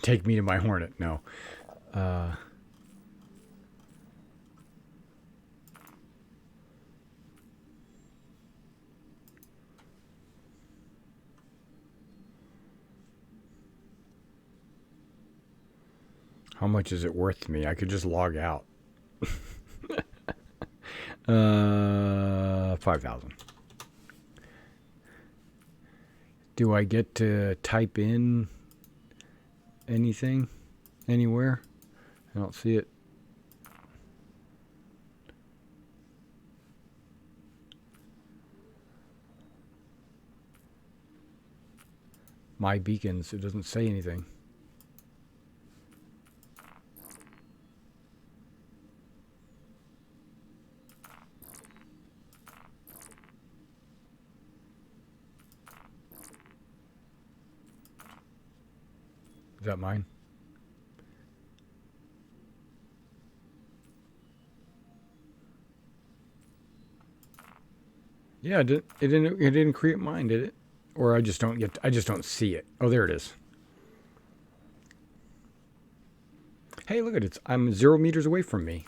Take me to my Hornet. No. How much is it worth to me? I could just log out. 5,000. Do I get to type in anything anywhere? I don't see it. My beacons, it doesn't say anything. Is that mine? Yeah, it didn't create mine, did it? Or I just don't see it. Oh, there it is. Hey, look at it. I'm 0 meters away from me.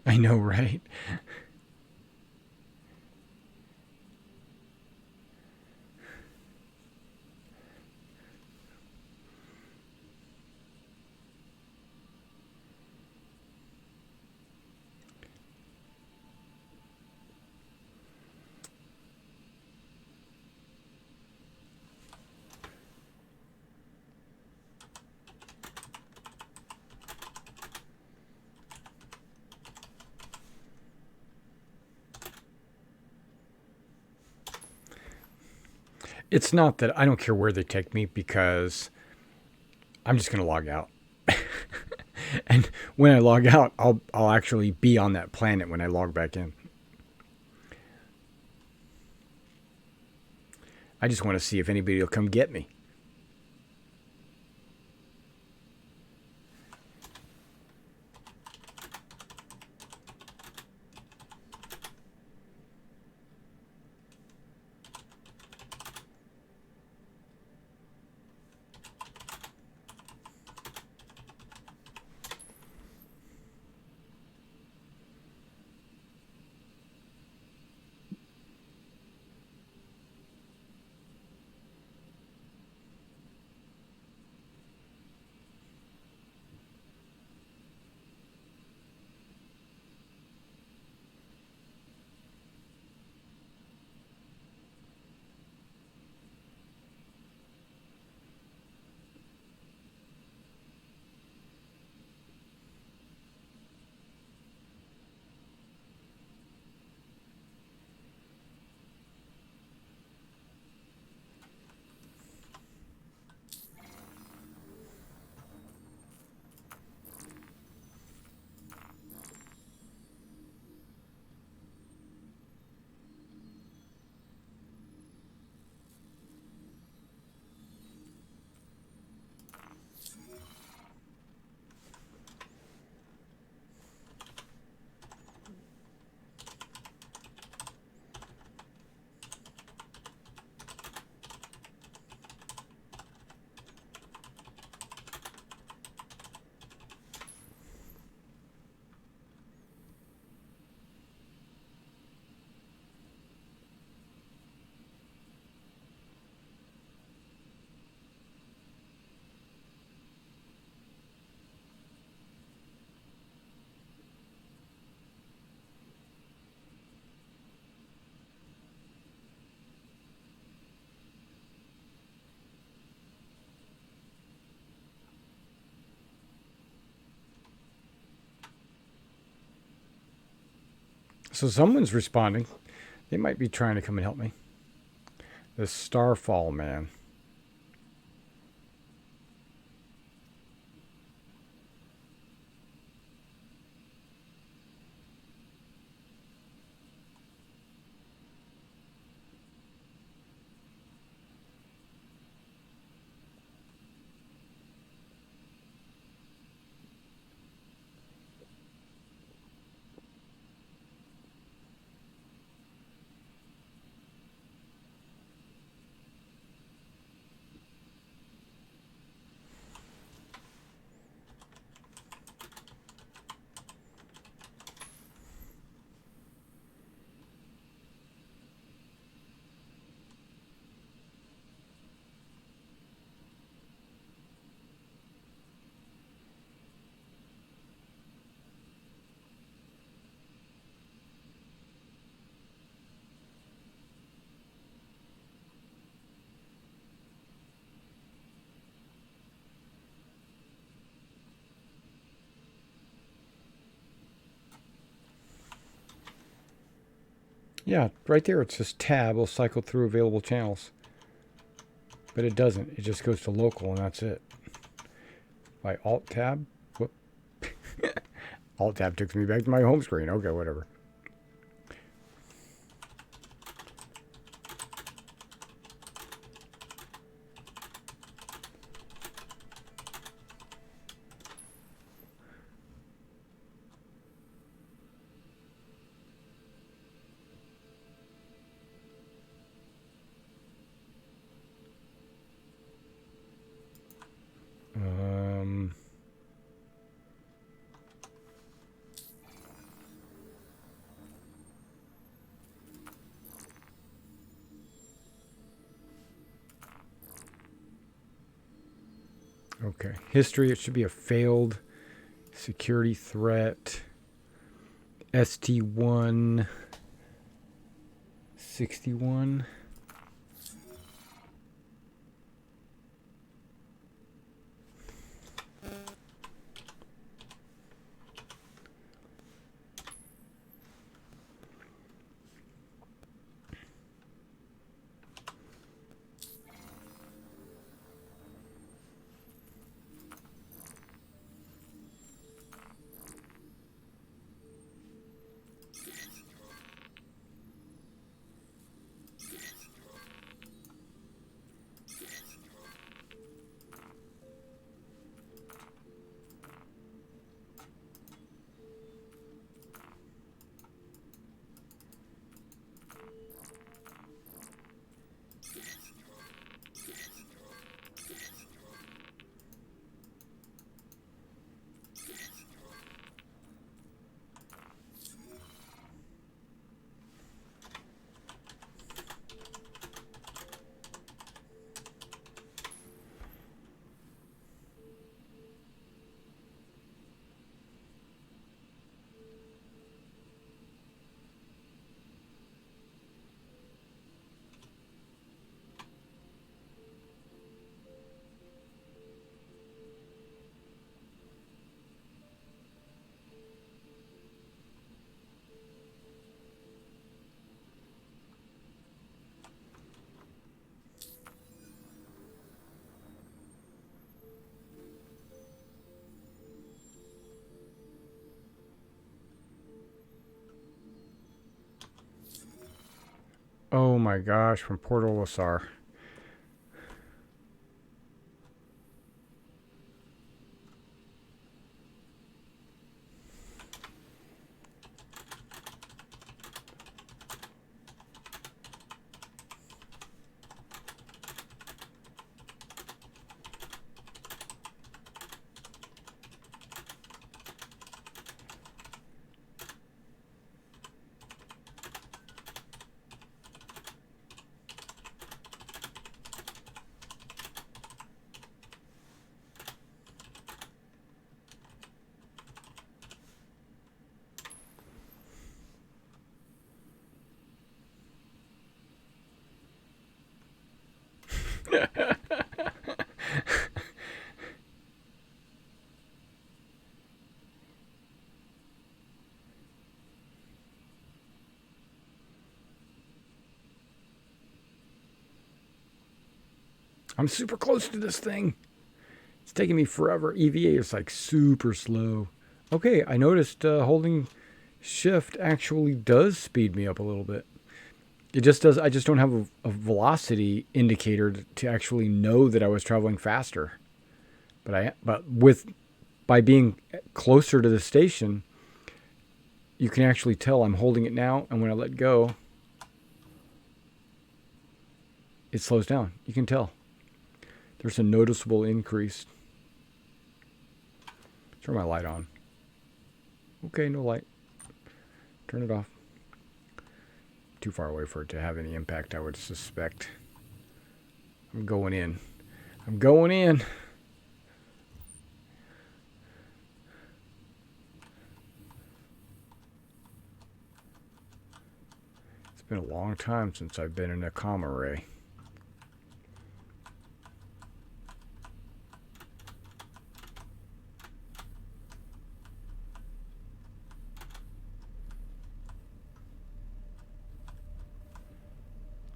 I know, right? It's not that I don't care where they take me because I'm just going to log out. And when I log out, I'll actually be on that planet when I log back in. I just want to see if anybody will come get me. So someone's responding. They might be trying to come and help me. The Starfall Man. Yeah, right there it says tab will cycle through available channels. But it doesn't. It just goes to local and that's it. By Alt Tab. Whoop. Alt Tab took me back to my home screen. Okay, whatever. Okay. History, it should be a failed security threat. ST1 61. Oh my gosh, from Port Olisar. I'm super close to this thing. It's taking me forever. EVA is like super slow. Okay, I noticed holding shift actually does speed me up a little bit. It just does. I just don't have a velocity indicator to actually know that I was traveling faster. But by being closer to the station, you can actually tell I'm holding it now, and when I let go, it slows down. You can tell. There's a noticeable increase. Turn my light on. Okay, no light. Turn it off. Too far away for it to have any impact, I would suspect. I'm going in. I'm going in. It's been a long time since I've been in a comma ray.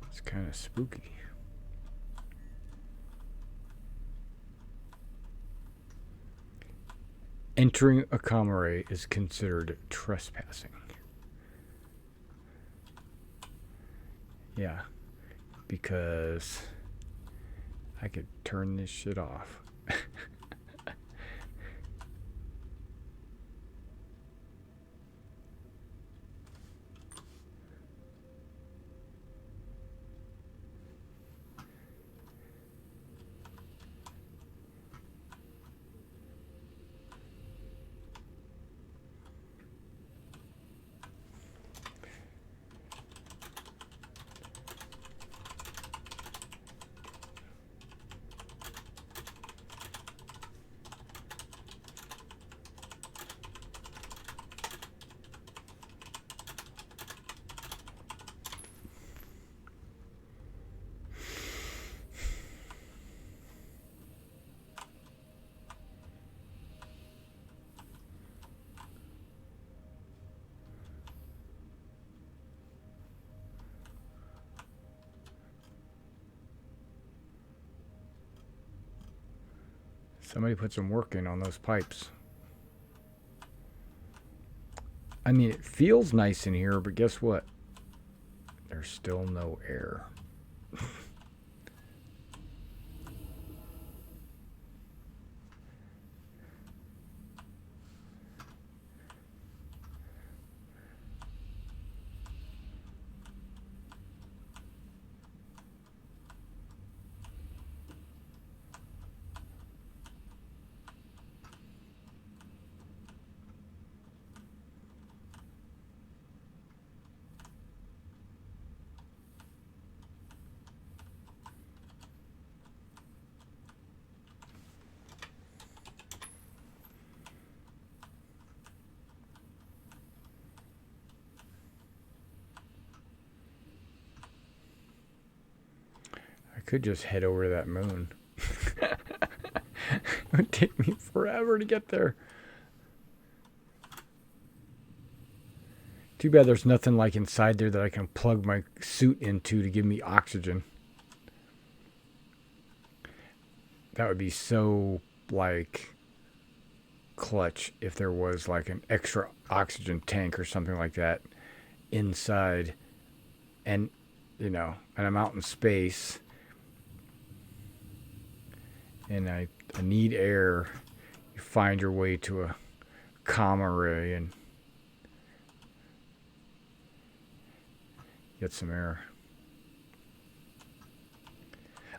It's kind of spooky. Entering a comma ray is considered trespassing. Yeah, because I could turn this shit off. Somebody put some work in on those pipes. I mean, it feels nice in here, but guess what? There's still no air. I could just head over to that moon. It would take me forever to get there. Too bad there's nothing like inside there that I can plug my suit into to give me oxygen. That would be so, like, clutch if there was, like, an extra oxygen tank or something like that inside. And, you know, and I'm out in space. And I need air. You find your way to a comm array and get some air.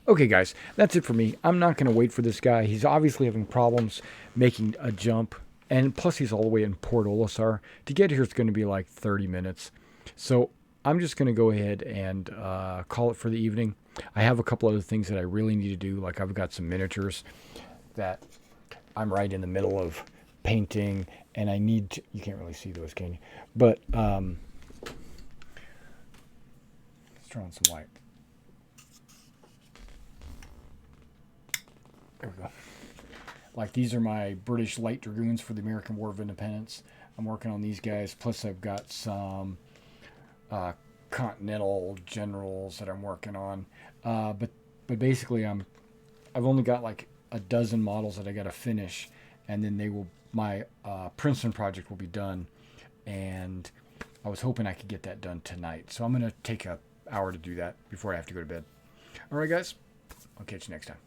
Okay, guys, that's it for me. I'm not going to wait for this guy. He's obviously having problems making a jump. And plus, he's all the way in Port Olisar. To get here, it's going to be like 30 minutes. So I'm just going to go ahead and call it for the evening. I have a couple other things that I really need to do. Like I've got some miniatures that I'm right in the middle of painting. And I need to... You can't really see those, can you? But let's turn on some light. There we go. Like these are my British Light Dragoons for the American War of Independence. I'm working on these guys. Plus I've got some Continental Generals that I'm working on. But basically I've only got like a dozen models that I got to finish, and then my Princeton project will be done. And I was hoping I could get that done tonight. So I'm going to take an hour to do that before I have to go to bed. All right, guys. I'll catch you next time.